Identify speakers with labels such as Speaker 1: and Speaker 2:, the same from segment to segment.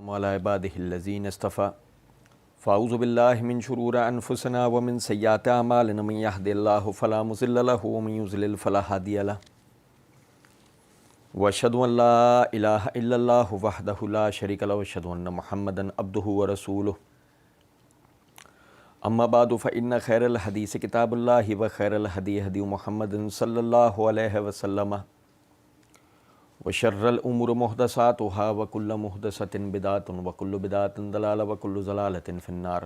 Speaker 1: وعلی عبادہ الذین اصطفیٰ فاعوذ باللہ من شرور انفسنا ومن سیئات اعمالنا من یہد اللہ فلا مضل لہ ومن یضلل فلا ہادی لہ واشہد ان لا الہ الا اللہ وحدہ لا شریک لہ واشہد ان محمدا عبدہ ورسولہ اما بعد فإن خیر الحدیث کتاب اللہ وخیر الہدی ہدی محمد صلی اللہ علیہ وسلم وشر الامور محدثاتها وكل محدثة بدعة وكل بدعة ضلالة وكل ضلالة في النار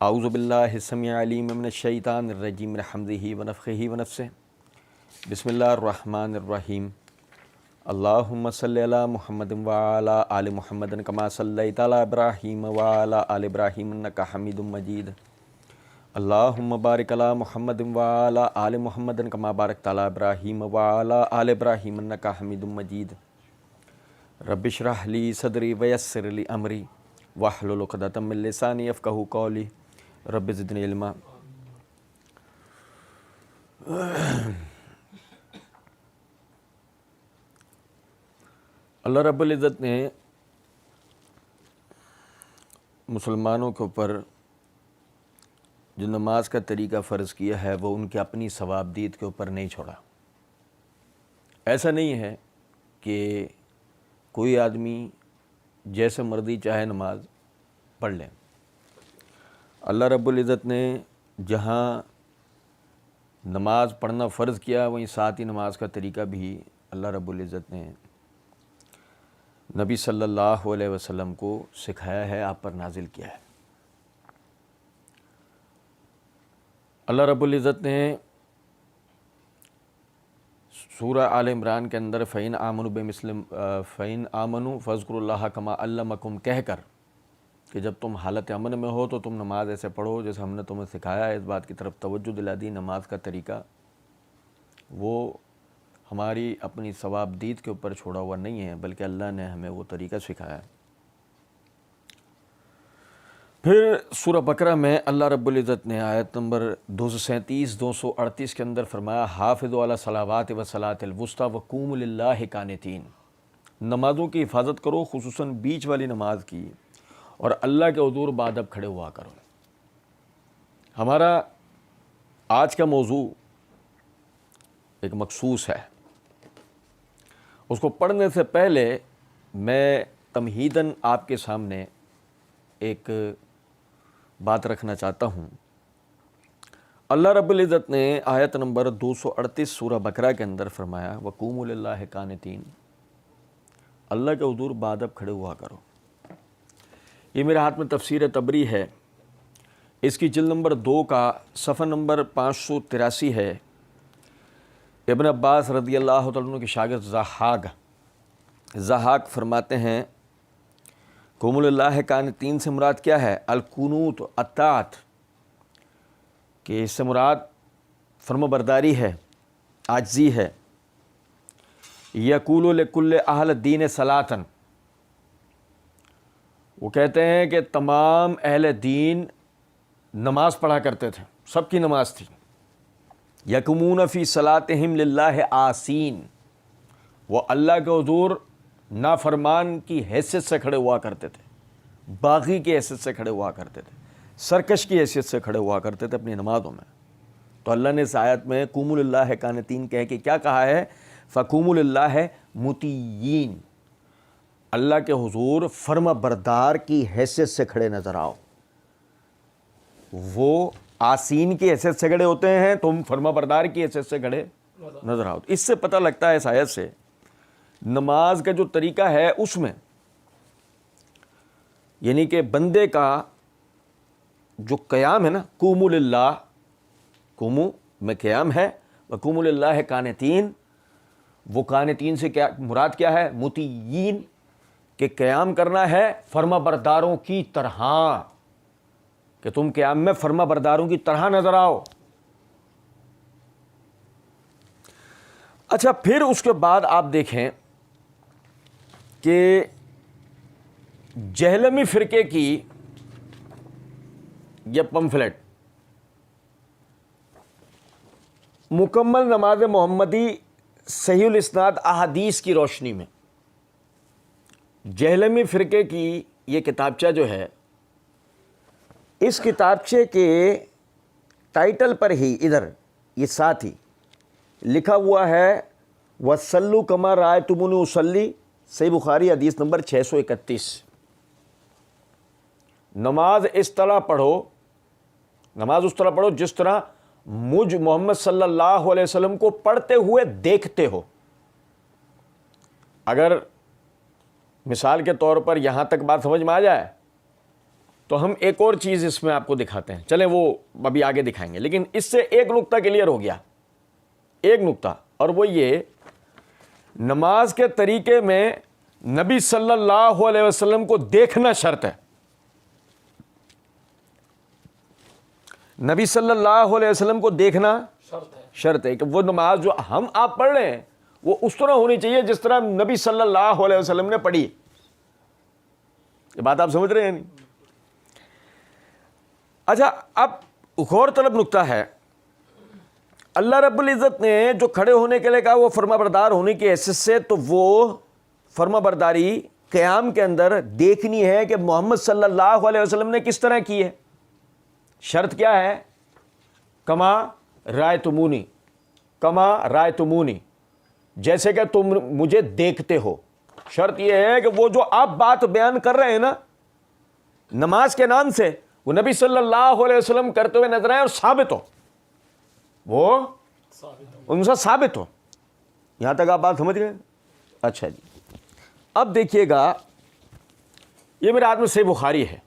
Speaker 1: اعوذ باللہ السمیع العلیم من الشیطان الرجیم من حمزہ ونفخہ ونفثہ بسم اللہ الرحمن الرحیم اللہم صلی علی محمد وعلی آل محمد کما صلیت علی ابراہیم وعلی آل ابراہیم انک حمید مجید اللہم بارک علی محمد وعلی آل محمد کما بارکت علی ابراہیم وعلی آل ابراہیم انک حمید مجید رب اشرح لی صدری ویسر لی امری واحلل عقدۃ من لسانی یفقہوا قولی رب زدنی علما۔ اللہ رب العزت نے مسلمانوں کے اوپر جو نماز کا طریقہ فرض کیا ہے وہ ان کے اپنی ثوابدید کے اوپر نہیں چھوڑا۔ ایسا نہیں ہے کہ کوئی آدمی جیسے مرضی چاہے نماز پڑھ لے۔ اللہ رب العزت نے جہاں نماز پڑھنا فرض کیا وہیں ساتھ ہی نماز کا طریقہ بھی اللہ رب العزت نے نبی صلی اللہ علیہ وسلم کو سکھایا ہے، آپ پر نازل کیا ہے۔ اللہ رب العزت نے سورہ آل عمران کے اندر فَإِنْ آمَنُوا فَاذْكُرُوا اللَّهَ كَمَا عَلَّمَكُمْ کہہ کر کہ جب تم حالت امن میں ہو تو تم نماز ایسے پڑھو جیسے ہم نے تمہیں سکھایا ہے، اس بات کی طرف توجہ دلا دی۔ نماز کا طریقہ وہ ہماری اپنی ثوابدید کے اوپر چھوڑا ہوا نہیں ہے، بلکہ اللہ نے ہمیں وہ طریقہ سکھایا ہے۔ پھر سورہ بقرہ میں اللہ رب العزت نے آیت نمبر 237 238 کے اندر فرمایا حافظوا علی الصلوات والصلاۃ الوسطیٰ وقوموا للہ قانتین، نمازوں کی حفاظت کرو، خصوصاً بیچ والی نماز کی، اور اللہ کے حضور بادب کھڑے ہوا کرو۔ ہمارا آج کا موضوع ایک مخصوص ہے، اس کو پڑھنے سے پہلے میں تمہیداً آپ کے سامنے ایک بات رکھنا چاہتا ہوں۔ اللہ رب العزت نے آیت نمبر 238 سورہ بقرہ کے اندر فرمایا وَقُومُوا لِلَّهِ قَانِتِينَ، اللہ کے حضور بادب کھڑے ہوا کرو۔ یہ میرے ہاتھ میں تفسیر طبری ہے، اس کی جلد نمبر 2 کا صفحہ نمبر 583 ہے۔ ابن عباس رضی اللہ تعالیٰ عنہ کے شاگرد ضحاک فرماتے ہیں قوموا للہ قانتین سے مراد کیا ہے؟ القنوت الطاعت، کہ اس سے مراد فرما برداری ہے، عاجزی ہے۔ یقول لکل اہل دین صلاۃً، وہ کہتے ہیں کہ تمام اہل دین نماز پڑھا کرتے تھے، سب کی نماز تھی۔ یقومون فی صلاتہم للہ آسین، وہ اللہ کے حضور نافرمان کی حیثیت سے کھڑے ہوا کرتے تھے، باغی کی حیثیت سے کھڑے ہوا کرتے تھے، سرکش کی حیثیت سے کھڑے ہوا کرتے تھے اپنی نمازوں میں۔ تو اللہ نے اس آیت میں قوموا للہ قانتین کہہ کے کیا کہا ہے؟ فقوموا للہ مطیعین، اللہ کے حضور فرما بردار کی حیثیت سے کھڑے نظر آؤ۔ وہ آسین کی حیثیت سے کھڑے ہوتے ہیں، تم فرما بردار کی حیثیت سے کھڑے نظر آؤ۔ اس سے پتہ لگتا ہے اس آیت سے نماز کا جو طریقہ ہے اس میں، یعنی کہ بندے کا جو قیام ہے نا، قوموا للہ، قوموا میں قیام ہے، وقوموا للہ قانتین، وہ قانتین سے کیا مراد کیا ہے؟ مطیعین، کہ قیام کرنا ہے فرما برداروں کی طرح، کہ تم قیام میں فرما برداروں کی طرح نظر آؤ۔ اچھا، پھر اس کے بعد آپ دیکھیں کہ جہلمی فرقے کی یہ پمفلٹ مکمل نماز محمدی صحیح الاسناد احادیث کی روشنی میں جہلمی فرقے کی یہ کتابچہ جو ہے، اس کتابچے کے ٹائٹل پر ہی ادھر یہ ساتھ ہی لکھا ہوا ہے وَصَلُّوا كَمَا رَأَيْتُمُونِي أُصَلِّي، صحیح بخاری حدیث نمبر 631۔ نماز اس طرح پڑھو، نماز اس طرح پڑھو جس طرح مجھ محمد صلی اللہ علیہ وسلم کو پڑھتے ہوئے دیکھتے ہو۔ اگر مثال کے طور پر یہاں تک بات سمجھ میں آ جائے تو ہم ایک اور چیز اس میں آپ کو دکھاتے ہیں، چلیں وہ ابھی آگے دکھائیں گے، لیکن اس سے ایک نقطہ کلیئر ہو گیا، ایک نقطہ، اور وہ یہ نماز کے طریقے میں نبی صلی اللہ علیہ وسلم کو دیکھنا شرط ہے۔ نبی صلی اللہ علیہ وسلم کو دیکھنا شرط ہے کہ وہ نماز جو ہم آپ پڑھ رہے ہیں وہ اس طرح ہونی چاہیے جس طرح نبی صلی اللہ علیہ وسلم نے پڑھی۔ یہ بات آپ سمجھ رہے ہیں نہیں؟ اچھا، اب غور طلب نقطہ ہے، اللہ رب العزت نے جو کھڑے ہونے کے لیے کہا وہ فرما بردار ہونے کی حیثیت سے، تو وہ فرما برداری قیام کے اندر دیکھنی ہے کہ محمد صلی اللہ علیہ وسلم نے کس طرح کی ہے۔ شرط کیا ہے؟ کما رأیتمونی، کما رأیتمونی، جیسے کہ تم مجھے دیکھتے ہو۔ شرط یہ ہے کہ وہ جو آپ بات بیان کر رہے ہیں نا نماز کے نام سے، وہ نبی صلی اللہ علیہ وسلم کرتے ہوئے نظر آئے اور ثابت ہو، وہ ان سے ثابت ہو۔ یہاں تک آپ بات سمجھ گئے؟ اچھا جی، اب دیکھیے گا، یہ میرے ہاتھ میں صحیح بخاری ہے،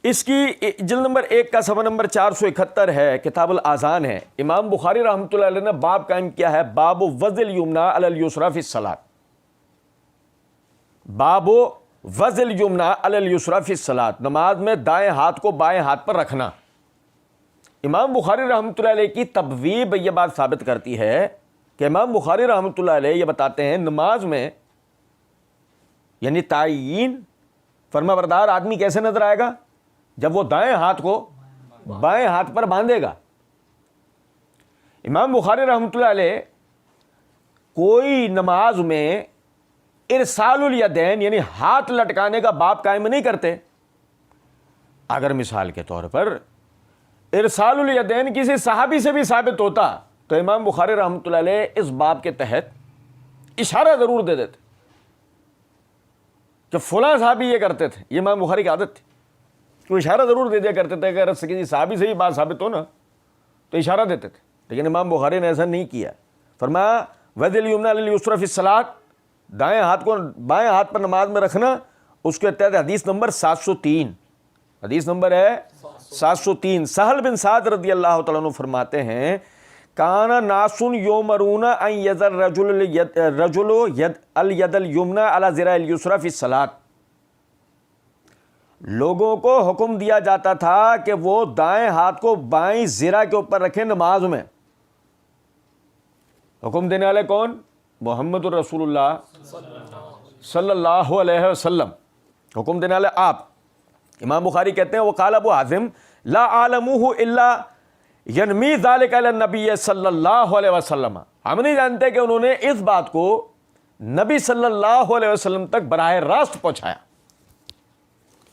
Speaker 1: اس کی جلد نمبر 1 کا صفحہ نمبر 471 ہے، کتاب الاذان ہے۔ امام بخاری رحمۃ اللہ علیہ نے باب قائم کیا ہے، باب وضع الیمنی علی الیسری فی الصلاۃ، باب وضع الیمنی علی الیسری فی الصلاۃ، نماز میں دائیں ہاتھ کو بائیں ہاتھ پر رکھنا۔ امام بخاری رحمۃ اللہ علیہ کی تبویب یہ بات ثابت کرتی ہے کہ امام بخاری رحمۃ اللہ علیہ یہ بتاتے ہیں نماز میں یعنی تعین فرما بردار آدمی کیسے نظر آئے گا؟ جب وہ دائیں ہاتھ کو بائیں ہاتھ پر باندھے گا۔ امام بخاری رحمۃ اللہ علیہ کوئی نماز میں ارسال الیدین یعنی ہاتھ لٹکانے کا باب قائم نہیں کرتے۔ اگر مثال کے طور پر ارسال الیدین کسی صحابی سے بھی ثابت ہوتا تو امام بخاری رحمۃ اللہ علیہ اس باب کے تحت اشارہ ضرور دے دیتے کہ فلاں صحابی یہ کرتے تھے، یہ امام بخاری کی عادت تھی، وہ اشارہ ضرور دے دیا کرتے تھے، اگر کسی صحابی سے ہی بات ثابت ہو نا تو اشارہ دیتے تھے، لیکن امام بخاری نے ایسا نہیں کیا۔ فرمایا وضع الیمنی علی الیسری فی الصلاۃ، دائیں ہاتھ کو بائیں ہاتھ پر نماز میں رکھنا، اس کے تحت حدیث نمبر 703، حدیث نمبر ہے 703۔ سہل بن سعد رضی اللہ تعالیٰ عنہ فرماتے ہیں کان ناس یؤمرون ان یضع الرجل الید الیمنی علی ذراع الیسری فی الصلاۃ، لوگوں کو حکم دیا جاتا تھا کہ وہ دائیں ہاتھ کو بائیں ذرا کے اوپر رکھیں نماز میں۔ حکم دینے والے کون؟ محمد الرسول اللہ صلی اللہ علیہ وسلم، حکم دینے والے آپ۔ امام بخاری کہتے ہیں وقال ابو حازم لا اعلمہ الا ینمی ذلک علی النبی صلی اللہ علیہ وسلم، ہم نہیں جانتے کہ انہوں نے اس بات کو نبی صلی اللہ علیہ وسلم تک براہ راست پہنچایا۔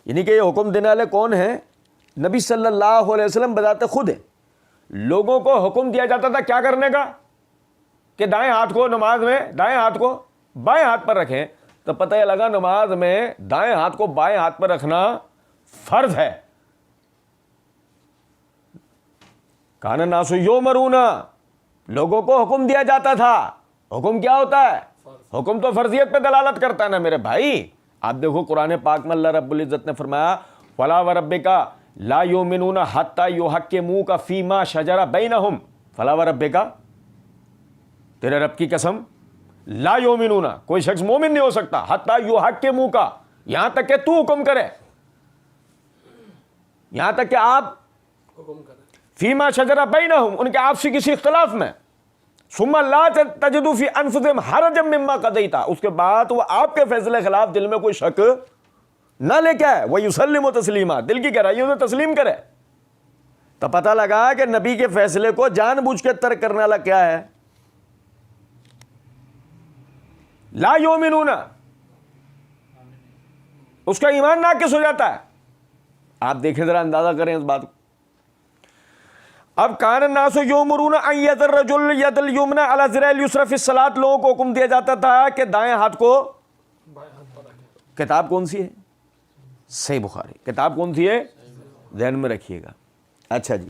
Speaker 1: یعنی کہ یہ حکم دینے والے کون ہیں؟ نبی صلی اللہ علیہ وسلم بذات خود ہیں۔ لوگوں کو حکم دیا جاتا تھا کیا کرنے کا؟ کہ دائیں ہاتھ کو نماز میں دائیں ہاتھ کو بائیں ہاتھ پر رکھیں، تو پتہ یہ لگا نماز میں دائیں ہاتھ کو بائیں ہاتھ پر رکھنا فرض ہے۔ کان الناس یؤمرون، لوگوں کو حکم دیا جاتا تھا۔ حکم کیا ہوتا ہے؟ حکم تو فرضیت پہ دلالت کرتا ہے نا میرے بھائی۔ آپ دیکھو قرآن پاک میں اللہ رب العزت نے فرمایا فلا وربک لا یؤمنون حتی یحکموک فیما شجر بینہم، فلا وربک، تیرے رب کی قسم، لا یؤمنون، کوئی شخص مومن نہیں ہو سکتا، حتی یحکموک، یہاں تک کہ تو حکم کرے، یہاں تک کہ آپ حکم کریں، فیما شجر بینہم، ان کے آپسی کسی اختلاف میں، ثم لا تجدوا فی انفسہم حرجا مما قضیت، اس کے بعد وہ آپ کے فیصلے خلاف دل میں کوئی شک نہ لے کے آئے، ویسلموا تسلیما، دل کی گہرائیوں سے تسلیم کرے۔ تو پتہ لگا کہ نبی کے فیصلے کو جان بوجھ کے ترک کرنے والا کیا ہے؟ لا یؤمنون، اس کا ایمان ناقص ہو جاتا ہے. آپ دیکھیں ذرا، اندازہ کریں اس بات کو. اب کان الناس یؤمرون ان یضع الرجل ید الیمنی علی ذراع الیسری فی الصلاۃ، لوگوں کو حکم دیا جاتا تھا کہ دائیں ہاتھ کو، کتاب کون سی ہے؟ صحیح بخاری. کتاب کون سی ہے؟ ذہن میں رکھیے گا. اچھا جی،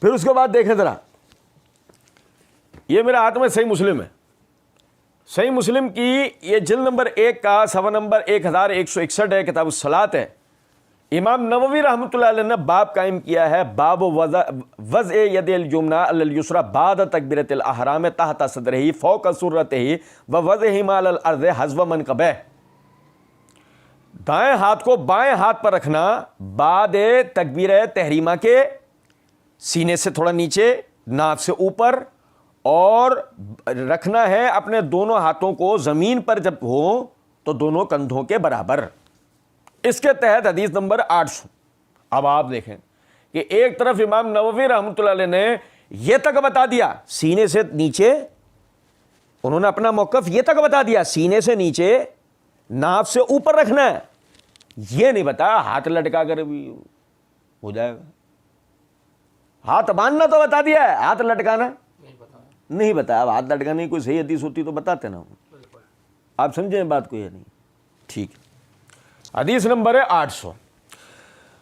Speaker 1: پھر اس کے بعد دیکھیں ذرا، یہ میرے ہاتھ میں صحیح مسلم ہے. صحیح مسلم کی یہ جلد نمبر 1 کا صفحہ نمبر 1161 ہے، کتاب الصلاۃ ہے. امام نووی رحمۃ اللہ علیہ نے باب قائم کیا ہے، باب وضع ید الیمنی علی الیسری بعد تکبیرۃ الاحرام تحت صدرہ فوق سرتہ ووضعہما علی الارض حذو منکبہ. دائیں ہاتھ کو بائیں ہاتھ پر رکھنا بعد تکبیر تحریمہ کے، سینے سے تھوڑا نیچے، ناف سے اوپر، اور رکھنا ہے اپنے دونوں ہاتھوں کو زمین پر جب ہو تو دونوں کندھوں کے برابر. اس کے تحت حدیث نمبر 800. اب آپ دیکھیں کہ ایک طرف امام نووی رحمۃ اللہ علیہ نے یہ تک بتا دیا سینے سے نیچے، انہوں نے اپنا موقف یہ تک بتا دیا سینے سے نیچے، ناف سے اوپر رکھنا ہے. یہ نہیں بتایا ہاتھ لٹکا کر بھی ہو جائے گا. ہاتھ باندھنا تو بتا دیا ہے، ہاتھ لٹکانا نہیں بتایا. اب ہاتھ لٹکانے کی کوئی صحیح حدیث ہوتی تو بتاتے نا. آپ سمجھیں بات کو یا نہیں؟ ٹھیک ہے. حدیث نمبر ہے 800.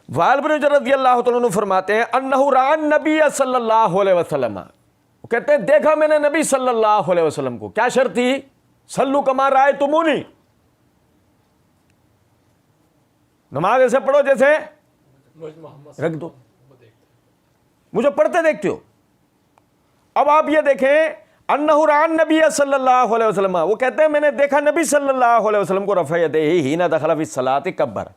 Speaker 1: وائل بن حجر رضی اللہ تعالیٰ عنہ فرماتے ہیں انہ رأى النبی صلی اللہ علیہ وسلم، وہ کہتے ہیں دیکھا میں نے نبی صلی اللہ علیہ وسلم کو. کیا شرط تھی؟ صلو کما رأیتمونی، نماز ایسے پڑھو جیسے رکھ دو، مجھے پڑھتے دیکھتے ہو. اب آپ یہ دیکھیں انہ رأى النبی صلی اللہ علیہ وسلم، وہ کہتے ہیں میں نے دیکھا نبی صلی اللہ علیہ وسلم کو رفع یدیہ حین دخل فی الصلاۃ کبر،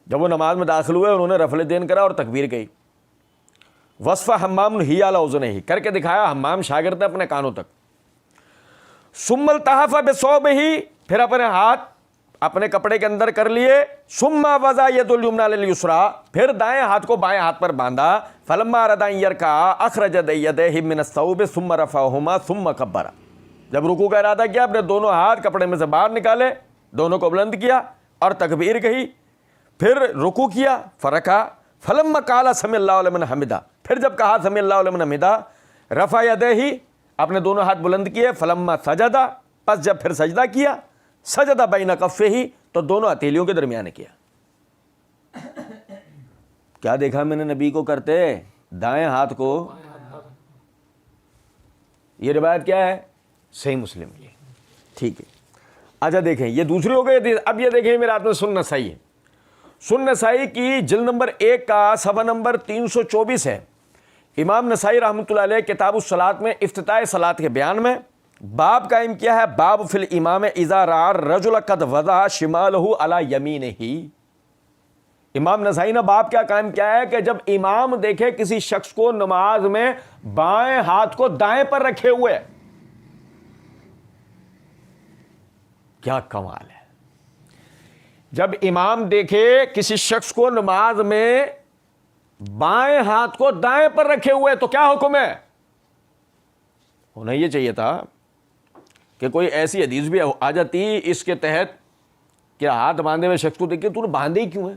Speaker 1: جب وہ نماز میں داخل ہوئے انہوں نے رفع الیدین کرا اور تکبیر کہی. وصف حمام ہی علی اذنیہ، کر کے دکھایا حمام شاگرد نے اپنے کانوں تک. ثم التحف بثوبہ، پھر اپنے ہاتھ اپنے کپڑے کے اندر کر لیے. ثم وضع ید الیمنی علی الیسری، پھر دائیں ہاتھ کو بائیں ہاتھ پر باندھا. فلما اراد ان یرکع اخرج یدیہ من الثوب ثم رفعہما ثم کبر، جب رکوع کا ارادہ کیا اپنے دونوں ہاتھ کپڑے میں سے باہر نکالے، دونوں کو بلند کیا اور تکبیر کہی، پھر رکوع کیا فرکع. فلما قال سمع اللہ لمن حمدہ، پھر جب کہا سمع اللہ لمن حمدہ رفع یدیہ، اپنے دونوں ہاتھ بلند کیے. فلما سجد، پس جب پھر سجدہ کیا، سجدہ بین کفیہ، تو دونوں ہتھیلیوں کے درمیان کیا. کیا دیکھا میں نے نبی کو کرتے؟ دائیں ہاتھ کو. یہ روایت کیا ہے؟ صحیح مسلم کی. ٹھیک ہے. اچھا دیکھیں یہ دوسری ہو گئی. اب یہ دیکھیں میرے ہاتھ میں سنن نسائی ہے. سنن نسائی کی جلد نمبر 1 کا صفحہ نمبر 324 ہے. امام نسائی رحمۃ اللہ علیہ کتاب الصلاۃ میں افتتاح صلاۃ کے بیان میں باب قائم کیا ہے، باب فی الامام اذا رأى الرجل قد وضع شمالہ علی یمینہ. امام نسائی نے باب کیا قائم کیا ہے کہ جب امام دیکھے کسی شخص کو نماز میں بائیں ہاتھ کو دائیں پر رکھے ہوئے. کیا کمال ہے. جب امام دیکھے کسی شخص کو نماز میں بائیں ہاتھ کو دائیں پر رکھے ہوئے تو کیا حکم ہے؟ ہونا یہ چاہیے تھا کہ کوئی ایسی حدیث بھی آ جاتی اس کے تحت کہ ہاتھ باندھے ہوئے شخص کو دیکھ کے تو نے باندھے ہی کیوں ہے.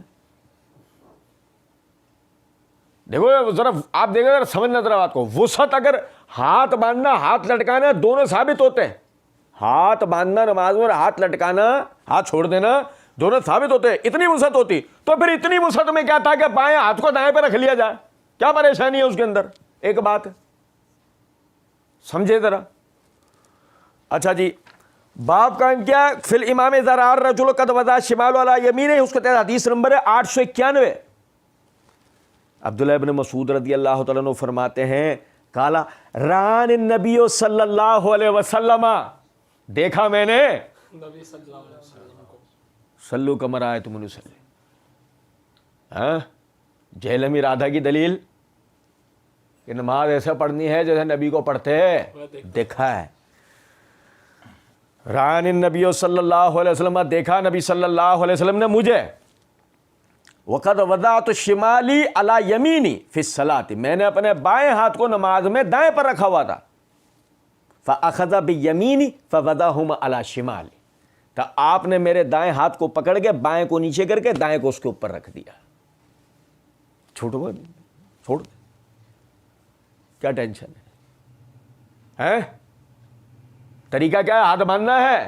Speaker 1: دیکھو ذرا آپ دیکھیں ذرا سمجھنا ذرا بات کو. وسعت اگر ہاتھ باندھنا ہاتھ لٹکانا دونوں ثابت ہوتے ہیں. ہاتھ باندھنا نماز میں اور ہاتھ لٹکانا ہاتھ چھوڑ دینا دونوں ثابت ہوتے ہیں. اتنی وسعت ہوتی تو پھر اتنی وسعت میں کیا تھا کہ بائیں ہاتھ کو دائیں پہ رکھ لیا جائے؟ کیا پریشانی ہے اس کے اندر؟ ایک بات سمجھے ذرا. اچھا جی باب قائم کیا فی الامام اذا رأى الرجل قد وضع شمالہ علی یمینہ. اس کے تحت حدیث نمبر ہے 891. عبداللہ ابن مسعود رضی اللہ تعالیٰ عنہ فرماتے ہیں قالا رآنی النبی صلی اللہ علیہ وسلم، دیکھا میں نے
Speaker 2: نبی صلی اللہ علیہ وسلم کو.
Speaker 1: صلو کما رأیتمونی اصلی. جہلمی رادھا کی دلیل کہ نماز ایسے پڑھنی ہے جیسے نبی کو پڑھتے دیکھا ہے. رآنی النبی صلی اللہ علیہ وسلم، دیکھا نبی صلی اللہ علیہ وسلم نے مجھے. وقد وضعت شمالی علی یمینی فی الصلاۃ، میں نے اپنے بائیں ہاتھ کو نماز میں دائیں پر رکھا ہوا تھا. فاخذ بیمینی فوضعہما علی شمالی، تو آپ نے میرے دائیں ہاتھ کو پکڑ کے بائیں کو نیچے کر کے دائیں کو اس کے اوپر رکھ دیا. چھوڑو چھوڑ, کیا ٹینشن ہے؟ طریقہ کیا ہے؟ ہاتھ باندھنا ہے,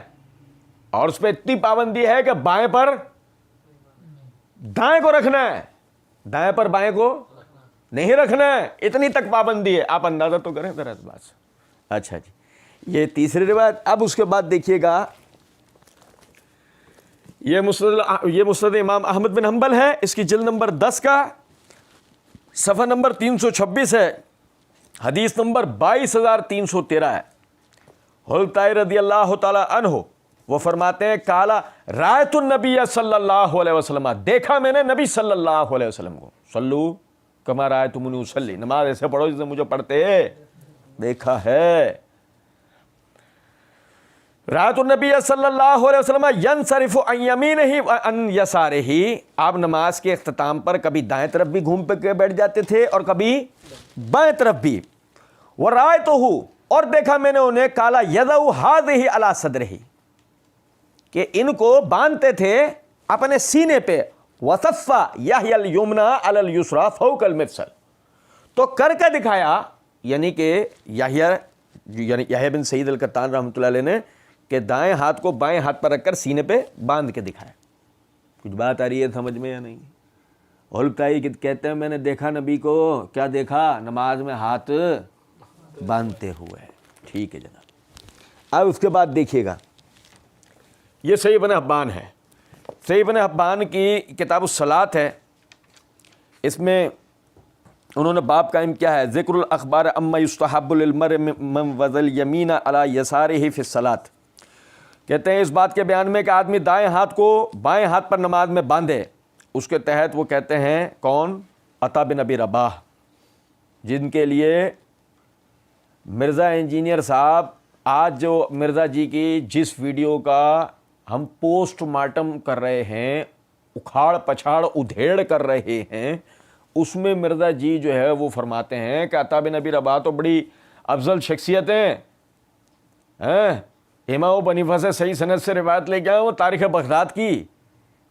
Speaker 1: اور اس پہ اتنی پابندی ہے کہ بائیں پر دائیں کو رکھنا ہے, دائیں پر بائیں کو نہیں رکھنا ہے, اتنی تک پابندی ہے. آپ اندازہ تو کریں ذرا اس بات سے. اچھا جی, یہ تیسری روایت. اب اس کے بعد دیکھیے گا, یہ مسند امام احمد بن حنبل ہے, اس کی جلد نمبر 10 کا صفحہ نمبر 326 ہے, حدیث نمبر 22,313 ہے. حضرت رضی اللہ تعالی عنہ وہ فرماتے ہیں, کالا رایت النبی صلی اللہ علیہ وسلم, دیکھا میں نے نبی صلی اللہ علیہ وسلم کو. صلو کما رایتمونی اصلی, نماز ایسے پڑھو جسے مجھے پڑھتے دیکھا ہے. رایت النبی صلی اللہ علیہ وسلم ینصرف عن یمینہ وعن یسارہ, آپ نماز کے اختتام پر کبھی دائیں طرف بھی گھوم کے بیٹھ جاتے تھے اور کبھی بائیں طرف بھی. ورایتہ, اور دیکھا میں نے انہیں, کالا یضع ہذہ علی صدرہ, کہ ان کو باندھتے تھے اپنے سینے پہ. وصف یحیی الیمنی علی الیسری فوق المفصل, تو کر کے دکھایا, یعنی کہ یحییٰ بن سعید القطان رحمۃ اللہ علیہ نے, کہ دائیں ہاتھ کو بائیں ہاتھ پر رکھ کر سینے پہ باندھ کے دکھایا. کچھ بات آ رہی ہے سمجھ میں یا نہیں؟ اور کہتے ہیں میں نے دیکھا نبی کو, کیا دیکھا؟ نماز میں ہاتھ باندھتے ہوئے. ٹھیک ہے جناب. اب اس کے بعد دیکھیے گا, یہ صحیح ابن حبان ہے, صحیح ابن حبان کی کتاب الصلاۃ ہے, اس میں انہوں نے باب قائم کیا ہے, ذکر الاخبار اما یستحب للمرء من وضع الیمین علی یسارہ فی الصلاۃ. کہتے ہیں اس بات کے بیان میں کہ آدمی دائیں ہاتھ کو بائیں ہاتھ پر نماز میں باندھے. اس کے تحت وہ کہتے ہیں کون؟ عطا بن ابی رباح, جن کے لیے مرزا انجینئر صاحب آج جو مرزا جی کی جس ویڈیو کا ہم پوسٹ مارٹم کر رہے ہیں, اکھاڑ پچھاڑ ادھیڑ کر رہے ہیں, اس میں مرزا جی جو ہے وہ فرماتے ہیں کہ عطا بن ابی رباح تو بڑی افضل شخصیتیں ہیں. امام ابو حنیفہ سے صحیح سند سے روایت لے کے آئے وہ تاریخ بغداد کی,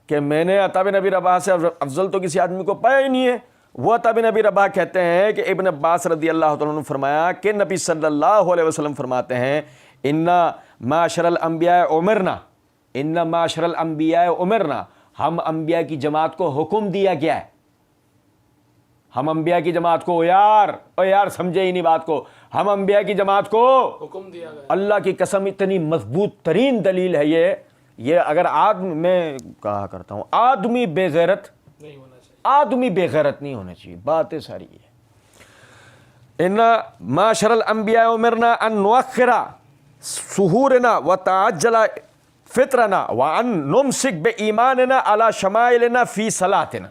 Speaker 1: کہ میں نے عطا بن ابی رباح سے افضل تو کسی آدمی کو پایا ہی نہیں ہے. وہ عطا بن ابی رباح کہتے ہیں کہ ابن عباس رضی اللہ تعالیٰ عنہ نے فرمایا کہ نبی صلی اللہ علیہ وسلم فرماتے ہیں, انا معاشر الانبیاء امرنا, انا معاشر الانبیاء امرنا, ہم انبیاء کی جماعت کو حکم دیا گیا ہے. ہم انبیاء کی جماعت کو, یار سمجھے ہی نہیں بات کو, ہم انبیاء کی جماعت کو
Speaker 2: حکم دیا گیا.
Speaker 1: اللہ کی قسم اتنی مضبوط ترین دلیل ہے یہ اگر میں کہا کرتا ہوں آدمی بے غیرت
Speaker 2: نہیں ہونا چاہیے,
Speaker 1: آدمی بے غیرت نہیں ہونا چاہیے. باتیں ساری ہے. ان معاشر الانبیاء امرنا ان نؤخر سحورنا وتعجل فطرنا وان نمسک بایماننا علی شمائلنا فی صلاتنا.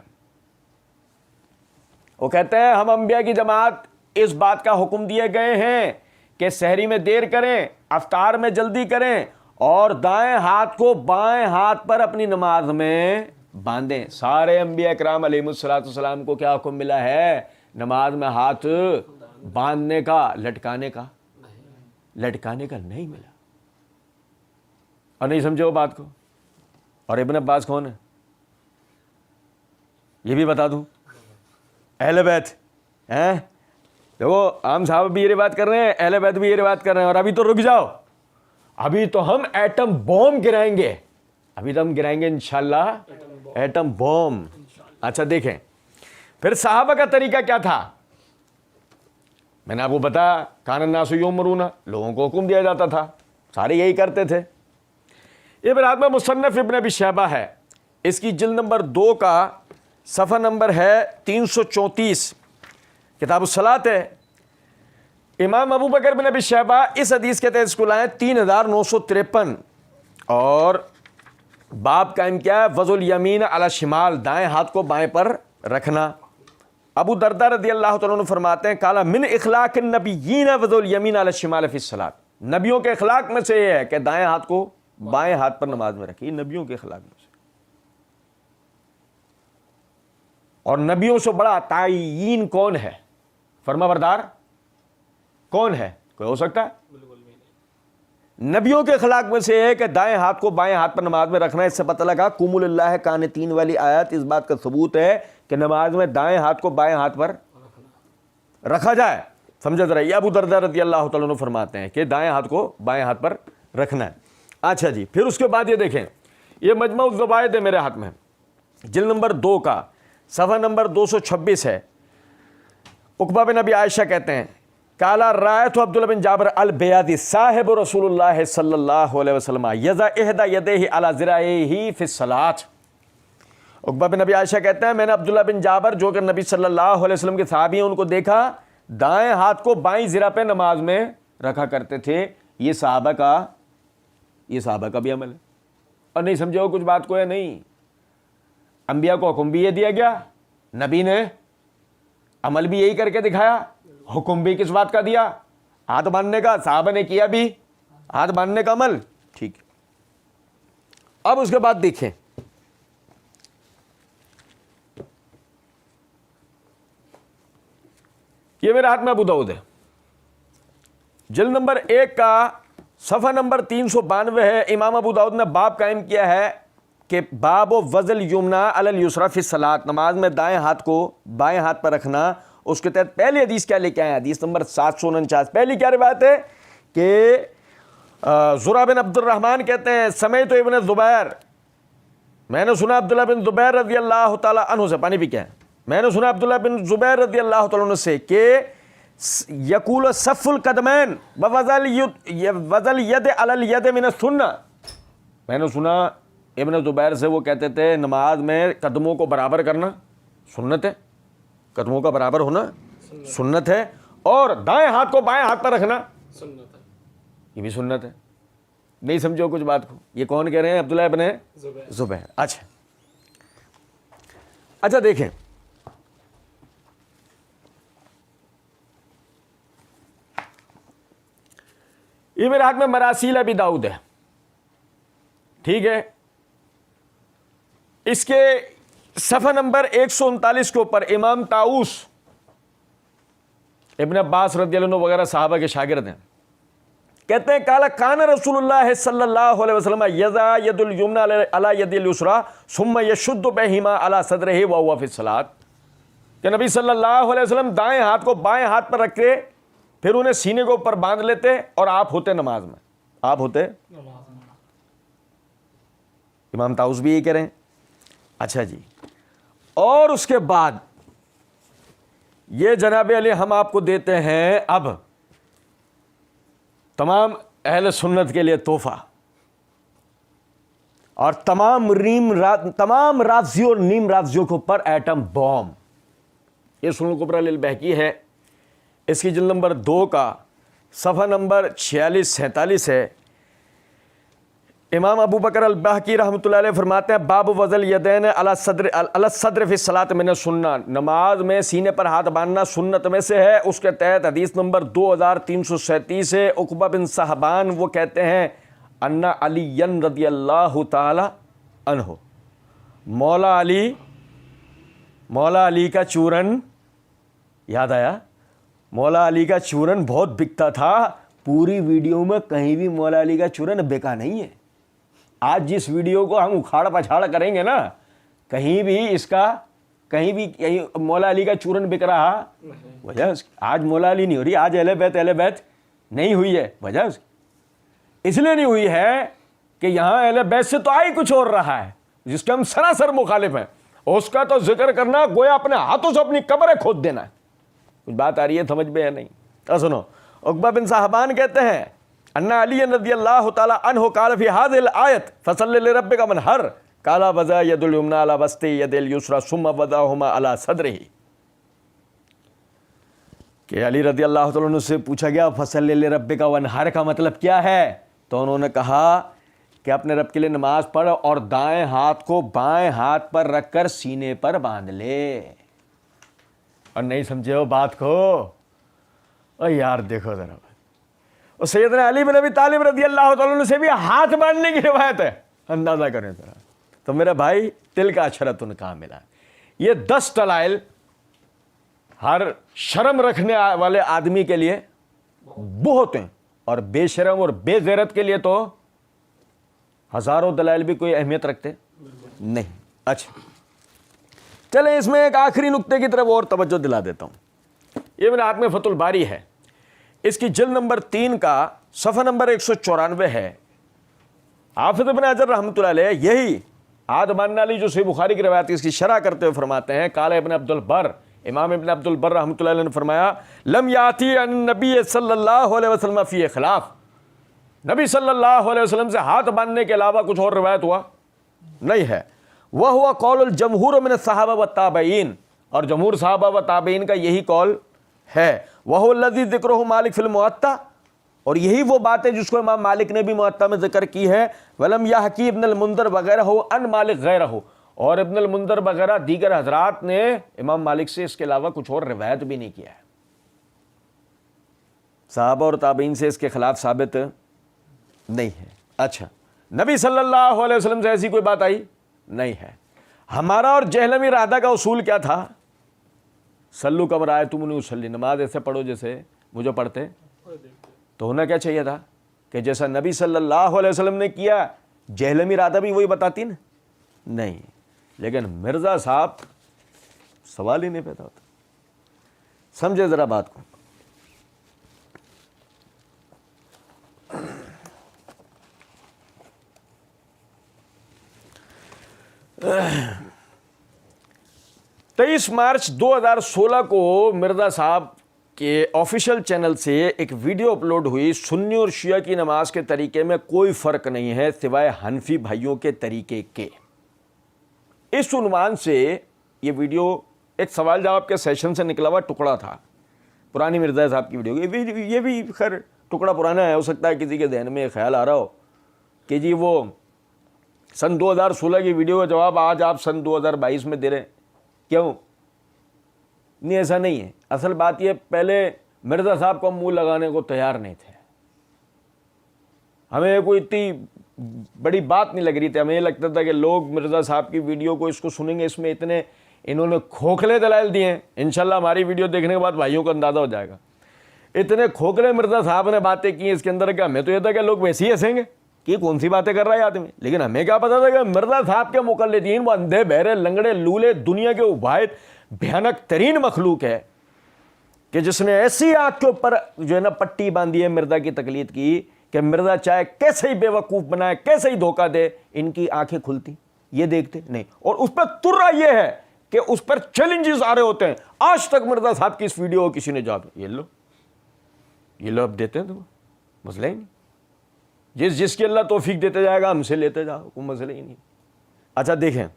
Speaker 1: وہ کہتے ہیں ہم انبیاء کی جماعت اس بات کا حکم دیے گئے ہیں کہ سحری میں دیر کریں, افطار میں جلدی کریں, اور دائیں ہاتھ کو بائیں ہاتھ پر اپنی نماز میں باندھیں. سارے انبیاء کرام علیہ الصلوۃ والسلام کو کیا حکم ملا ہے؟ نماز میں ہاتھ باندھنے کا, لٹکانے کا نہیں ملا. اور نہیں سمجھے وہ بات کو. اور ابن عباس کون ہے یہ بھی بتا دوں, اہل بیت ہیں. دیکھو عام صاحب بھی یہ روایت کر رہے ہیں, اہل بیت بھی یہ روایت کر رہے ہیں, اور ابھی تو رک جاؤ, ابھی تو ہم ایٹم بوم گرائیں گے, ابھی تو ہم گرائیں گے انشاءاللہ ایٹم بوم. اچھا دیکھیں پھر صحابہ کا طریقہ کیا تھا. میں نے آپ کو بتایا کان الناس یؤمرون, لوگوں کو حکم دیا جاتا تھا, سارے یہی کرتے تھے. یہ برات میں مصنف ابن ابی شیبہ ہے, اس کی جلد نمبر 2 کا صفحہ نمبر ہے 334, کتاب الصلاۃ ہے. امام ابو بکر بن ابی شیبہ اس حدیث کے تحت اس کو لائے 3953, اور باب قائم کیا ہے وضع الیمین علی شمال, دائیں ہاتھ کو بائیں پر رکھنا. ابو درداء رضی اللہ تعالیٰ عنہ فرماتے ہیں قال من اخلاق النبیین وضع الیمین علی الشمال فی الصلاۃ. نبیوں کے اخلاق میں سے یہ ہے کہ دائیں ہاتھ کو بائیں ہاتھ پر نماز میں رکھیے, نبیوں کے اخلاق میں سے. اور نبیوں سے بڑا تعین کون ہے, فرما بردار کون ہے؟ کوئی ہو سکتا ہے؟
Speaker 2: بالکل بھی نہیں.
Speaker 1: نبیوں کے اخلاق میں سے ہے کہ دائیں ہاتھ کو بائیں ہاتھ پر نماز میں رکھنا. اس سے پتہ لگا قوموا للہ قانتین والی آیت اس بات کا ثبوت ہے کہ نماز میں دائیں ہاتھ کو بائیں ہاتھ پر رکھا جائے. سمجھا ذرا, یہ ابو درداء رضی اللہ تعالیٰ عنہ فرماتے ہیں کہ دائیں ہاتھ کو بائیں ہاتھ پر رکھنا ہے. اچھا جی, پھر اس کے بعد یہ دیکھیں, یہ مجمع الزوائد ہے میرے ہاتھ میں, جلد نمبر 2 کا صفحہ نمبر 226 ہے. عقبہ بن ابی عائشہ کہتے ہیں قال رأيت عبداللہ بن جابر البیادی صاحب رسول اللہ صلی اللہ علیہ وسلم یضع احدى یدیہ علی ذراعیہ فی الصلاۃ. عقبہ بن ابی عائشہ کہتے ہیں میں نے عبداللہ بن جابر جو کہ نبی صلی اللہ علیہ وسلم کے صحابی ہیں ان کو دیکھا دائیں ہاتھ کو بائیں ذرا پہ نماز میں رکھا کرتے تھے. یہ صحابہ کا بھی عمل ہے. اور نہیں سمجھو کچھ بات کو ہے نہیں, انبیاء کو حکم بھی یہ دیا گیا, نبی نے عمل بھی یہی کر کے دکھایا, حکم بھی کس بات کا دیا, ہاتھ باندھنے کا. صحابہ نے کیا بھی ہاتھ باندھنے کا عمل. ٹھیک. اب اس کے بعد دیکھیں یہ میرے ہاتھ میں ابو داؤد ہے, جلد نمبر 1 کا صفحہ نمبر 392 ہے. امام ابو داؤد نے باب قائم کیا ہے کہ باب وضع الیمنی علی الیسری فی الصلاۃ, نماز میں دائیں ہاتھ کو بائیں ہاتھ پر رکھنا. اس کے تحت پہلی حدیث کیا لے کے آئے, حدیث نمبر 749. پہلی کیا روایت ہے کہ زرع بن عبد الرحمن کہتے ہیں سمعت ابن زبیر, میں نے سنا عبداللہ بن زبیر رضی اللہ تعالیٰ عنہ سے, پانی پی کے میں نے سنا عبداللہ بن زبیر رضی اللہ تعالیٰ عنہ سے کہ یقول صف القدمین ووضع الید علی الید من السنہ. میں نے سنا ابن زبیر سے وہ کہتے تھے نماز میں قدموں کو برابر کرنا سنت ہے, قدموں کا برابر ہونا سنت ہے, اور دائیں ہاتھ کو بائیں ہاتھ پر رکھنا
Speaker 2: سنت ہے,
Speaker 1: یہ بھی سنت ہے. نہیں سمجھو کچھ بات کو, یہ کون کہہ رہے ہیں, عبداللہ ابن زبیر. اچھا دیکھیں یہ میرے ہاتھ میں مراسیل ابی داؤد ہے, ٹھیک ہے. اس کے صفحہ نمبر 139 کے اوپر امام طاؤس ابن عباس رضی اللہ عنہ وغیرہ صحابہ کے شاگرد ہیں, کہتے ہیں قال کان رسول اللہ صلی اللہ علیہ وسلم یضع ید الیمنی علی ید الیسری ثم یشد بہما علی صدرہ وهو فی الصلاۃ, کہ نبی صلی اللہ علیہ وسلم دائیں ہاتھ کو بائیں ہاتھ پر رکھتے پھر انہیں سینے کے اوپر باندھ لیتے اور آپ ہوتے نماز میں, آپ ہوتے امام طاؤس بھی یہی کہہ رہے ہیں. اچھا جی, اور اس کے بعد یہ جناب علی ہم آپ کو دیتے ہیں اب تمام اہل سنت کے لیے تحفہ, اور تمام رافضیوں اور نیم رافضیوں کے اوپر ایٹم بوم. یہ سنن الکبریٰ للبیہقی ہے, اس کی جلد نمبر 2 کا صفحہ نمبر 46-47 ہے. امام ابو بکر البیہقی رحمۃ اللہ علیہ فرماتے ہیں باب وضع الیدین علی الصدر فی الصلاۃ من السنہ, نماز میں سینے پر ہاتھ باندھنا سنت میں سے ہے. اس کے تحت حدیث نمبر 2337 ہے. عقبہ بن صحبان وہ کہتے ہیں ان علی رضی اللہ تعالی عنہ, مولا علی کا چورن یاد آیا, مولا علی کا چورن بہت بکتا تھا. پوری ویڈیو میں کہیں بھی مولا علی کا چورن بکا نہیں ہے. آج جس ویڈیو کو ہم اکھاڑ پچھاڑ کریں گے نا, کہیں بھی اس کا کہیں بھی مولا علی کا چورن بک رہا, وجہ آج مولا علی نہیں ہو رہی, آج اہل بیت نہیں ہوئی ہے. وجہ اس لیے نہیں ہوئی ہے کہ یہاں اہل بیت سے تو آئی کچھ اور رہا ہے جس کے ہم سراسر مخالف ہیں, اس کا تو ذکر کرنا گویا اپنے ہاتھوں سے اپنی قبریں کھود دینا ہے. کچھ بات آ رہی ہے سمجھ میں یا نہیں؟ سنو, عقبہ بن صحبان کہتے ہیں ان علی رضی اللہ تعالی عنہ قال فی هذه الآیت فصلی لربک وانحر قال وضع ید الیمنی علی وسط ید الیسری ثم وضعهما علی صدرہ, کہ علی رضی اللہ تعالیٰ عنہ سے پوچھا گیا فصلی لربک وانحر کا مطلب کیا ہے, تو انہوں نے کہا کہ اپنے رب کے لیے نماز پڑھ اور دائیں ہاتھ کو بائیں ہاتھ پر رکھ کر سینے پر باندھ لے. اور نہیں سمجھے ہو بات کو, اور یار دیکھو ذرا, اور سیدنا علی بن ابی طالب رضی اللہ تعالیٰ عنہ سے بھی ہاتھ باندھنے کی روایت ہے, اندازہ کریں ذرا. تو میرا بھائی تل کا عشرۃ کاملہ, یہ 10 دلائل ہر شرم رکھنے والے آدمی کے لیے بہت ہیں, اور بے شرم اور بے غیرت کے لیے تو ہزاروں دلائل بھی کوئی اہمیت رکھتے نہیں. اچھا چلیں اس میں ایک آخری نقطے کی طرف اور توجہ دلا دیتا ہوں. یہ میرے ہاتھ میں فتح الباری ہے, اس کی جلد نمبر 3 کا صفحہ نمبر 194 ہے. حافظ ابن حجر رحمۃ اللہ علیہ یہی آدمان علی جو صحیح بخاری کی روایت اس کی شرح کرتے ہوئے فرماتے ہیں, قال ابن عبد البر, امام ابن عبد البر رحمۃ اللہ علیہ نے فرمایا, لم یاتی عن نبی صلی اللہ علیہ وسلم فی خلاف, نبی صلی اللہ علیہ وسلم سے ہاتھ باندھنے کے علاوہ کچھ اور روایت ہوا نہیں ہے. وہ ہوا قول الجمہور من الصحابہ والتابعین, اور جمہور صحابہ و تابعین کا یہی قول ہے. وہ الذی ذکرہ مالک فی الموطا, اور یہی وہ بات ہے جس کو امام مالک نے بھی موطا میں ذکر کی ہے. ولم یحکی ابن المنذر وغیرہ ان مالک غیرہ, اور ابن المنذر وغیرہ دیگر حضرات نے امام مالک سے اس کے علاوہ کچھ اور روایت بھی نہیں کیا ہے. صحابہ اور تابعین سے اس کے خلاف ثابت نہیں ہے. اچھا نبی صلی اللہ علیہ وسلم سے ایسی کوئی بات آئی نہیں ہے. ہمارا اور جہلمی رادہ کا اصول کیا تھا؟ سلو کما رأیتمونی اصلی, نماز ایسے پڑھو جیسے مجھے پڑھتے. تو ہونا کیا چاہیے تھا کہ جیسا نبی صلی اللہ علیہ وسلم نے کیا, جہلمی رادہ بھی وہی بتاتی نا. نہیں, لیکن مرزا صاحب سوال ہی نہیں پیدا ہوتا. سمجھے ذرا بات کو. تیئیس مارچ 2016 کو مرزا صاحب کے آفیشیل چینل سے ایک ویڈیو اپلوڈ ہوئی, سنی اور شیعہ کی نماز کے طریقے میں کوئی فرق نہیں ہے سوائے حنفی بھائیوں کے طریقے کے. اس عنوان سے یہ ویڈیو ایک سوال جواب کے سیشن سے نکلا ہوا ٹکڑا تھا, پرانی مرزا صاحب کی ویڈیو. یہ بھی خیر ٹکڑا پرانا ہے, ہو سکتا ہے کسی کے ذہن میں خیال آ رہا ہو کہ جی وہ سن 2016 کی ویڈیو کا جواب آج آپ سن 2022 میں دے رہے ہیں, کیوں؟ نہیں, ایسا نہیں ہے. اصل بات یہ, پہلے مرزا صاحب کو منہ لگانے کو تیار نہیں تھے. ہمیں کوئی اتنی بڑی بات نہیں لگ رہی تھی. ہمیں یہ لگتا تھا کہ لوگ مرزا صاحب کی ویڈیو کو اس کو سنیں گے, اس میں اتنے انہوں نے کھوکھلے دلائل دیے ہیں. انشاءاللہ ہماری ویڈیو دیکھنے کے بعد بھائیوں کو اندازہ ہو جائے گا, اتنے کھوکھلے مرزا صاحب نے باتیں کی اس کے اندر. کہ ہمیں تو یہ تھا کہ لوگ ویسے ہی ہنسیں گے کہ کون سی باتیں کر رہا ہے آدمی, لیکن ہمیں کیا پتا تھا کہ مرزا صاحب کے مقلدین وہ اندھے بہرے لنگڑے لولے دنیا کے واحد بھیانک ترین مخلوق ہے کہ جس نے ایسی آنکھ کے اوپر جو ہے نا پٹی باندھی ہے مرزا کی تقلید کی کہ مرزا چاہے کیسے ہی بے وقوف بنائے, کیسے ہی دھوکہ دے, ان کی آنکھیں کھلتی, یہ دیکھتے نہیں. اور اس پہ ترا یہ ہے کہ اس پر چیلنجز آ رہے ہوتے ہیں. آج تک مرزا صاحب کی اس ویڈیو کو کسی نے جواب, یہ لو اب دیتے ہیں تو مسئلہ ہی نہیں. جس کی اللہ توفیق دیتے جائے گا ہم سے لیتے جاؤ, کوئی مسئلہ ہی نہیں. اچھا دیکھیں,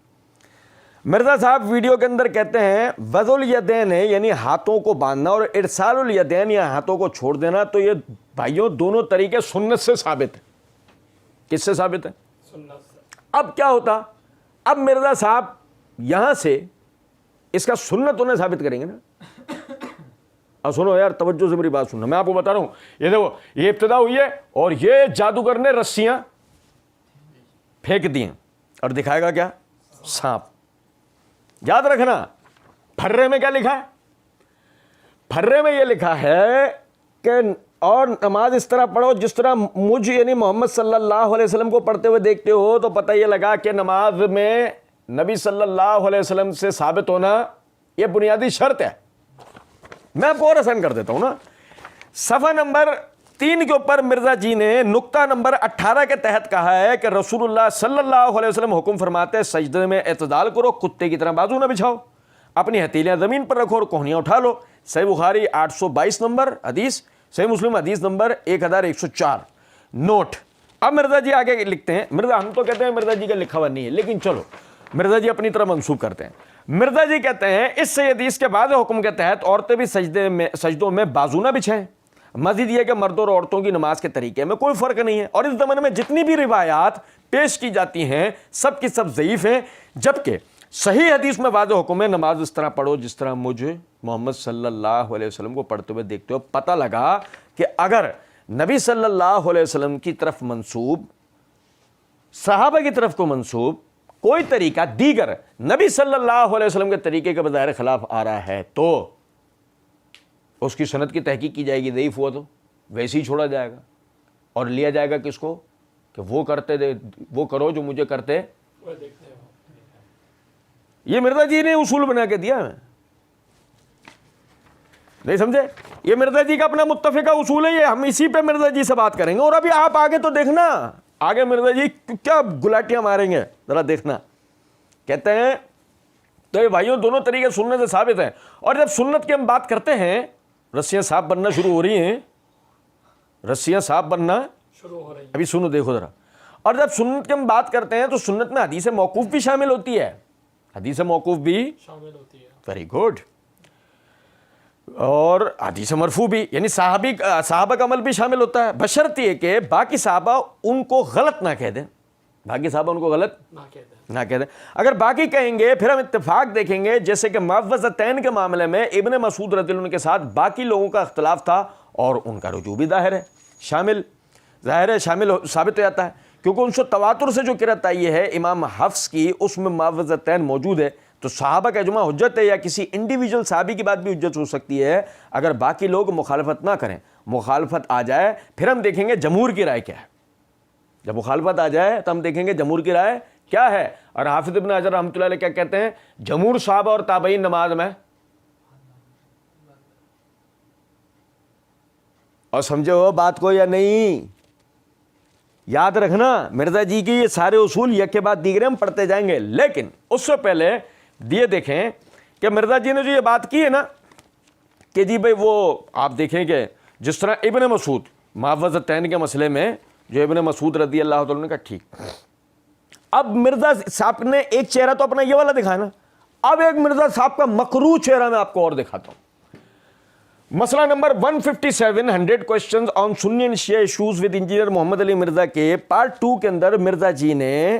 Speaker 1: مرزا صاحب ویڈیو کے اندر کہتے ہیں وضع الیدین ہے یعنی ہاتھوں کو باندھنا, اور ارسال الیدین یا ہاتھوں کو چھوڑ دینا. تو یہ بھائیوں دونوں طریقے سنت سے ثابت ہیں. کس سے ثابت ہے؟
Speaker 2: سنت سے.
Speaker 1: اب کیا ہوتا, اب مرزا صاحب یہاں سے اس کا سنت انہیں ثابت کریں گے نا. اب سنو یار, توجہ سے میری بات سننا, میں آپ کو بتا رہا ہوں. یہ دیکھو, یہ ابتدا ہوئی ہے اور یہ جادوگر نے رسیاں پھینک دی ہیں اور دکھائے گا کیا؟ سانپ. یاد رکھنا پھرے میں کیا لکھا ہے؟ پھرے میں یہ لکھا ہے کہ اور نماز اس طرح پڑھو جس طرح مجھ یعنی محمد صلی اللہ علیہ وسلم کو پڑھتے ہوئے دیکھتے ہو. تو پتہ یہ لگا کہ نماز میں نبی صلی اللہ علیہ وسلم سے ثابت ہونا یہ بنیادی شرط ہے. میں آپ کو اور آسان کر دیتا ہوں نا. صفحہ نمبر 3 کے اوپر مرزا جی نے نقطہ نمبر 18 کے تحت کہا ہے کہ رسول اللہ صلی اللہ علیہ وسلم حکم فرماتے ہیں سجدے میں اعتدال کرو, کتے کی طرح بازو نہ بچھاؤ, اپنی ہتھیلیاں زمین پر رکھو اور کوہنیاں اٹھا لو. صحیح بخاری 822 نمبر حدیث, صحیح مسلم حدیث نمبر 1104. نوٹ. اب مرزا جی آگے لکھتے ہیں, مرزا ہم تو کہتے ہیں مرزا جی کا لکھا ہوا نہیں ہے, لیکن چلو مرزا جی اپنی طرح منسوب کرتے ہیں. مرزا جی کہتے ہیں اس سے حدیث کے بعد حکم کے تحت عورتیں بھی سجدوں میں بازو نہ بچھائیں. مزید یہ کہ مردوں اور عورتوں کی نماز کے طریقے میں کوئی فرق نہیں ہے, اور اس زمانے میں جتنی بھی روایات پیش کی جاتی ہیں سب کی سب ضعیف ہیں, جبکہ صحیح حدیث میں واضح حکم ہے نماز اس طرح پڑھو جس طرح مجھے محمد صلی اللہ علیہ وسلم کو پڑھتے ہوئے دیکھتے ہو. پتہ لگا کہ اگر نبی صلی اللہ علیہ وسلم کی طرف منسوب, صحابہ کی طرف کو منسوب کوئی طریقہ دیگر نبی صلی اللہ علیہ وسلم کے طریقے کے بظاہر خلاف آ رہا ہے تو اس کی سند کی تحقیق کی جائے گی, ضعیف ہوا تو ویسے ہی چھوڑا جائے گا. اور لیا جائے گا کس کو کہ وہ کرتے دے وہ کرو جو مجھے کرتے.
Speaker 2: وہ دیکھتے ہو.
Speaker 1: یہ مرزا جی نے اصول بنا کے دیا ہے, نہیں سمجھے؟ یہ مرزا جی کا اپنا متفقہ اصول ہے, یہ ہم اسی پہ مرزا جی سے بات کریں گے. اور ابھی آپ آگے تو دیکھنا, آگے مرزا جی کیا گلاٹیاں ماریں گے ذرا دیکھنا. کہتے ہیں تو یہ بھائیوں دونوں طریقے سنت سے ثابت ہیں. اور جب سنت کی ہم بات کرتے ہیں, رسیاں صاف بننا شروع ہو رہی ہیں, رسیاں صاف بننا
Speaker 2: شروع ہو رہی ہے.
Speaker 1: ابھی سنو دیکھو ذرا. اور جب سنت کی ہم بات کرتے ہیں تو سنت میں حدیث موقوف بھی شامل ہوتی ہے, حدیث موقوف بھی
Speaker 2: شامل ہوتی ہے.
Speaker 1: ویری گڈ, اور حدیث مرفوع بھی, یعنی صحابہ کا عمل بھی شامل ہوتا ہے, بشرط یہ کہ باقی صحابہ ان کو غلط نہ کہہ دیں, باقی صحابہ ان کو غلط
Speaker 2: نہ کہتے ہیں.
Speaker 1: نہ کہہ دیں. اگر باقی کہیں گے پھر ہم اتفاق دیکھیں گے, جیسے کہ معوذتین کے معاملے میں ابن مسعود رضی اللہ عنہ کے ساتھ باقی لوگوں کا اختلاف تھا اور ان کا رجوع بھی ظاہر ہے شامل ثابت ہو جاتا ہے, کیونکہ ان سے تواتر سے جو قرأت آئی ہے امام حفص کی, اس میں معوذتین موجود ہے. تو صحابہ کا اجماع حجت ہے, یا کسی انڈیویجول صحابی کی بات بھی حجت ہو سکتی ہے اگر باقی لوگ مخالفت نہ کریں. مخالفت آ جائے پھر ہم دیکھیں گے جمہور کی رائے کیا ہے. جب مخالفت آ جائے تو ہم دیکھیں گے جمہور کی رائے کیا ہے. اور حافظ ابن حجر رحمۃ اللہ علیہ کیا کہتے ہیں, جمہور صحابہ اور تابعین نماز میں, اور سمجھو بات کو یا نہیں, یاد رکھنا مرزا جی کی یہ سارے اصول یک کے بعد دیگرے ہم پڑھتے جائیں گے. لیکن اس سے پہلے یہ دیکھیں کہ مرزا جی نے جو یہ بات کی ہے نا کہ جی بھائی وہ آپ دیکھیں کہ جس طرح ابن مسعود معوذتین کے مسئلے میں جو ابن مسعود رضی اللہ تعالیٰ نے کہا ٹھیک, اب مرزا صاحب نے ایک چہرہ تو اپنا یہ والا دکھایا نا, اب ایک مرزا صاحب کا مکروہ چہرہ میں آپ کو اور دکھاتا ہوں. مسئلہ number 157 100 questions on Sunni and Shia issues with engineer Muhammad Ali Mirza کے پارٹ 2 کے اندر مرزا جی نے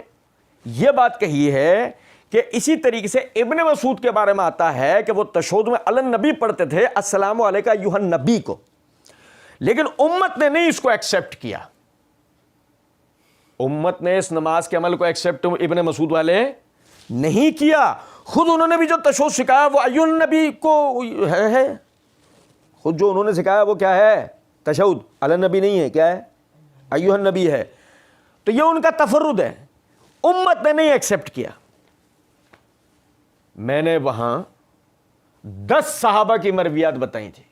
Speaker 1: یہ بات کہی ہے کہ اسی طریقے سے ابن مسعود کے بارے میں آتا ہے کہ وہ تشہد میں علی النبی پڑھتے تھے السلام علیکہ ایھا النبی کو, لیکن امت نے نہیں اس کو ایکسیپٹ کیا. امت نے اس نماز کے عمل کو ایکسیپٹ ابن مسعود والے نہیں کیا. خود انہوں نے بھی جو تشہد سکھایا وہ ایھا النبی کو ہے, خود جو انہوں نے سکھایا وہ کیا ہے, تشہد علی النبی نہیں ہے, کیا ہے, ایھا النبی ہے. تو یہ ان کا تفرد ہے, امت نے نہیں ایکسیپٹ کیا. میں نے وہاں 10 صحابہ کی مرویات بتائی تھی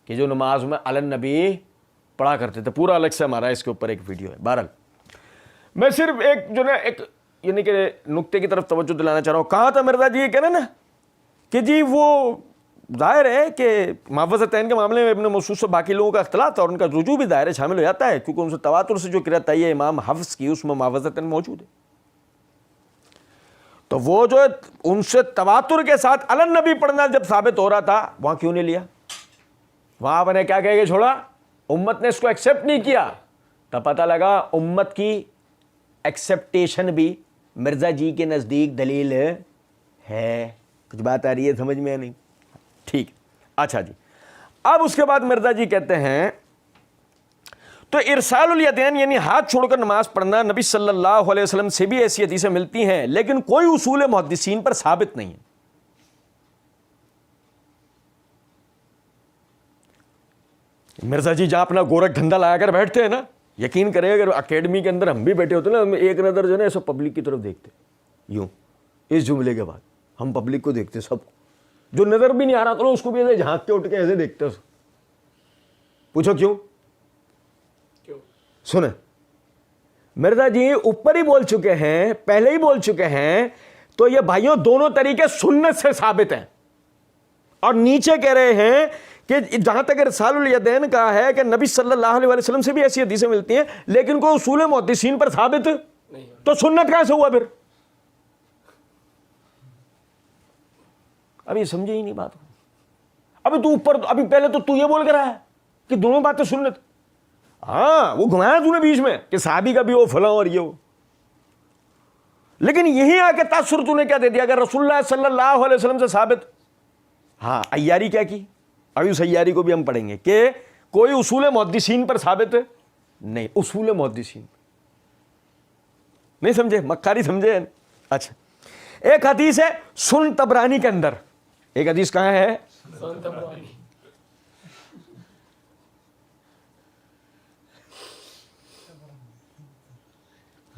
Speaker 1: کہ جو نماز میں علی النبی پڑھا کرتے تھے, پورا الگ سے ہمارا اس کے اوپر ایک ویڈیو ہے. بہرحال میں صرف ایک جو نا ایک یعنی کہ نقطے کی طرف توجہ دلانا چاہ رہا ہوں. کہاں تھا مرزا جی یہ کہنا نا کہ جی وہ ظاہر ہے کہ معوذتین کے معاملے میں ابن مسعود سے باقی لوگوں کا اختلاف تھا اور ان کا رجوع بھی ظاہر ہے شامل ہو جاتا ہے, کیونکہ ان سے تواتر سے جو قرأت آئی ہے امام حفص کی اس میں معوذتین موجود ہے. تو وہ جو ان سے تواتر کے ساتھ علی النبی پڑھنا جب ثابت ہو رہا تھا وہاں کیوں نہیں لیا, وہاں میں نے کیا کہہ کے چھوڑا, امت نے اس کو ایکسیپٹ نہیں کیا. تب پتہ لگا امت کی ایکسیپٹیشن بھی مرزا جی کے نزدیک دلیل ہے. کچھ بات آ رہی ہے سمجھ میں نہیں؟ ٹھیک, اچھا جی. اب اس کے بعد مرزا جی کہتے ہیں تو ارسال الیدین یعنی ہاتھ چھوڑ کر نماز پڑھنا نبی صلی اللہ علیہ وسلم سے بھی ایسی حدیثیں ملتی ہیں, لیکن کوئی اصول محدثین پر ثابت نہیں ہے. مرزا جی جہاں اپنا گورکھ دھندا لا کر بیٹھتے ہیں نا, یقین کریں اگر اکیڈمی کے اندر ہم بھی بیٹھے ہوتے نا, ہم ایک نظر جو ہے نا ایسا پبلک کی طرف دیکھتے یوں, اس جملے کے بعد ہم پبلک کو دیکھتے, سب کو جو نظر بھی نہیں آ رہا تو اس کو بھی ایسے جھانک کے اٹھ کے ایسے دیکھتے. پوچھو کیوں؟ سنیں, مرزا جی اوپر ہی بول چکے ہیں, پہلے ہی بول چکے ہیں, تو یہ بھائیوں دونوں طریقے سنت سے ثابت ہیں. اور نیچے کہہ رہے ہیں کہ جہاں تک ارسال الیدین کا ہے کہ نبی صلی اللہ علیہ وسلم سے بھی ایسی حدیثیں ملتی ہیں لیکن کوئی اصول محدثین پر ثابت نہیں, تو سنت کہاں سے ہوا پھر؟ ابھی سمجھے ہی نہیں بات. ابھی تو اوپر, ابھی پہلے تو یہ بول کر رہا ہے کہ دونوں باتیں سنت, ہاں وہ گھمایا تو نے بیچ میں کہ صحابی کا بھی ہو فلاں اور یہ ہو, لیکن یہی آ کے تاثر تو نے کیا دے دیا کہ رسول اللہ صلی اللہ علیہ وسلم سے ثابت. ہاں عیاری کیا کی, ابھی اس عیاری کو بھی ہم پڑھیں گے کہ کوئی اصول محدثین پر ثابت نہیں. اصول محدثین نہیں سمجھے, مکاری سمجھے. اچھا, ایک حدیث ہے سن طبرانی کے اندر, ایک حدیث کہاں ہے,
Speaker 2: سن طبرانی.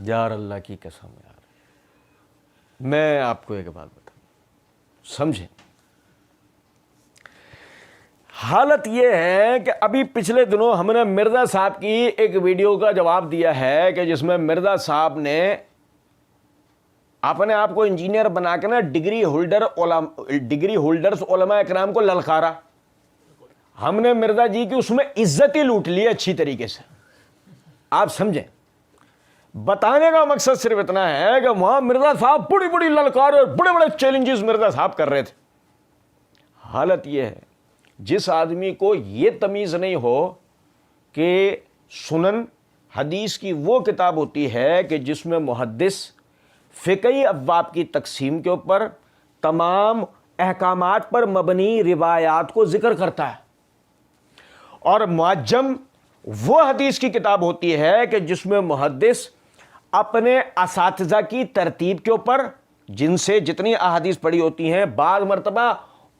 Speaker 1: یار اللہ کی قسم یار، میں آپ کو ایک بات بتاؤں، سمجھیں، حالت یہ ہے کہ ابھی پچھلے دنوں ہم نے مرزا صاحب کی ایک ویڈیو کا جواب دیا ہے کہ جس میں مرزا صاحب نے اپنے آپ کو انجینئر بنا کے نا ڈگری ہولڈرز علماء اکرام کو للکارا. ہم نے مرزا جی کی اس میں عزت ہی لوٹ لی اچھی طریقے سے. آپ سمجھیں، بتانے کا مقصد صرف اتنا ہے کہ وہاں مرزا صاحب بڑی بڑی للکار اور بڑے بڑے چیلنجز مرزا صاحب کر رہے تھے. حالت یہ ہے، جس آدمی کو یہ تمیز نہیں ہو کہ سنن حدیث کی وہ کتاب ہوتی ہے کہ جس میں محدث فقہی ابواب کی تقسیم کے اوپر تمام احکامات پر مبنی روایات کو ذکر کرتا ہے، اور معجم وہ حدیث کی کتاب ہوتی ہے کہ جس میں محدث اپنے اساتذہ کی ترتیب کے اوپر، جن سے جتنی احادیث پڑھی ہوتی ہیں، بعض مرتبہ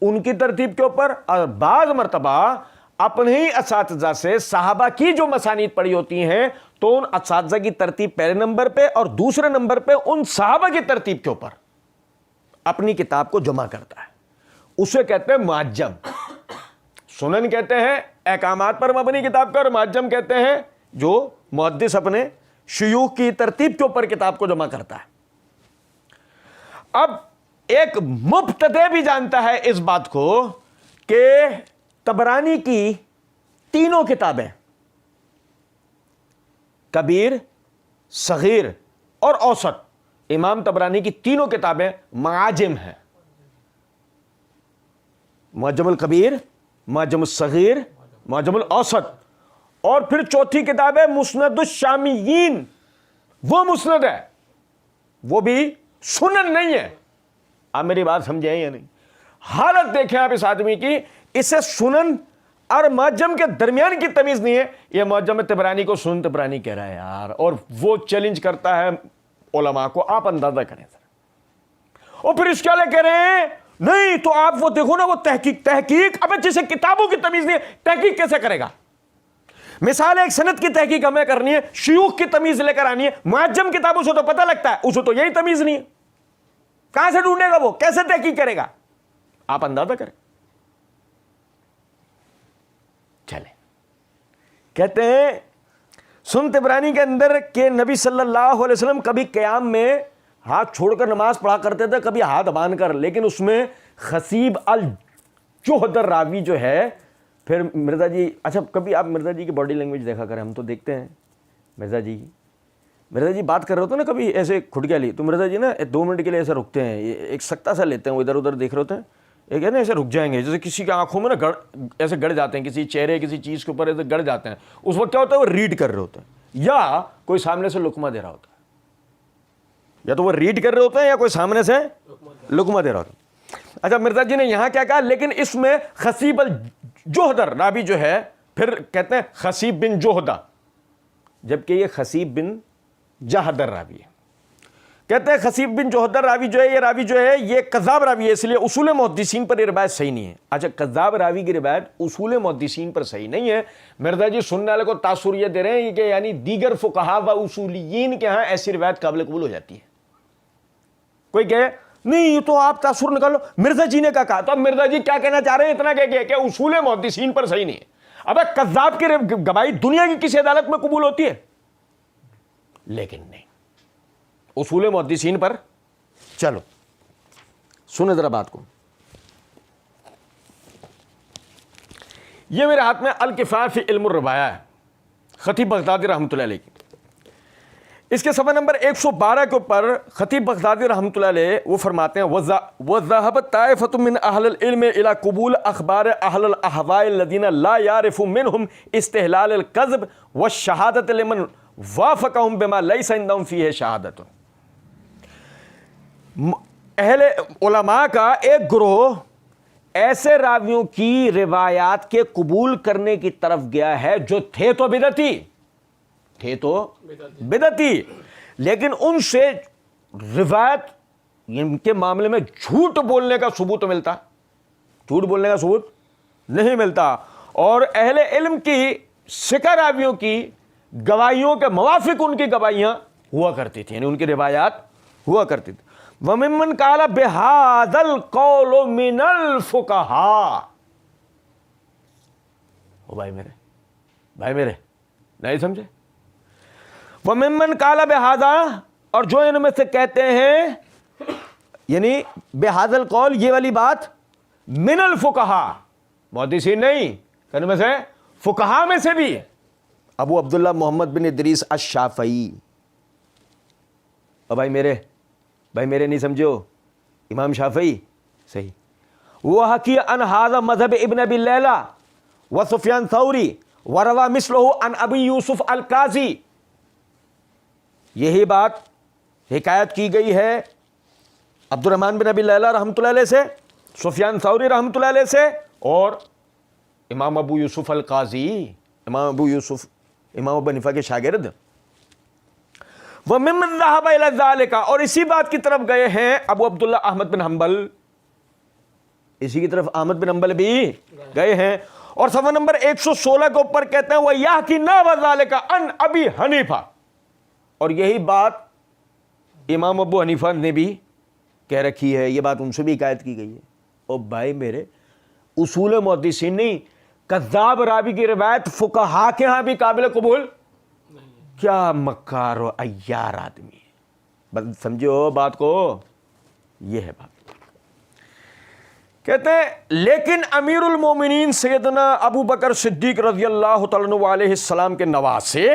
Speaker 1: ان کی ترتیب کے اوپر اور بعض مرتبہ اپنے ہی اساتذہ سے صحابہ کی جو مسانید پڑھی ہوتی ہیں تو ان اساتذہ کی ترتیب پہلے نمبر پہ اور دوسرے نمبر پہ ان صحابہ کی ترتیب کے اوپر اپنی کتاب کو جمع کرتا ہے. اسے کہتے ہیں معجم. سنن کہتے ہیں احکامات پر مبنی کتاب کا، اور معجم کہتے ہیں جو محدث اپنے شیوخ کی ترتیب کے اوپر کتاب کو جمع کرتا ہے. اب ایک مبتدی بھی جانتا ہے اس بات کو کہ طبرانی کی تینوں کتابیں، کبیر، صغیر اور اوسط، امام طبرانی کی تینوں کتابیں معاجم ہیں. معجم الکبیر، معجم الصغیر، معجم الاوسط، اور پھر چوتھی کتاب ہے مسند الشامیین. وہ مسند ہے، وہ بھی سنن نہیں ہے. آپ میری بات سمجھیں یا نہیں؟ حالت دیکھیں آپ اس آدمی کی، اسے سنن اور معجم کے درمیان کی تمیز نہیں ہے. یہ معجم طبرانی کو سنن طبرانی کہہ رہا ہے یار، اور وہ چیلنج کرتا ہے علماء کو. آپ اندازہ کریں سر. اور پھر اس کے لئے کہہ رہے ہیں نہیں تو آپ وہ دیکھو نا، وہ تحقیق اب جسے کتابوں کی تمیز نہیں ہے تحقیق کیسے کرے گا؟ مثال ایک سند کی تحقیق ہمیں کرنی ہے، شیوخ کی تمیز لے کر آنی ہے. معجم کتابوں سے تو پتہ لگتا ہے، اسے تو یہی تمیز نہیں ہے. کہاں سے ڈھونڈے گا وہ؟ کیسے تحقیق کرے گا؟ آپ اندازہ کریں. چلے کہتے ہیں سنن طبرانی کے اندر کہ نبی صلی اللہ علیہ وسلم کبھی قیام میں ہاتھ چھوڑ کر نماز پڑھا کرتے تھے، کبھی ہاتھ باندھ کر. لیکن اس میں خصیب الجہدر راوی جو ہے، پھر مرزا جی، اچھا کبھی آپ مرزا جی کی باڈی لینگویج دیکھا کریں، ہم تو دیکھتے ہیں مرزا جی بات کر رہے ہوتے ہیں نا، کبھی ایسے کھٹکیا لی تو مرزا جی نا 2 منٹ کے لیے ایسے رکتے ہیں، ایک سکتا سا لیتے ہیں، وہ ادھر ادھر دیکھ رہے ہوتے ہیں، ایک ہے نا ایسے رک جائیں گے، جیسے کسی کی آنکھوں میں نا ایسے گڑ جاتے ہیں، کسی چہرے کسی چیز کے اوپر ایسے گڑ جاتے ہیں. اس وقت کیا ہوتا ہے؟ وہ ریڈ کر رہے ہوتے ہیں، یا کوئی سامنے سے لقمہ دے رہا ہوتا ہے. یا تو وہ ریڈ کر رہے ہوتے ہیں یا کوئی سامنے سے لقمہ دے رہا ہوتا ہے. اچھا مرزا جی نے یہاں کیا کہا؟ لیکن اس میں خصیب الجہدر راوی جو ہے، پھر کہتے ہیں خصیب بن جوہدہ، جبکہ یہ خصیب بن جہدر راوی ہے. کہتے ہیں خصیب بن جوہدر راوی جو ہے، یہ راوی جو ہے یہ کذاب راوی ہے، اس لیے اصول محدثین پر یہ روایت صحیح نہیں ہے. اچھا کذاب راوی کی روایت اصول محدثین پر صحیح نہیں ہے. مرزا جی سننے والے کو تاثر یہ دے رہے ہیں کہ یعنی دیگر فقہا و اصولیین کے ہاں ایسی روایت قابل قبول ہو جاتی ہے. کوئی کہے نہیں تو آپ تاثر نکالو، مرزا جی نے کہا، تو اب مرزا جی کیا کہنا چاہ رہے ہیں؟ اتنا کہ اصول محدثین پر صحیح نہیں ہے. اب کذاب کی گواہی دنیا کی کسی عدالت میں قبول ہوتی ہے؟ لیکن نہیں، اصول محدثین پر. چلو سنیں ذرا بات کو. یہ میرے ہاتھ میں الکفایہ فی علم الروایہ ہے، خطیب بغدادی رحمۃ اللہ علیہ کی. اس کے صفحہ نمبر 112 کے اوپر خطیب بغدادی رحمۃ اللہ علیہ وہ فرماتے ہیں وَذَهَبَتْ طَائِفَةٌ مِّنْ أَهْلِ الْعِلْمِ إِلَىٰ قُبُولِ أَخْبَارِ أَهْلِ الْأَهْوَاءِ الَّذِينَ لَا يَعْرِفُ مِنْهُمْ اسْتِحْلَالَ الْكَذِبِ وَالشَّهَادَةِ لِمَنْ وَافَقَهُمْ بِمَا لَيْسَ عِندَهُمْ فِيهِ شَهَادَةٌ. اہل علماء کا ایک گروہ ایسے راویوں کی روایات کے قبول کرنے کی طرف گیا ہے جو تھے تو بدعتی، لیکن ان سے روایت ان کے معاملے میں جھوٹ بولنے کا ثبوت ملتا، جھوٹ بولنے کا ثبوت نہیں ملتا. اور اہل علم کی ثقہ راویوں کی گواہیوں کے موافق ان کی گواہیاں ہوا کرتی تھی، یعنی ان کی روایات ہوا کرتی تھی. وَمِمَّنْ قَالَ بِهَذَا الْقَوْلُ مِنَ الْفُقَهَاءِ. او بھائی میرے نہیں سمجھے؟ وَمِمَّنْ قَالَ بِهَذَا، اور جو ان میں سے کہتے ہیں، یعنی بِهَذَا الْقَوْلِ، یہ والی بات، مِنَ الْفُقَهَاءِ، محدثین نہیں، ان میں سے فقہاء میں سے بھی، ابو عبداللہ محمد بن ادریس الشافعی. اور بھائی میرے نہیں سمجھو، امام شافعی صحیح. وہ حکی ان ھذا مذہب ابن ابی لیلہ و سفیان ثوری و روا مثلہ ان ابی یوسف القاضی. یہی بات حکایت کی گئی ہے عبد الرحمن بن ابی لیلہ رحمۃ اللہ علیہ سے، سفیان ثوری رحمۃ اللہ علیہ سے، اور امام ابو یوسف القاضی، امام ابو حنیفہ کے شاگرد. وَمِمَّنْ ذَهَبَ إِلَى ذَلِكَ، اور اسی بات کی طرف گئے ہیں ابو عبداللہ احمد بن حنبل، اسی کی طرف احمد بن حنبل بھی گئے ہیں. اور صفحہ نمبر 116 کے اوپر کہتے ہیں وَيَحْكِي نَحْوَ ذَلِكَ عَنْ أَبِي حنیفہ، اور یہی بات امام ابو حنیفہ نے بھی کہہ رکھی ہے، یہ بات ان سے بھی حکایت کی گئی ہے. اور بھائی میرے، اصول محدثین نہیں، کذاب راوی کی روایت فقہا کے ہاں بھی قابل قبول. کیا مکار و عیار آدمی ہے، بس سمجھو بات کو، یہ ہے بات. کہتے ہیں لیکن امیر المومنین سیدنا ابو بکر صدیق رضی اللہ تعالیٰ عنہ علیہ السلام کے نواسے،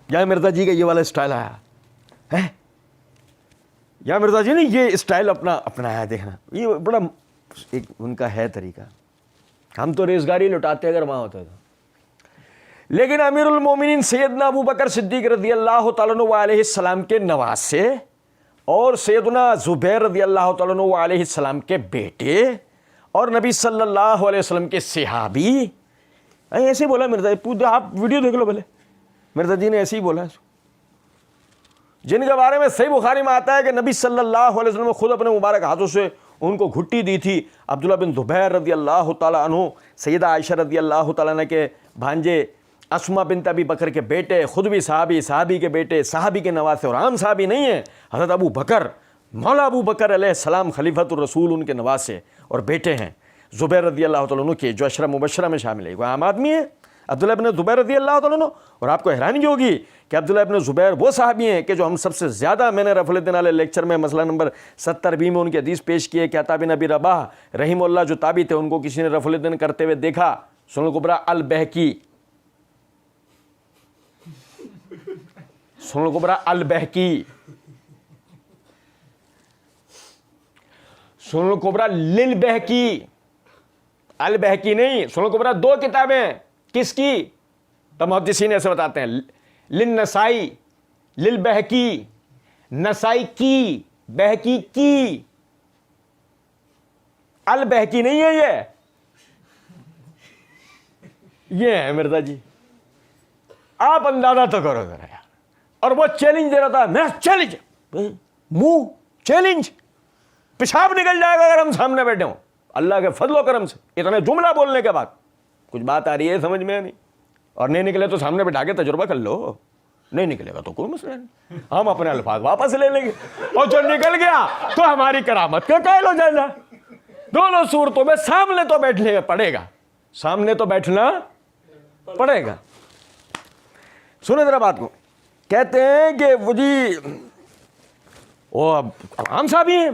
Speaker 1: یا مرزا جی کا یہ والا اسٹائل آیا ہے، یا مرزا جی نے یہ اسٹائل اپنا ہے، دیکھنا یہ بڑا ایک ان کا ہے طریقہ. ہم تو ریزگاری لٹاتے اگر وہاں ہوتا تھا. لیکن امیر المومنین سیدنا ابو بکر صدیق رضی اللہ تعالیٰ عنہ علیہ السلام کے نواسے اور سیدنا زبیر رضی اللہ تعالیٰ عنہ علیہ السلام کے بیٹے اور نبی صلی اللہ علیہ وسلم کے صحابی، ایسے بولا مرزا جی، آپ ویڈیو دیکھ لو پہلے، مرزا جی نے ایسے ہی بولا، جن کے بارے میں صحیح بخاری میں آتا ہے کہ نبی صلی اللہ علیہ وسلم نے خود اپنے مبارک ہاتھوں سے ان کو گھٹی دی تھی. عبداللہ بن زبیر رضی اللہ تعالیٰ عنہ، سیدہ عائشہ رضی اللہ تعالیٰ عنہ کے بھانجے، اسما بنت ابی بکر کے بیٹے، خود بھی صحابی کے بیٹے، صحابی کے نواسے، اور عام صحابی نہیں ہیں، حضرت ابو بکر، مولا ابو بکر علیہ السلام خلیفۃ الرسول، ان کے نواسے اور بیٹے ہیں زبیر رضی اللہ تعالیٰ عنہ کے، جو عشرہ مبشرہ میں شامل ہے. کوئی عام آدمی ہے عبداللہ ابن زبیر رضی اللہ تعالیٰ عنہ؟ اور آپ کو حیرانی ہوگی کہ عبداللہ ابن زبیر وہ صحابی ہیں کہ جو ہم سب سے زیادہ، میں نے رفع الدین والے لیکچر میں مسئلہ نمبر 70 میں ان کی حدیث پیش کی ہے کہ عطا بن ابی رباح رحمہ اللہ جو تابعی تھے، ان کو کسی نے رفع الدین کرتے ہوئے دیکھا. سنن الکبریٰ البہقی، سنن الکبریٰ البہقی، سنن الکبریٰ للبہقی، البہقی نہیں، سنن الکبریٰ 2 کتابیں، کس کی؟ تو محدثین ایسے بتاتے ہیں، للنسائی، للبہقی، نسائی کی، بہقی کی، البہقی نہیں ہے یہ ہے مرزا جی. آپ اندازہ تو کرو ذرا یار. اور وہ چیلنج دے رہا تھا، میں چیلنج، منہ چیلنج، پیشاب نکل جائے گا اگر ہم سامنے بیٹھے ہوں اللہ کے فضل و کرم سے. اتنے جملہ بولنے کے بعد کچھ بات آ رہی ہے سمجھ میں نہیں، اور نہیں نکلے تو سامنے بٹھا کے تجربہ کر لو، نہیں نکلے گا تو کوئی مسئلہ نہیں، ہم اپنے الفاظ واپس لے لیں گے، اور جو نکل گیا تو ہماری کرامت کا قائل ہو جائے گا. دونوں صورتوں میں سامنے تو بیٹھنے پڑے گا، سامنے تو بیٹھنا پڑے گا. سنیں ذرا بات کو. کہتے ہیں کہ وہ جی وہ عام صحابی ہیں،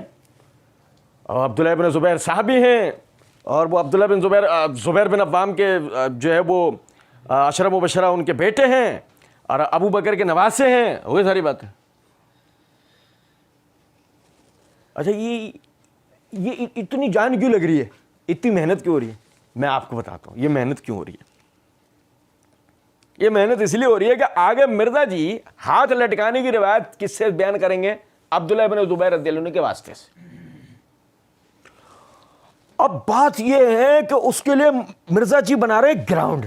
Speaker 1: اور عبداللہ بن زبیر صحابی ہیں، اور وہ عبداللہ بن زبیر بن عوام کے جو ہے وہ عشرہ مبشرہ ان کے بیٹے ہیں، اور ابو بکر کے نواسے ہیں، وہی ساری بات ہے. اچھا یہ اتنی جان کیوں لگ رہی ہے، اتنی محنت کیوں ہو رہی ہے؟ میں آپ کو بتاتا ہوں یہ محنت کیوں ہو رہی ہے. یہ محنت اس لیے ہو رہی ہے کہ آگے مرزا جی ہاتھ لٹکانے کی روایت کس سے بیان کریں گے؟ عبداللہ بن زبیر رضی اللہ عنہ کے واسطے سے. اب بات یہ ہے کہ اس کے لیے مرزا جی بنا رہے گراؤنڈ،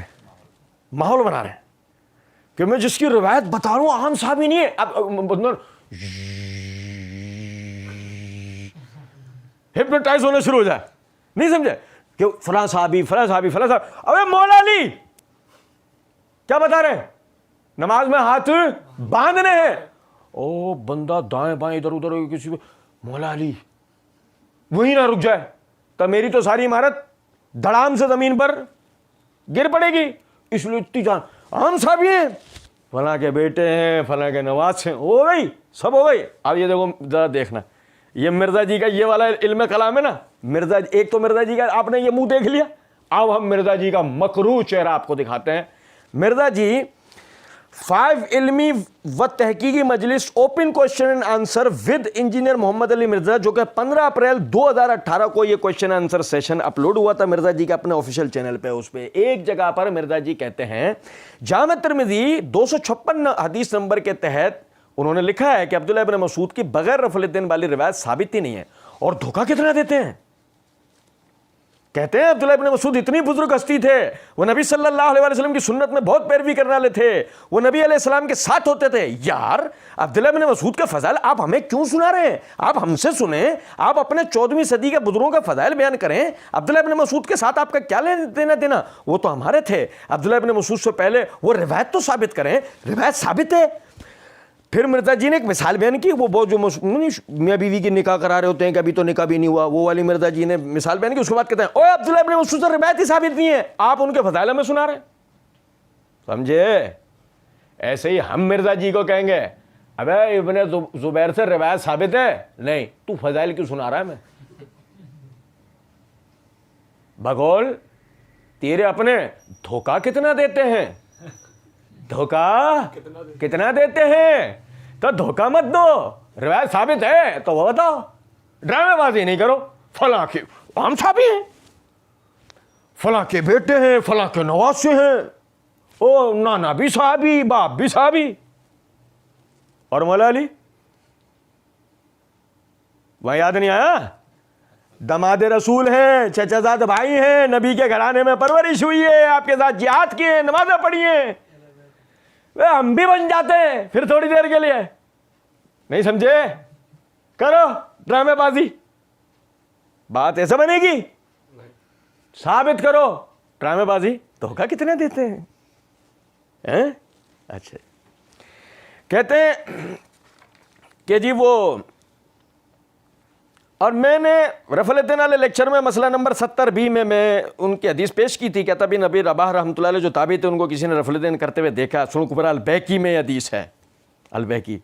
Speaker 1: ماحول بنا رہے ہیں کہ میں جس کی روایت بتا رہا ہوں عام صحابی نہیں ہے. اب ہپنوٹائز ہونا شروع ہو جائے، نہیں سمجھے کہ فلاں صحابی فلاں صحابی فلاں صحابی. ابے مولا علی کیا بتا رہے ہیں؟ نماز میں ہاتھ باندھنے ہیں، او بندہ دائیں بائیں ادھر ادھر کسی پہ، مولا علی وہی نہ رک جائے تو میری تو ساری عمارت دھڑام سے زمین پر گر پڑے گی، اس لیے اتنی جان ہم سب ہیں فلاں کے بیٹے ہیں، فلاں کے نواز ہیں، ہو گئی سب ہو گئی۔ اب یہ دیکھو ذرا دیکھنا، یہ مرزا جی کا یہ والا علم کلام ہے نا، مرزا ایک تو مرزا جی کا آپ نے یہ منہ دیکھ لیا، اب ہم مرزا جی کا مکروہ چہرہ آپ کو دکھاتے ہیں۔ مرزا جی 5 علمی و تحقیقی مجلس open question and answer with engineer Muhammad Ali Mirza, جو کہ 15 اپریل 2018 کو یہ کوشچن آنسر سیشن اپلوڈ ہوا تھا مرزا جی کے اپنے آفیشیل چینل پہ۔ اس پہ ایک جگہ پر مرزا جی کہتے ہیں جامع ترمذی 256 حدیث نمبر کے تحت انہوں نے لکھا ہے کہ عبداللہ ابن مسعود کی بغیر رفع الدین والی روایت ثابت ہی نہیں ہے، اور دھوکہ کتنا دیتے ہیں۔ کہتے ہیں عبداللہ ابن مسعود اتنی بزرگ ہستی تھے، وہ نبی صلی اللہ علیہ وسلم کی سنت میں بہت پیروی کرنے والے تھے، وہ نبی علیہ السلام کے ساتھ ہوتے تھے۔ یار عبداللہ ابن مسعود کے فضائل آپ ہمیں کیوں سنا رہے ہیں؟ آپ ہم سے سنیں، آپ اپنے 14ویں صدی کے بزرگوں کا فضائل بیان کریں۔ عبداللہ ابن مسعود کے ساتھ آپ کا کیا لینا دینا؟ وہ تو ہمارے تھے۔ عبداللہ ابن مسعود سے پہلے وہ روایت تو ثابت کریں، روایت ثابت ہے۔ پھر مرزا جی نے ایک مثال بیان کی، وہ جو میاں بیوی کی نکاح کرا رہے ہوتے ہیں کہ ابھی تو نکاح بھی نہیں ہوا، وہ والی مرزا جی نے مثال بیان کی۔ اس کے بعد کہتے ہیں اوے عبداللہ ابن مسعود سے روایت ہی ثابت نہیں ہے، آپ ان کے فضائل میں سنا رہے ہیں۔ سمجھے؟ ایسے ہی ہم مرزا جی کو کہیں گے ابے ابن زبیر سے روایت ثابت ہے، نہیں تو فضائل کیوں سنا رہا ہے؟ میں بگول تیرے اپنے دھوکہ کتنا دیتے ہیں، دھوکہ کتنا دیتے ہیں، تو دھوکہ مت دو، روایت ثابت ہے تو وہ بتاؤ، ڈرامے بازی نہیں کرو۔ فلاں کے ہم صحابی ہیں، فلاں کے بیٹے ہیں، فلاں کے نواسے ہیں، او نانا بھی صحابی، باپ بھی صحابی، اور مولا علی وہاں یاد نہیں آیا؟ دماد رسول ہیں، چچا زاد بھائی ہیں، نبی کے گھرانے میں پرورش ہوئی ہے، آپ کے ساتھ جہاد کیے، نمازیں پڑھی ہیں، ہم بھی بن جاتے ہیں پھر تھوڑی دیر کے لیے۔ نہیں سمجھے؟ کرو ڈرامے بازی، بات ایسے بنے گی؟ ثابت کرو ڈرامے بازی، دھوکہ کتنے دیتے ہیں؟ اچھا کہتے ہیں کہ جی وہ، اور میں نے رفع الدین والے لیکچر میں مسئلہ نمبر 70B میں ان کی حدیث پیش کی تھی کہ ابن ابی رباح رحمۃ اللہ علیہ جو تابعی تھے، ان کو کسی نے رفع الدین کرتے ہوئے دیکھا۔ سنن کبریٰ البیہقی میں حدیث ہے، البیہقی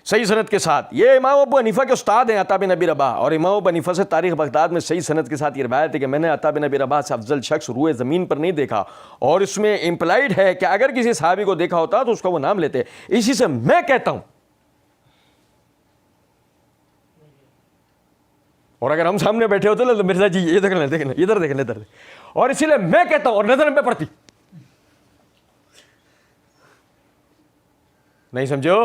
Speaker 1: صحیح سند کے ساتھ۔ یہ امام ابو حنیفہ کے استاد ہیں عطا بن ابی رباح، اور امام ابو حنیفہ سے تاریخ بغداد میں صحیح سند کے ساتھ یہ روایت ہے کہ میں نے عطا بن ابی رباح سے افضل شخص روئے زمین پر نہیں دیکھا، اور اس میں امپلائڈ ہے کہ اگر کسی صحابی کو دیکھا ہوتا تو اس کا وہ نام لیتے۔ اسی سے میں کہتا ہوں، اور اگر ہم سامنے بیٹھے ہوتے تو مرزا جی یہ دیکھ لیں ادھر دیکھ لیں ادھر، اور اسی لیے میں کہتا ہوں، اور نظر پہ پڑتی نہیں، سمجھو؟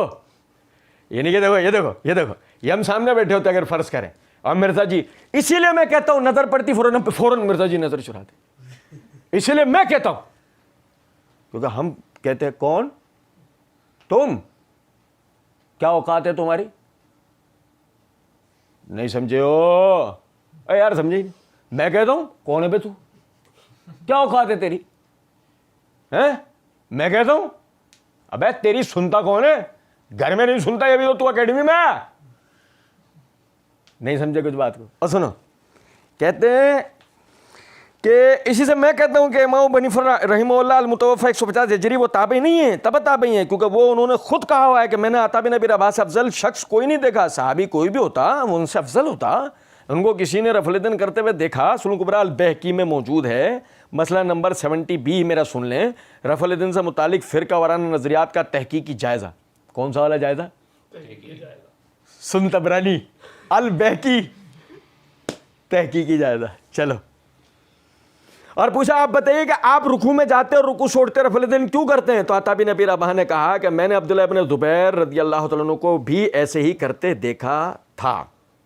Speaker 1: یہ نہیں کہ دیکھو یہ دیکھو یہ دیکھو، یہ ہم سامنے بیٹھے ہوتے اگر فرض کریں، اور مرزا جی اسی لیے میں کہتا ہوں نظر پڑتی فوراً مرزا جی نظر چراتے، اسی لیے میں کہتا ہوں، کیونکہ ہم کہتے ہیں کون تم، کیا اوقات ہے تمہاری؟ نہیں سمجھے ہو؟ اے یار سمجھے نہیں، میں کہتا ہوں کون ہے بے تو، کیا اوقات ہے تیری؟ میں کہتا ہوں ابے تیری سنتا کون ہے؟ گھر میں نہیں سنتا، یہ بھی تو اکیڈمی میں نہیں سمجھے کچھ بات کو۔ اور سنو کہتے ہیں کہ اسی سے میں کہتا ہوں کہ امام ابو حنیفہ رحمہ اللہ المتوفی 150 ہجری وہ تابعی نہیں ہیں، تبع تابعی ہیں، کیونکہ وہ انہوں نے خود کہا ہوا ہے کہ میں نے عطا بن ابی رباح سے افضل شخص کوئی نہیں دیکھا۔ صحابی کوئی بھی ہوتا وہ ان سے افضل ہوتا، ان کو کسی نے رفع الدین کرتے ہوئے دیکھا۔ سنن کبریٰ البیہقی میں موجود ہے، مسئلہ نمبر 70B میرا سن لیں، رفع الدین سے متعلق فرقہ وارانہ نظریات کا تحقیقی جائزہ۔ کون سا والا جائزہ؟ سن طبرانی البیہقی تحقیقی جائزہ۔ چلو، اور پوچھا آپ بتائیے کہ آپ رکوع میں جاتے اور رکوع چھوڑتے رفع الدین کیوں کرتے ہیں؟ تو عطا بن ابی رباح نے کہا کہ میں نے عبداللہ ابن زبیر رضی اللہ تعالیٰ عنہ کو بھی ایسے ہی کرتے دیکھا تھا،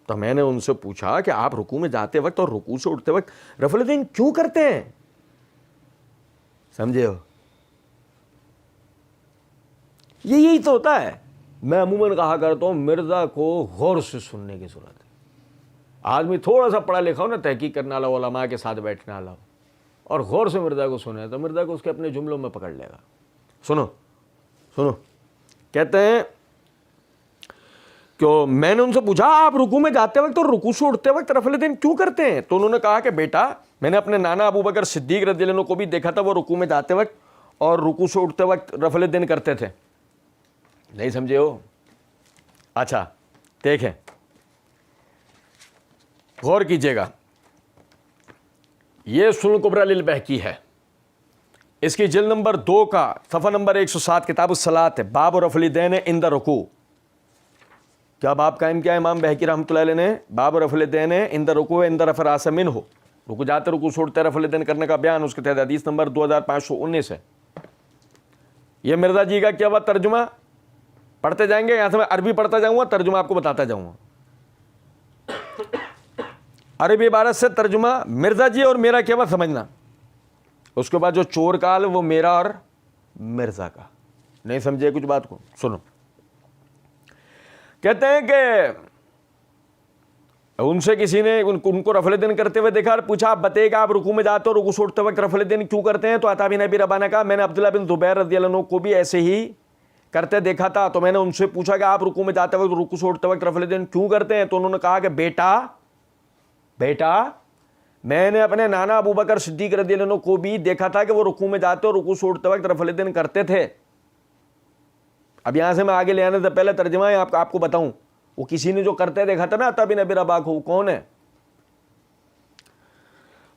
Speaker 1: تو میں نے ان سے پوچھا کہ آپ رکوع میں جاتے وقت اور رکوع سے اٹھتے وقت رفع الدین کیوں کرتے ہیں؟ سمجھے ہو؟ یہی تو ہوتا ہے۔ میں عموماً کہا کرتا ہوں مرزا کو غور سے سننے کی ضرورت ہے۔ آدمی تھوڑا سا پڑھا لکھا ہو نا، تحقیق کرنے والا، علماء کے ساتھ بیٹھنے والا ہو، اور غور سے مرزا کو سنے تو مرزا کو اس کے اپنے جملوں میں پکڑ لے گا۔ سنو کہتے ہیں کہ میں نے ان سے پوچھا آپ رکوع میں جاتے وقت اور رکوع سے اٹھتے وقت رفع الیدین کیوں کرتے ہیں؟ تو انہوں نے کہا کہ بیٹا میں نے اپنے نانا ابو بکر صدیق رضی اللہ عنہ کو بھی دیکھا تھا، وہ رکوع میں جاتے وقت اور رکوع سے اٹھتے وقت رفع الیدین کرتے تھے. نہیں سمجھے ہو؟ اچھا دیکھیں غور کیجئے گا، یہ سنن کبریٰ للبہقی ہے، اس کی جلد نمبر 2 کا صفحہ نمبر 107 کتاب الصلاۃ ہے، باب رفع الیدین عند رکوع. کیا باب قائم کیا امام بہقی رحمۃ اللہ علیہ نے؟ باب رفع الیدین عند رکوع عند رفع راس منہ، رکوع جاتے رکوع چھوڑتے رفع الیدین کرنے کا بیان، اس کے تحت حدیث نمبر 2519 ہے. یہ مرزا جی کا کیا ہوا ترجمہ پڑھتے جائیں گے، یہاں سے میں عربی پڑھتا جاؤں گا، ترجمہ آپ کو بتاتا جاؤں گا. عربی عبارت سے ترجمہ مرزا جی اور میرا کیا ہوا سمجھنا، اس کے بعد جو چور کال وہ میرا اور مرزا کا. نہیں سمجھے کچھ بات کو؟ سنو، کہتے ہیں کہ ان سے کسی نے ان کو رفع الیدین کرتے ہوئے دیکھا اور پوچھا آپ بتائیے کہ آپ رکوع میں جاتے ہو رکوع سے اٹھتے وقت رفع الیدین کیوں کرتے ہیں؟ تو عطا بن ابی رباح نے کہا میں نے عبداللہ بن زبیر رضی اللہ عنہ کو بھی ایسے ہی کرتے دیکھا تھا، تو میں نے ان سے پوچھا کہ آپ رکوع میں جاتے وقت رکوع سے اٹھتے وقت رفع الیدین کیوں کرتے ہیں؟ تو انہوں نے کہا کہ بیٹا میں نے اپنے نانا ابو بکر صدیق رضی اللہ عنہ کو بھی دیکھا تھا کہ وہ رکوع میں جاتے اور رکوع سے اٹھتے وقت رفع الیدین کرتے تھے. اب یہاں سے میں آگے لے آنے سے پہلے ترجمہ آپ کو بتاؤں، وہ کسی نے جو کرتے دیکھا تھا نا عطا بن ابی رباح کو، کون ہے؟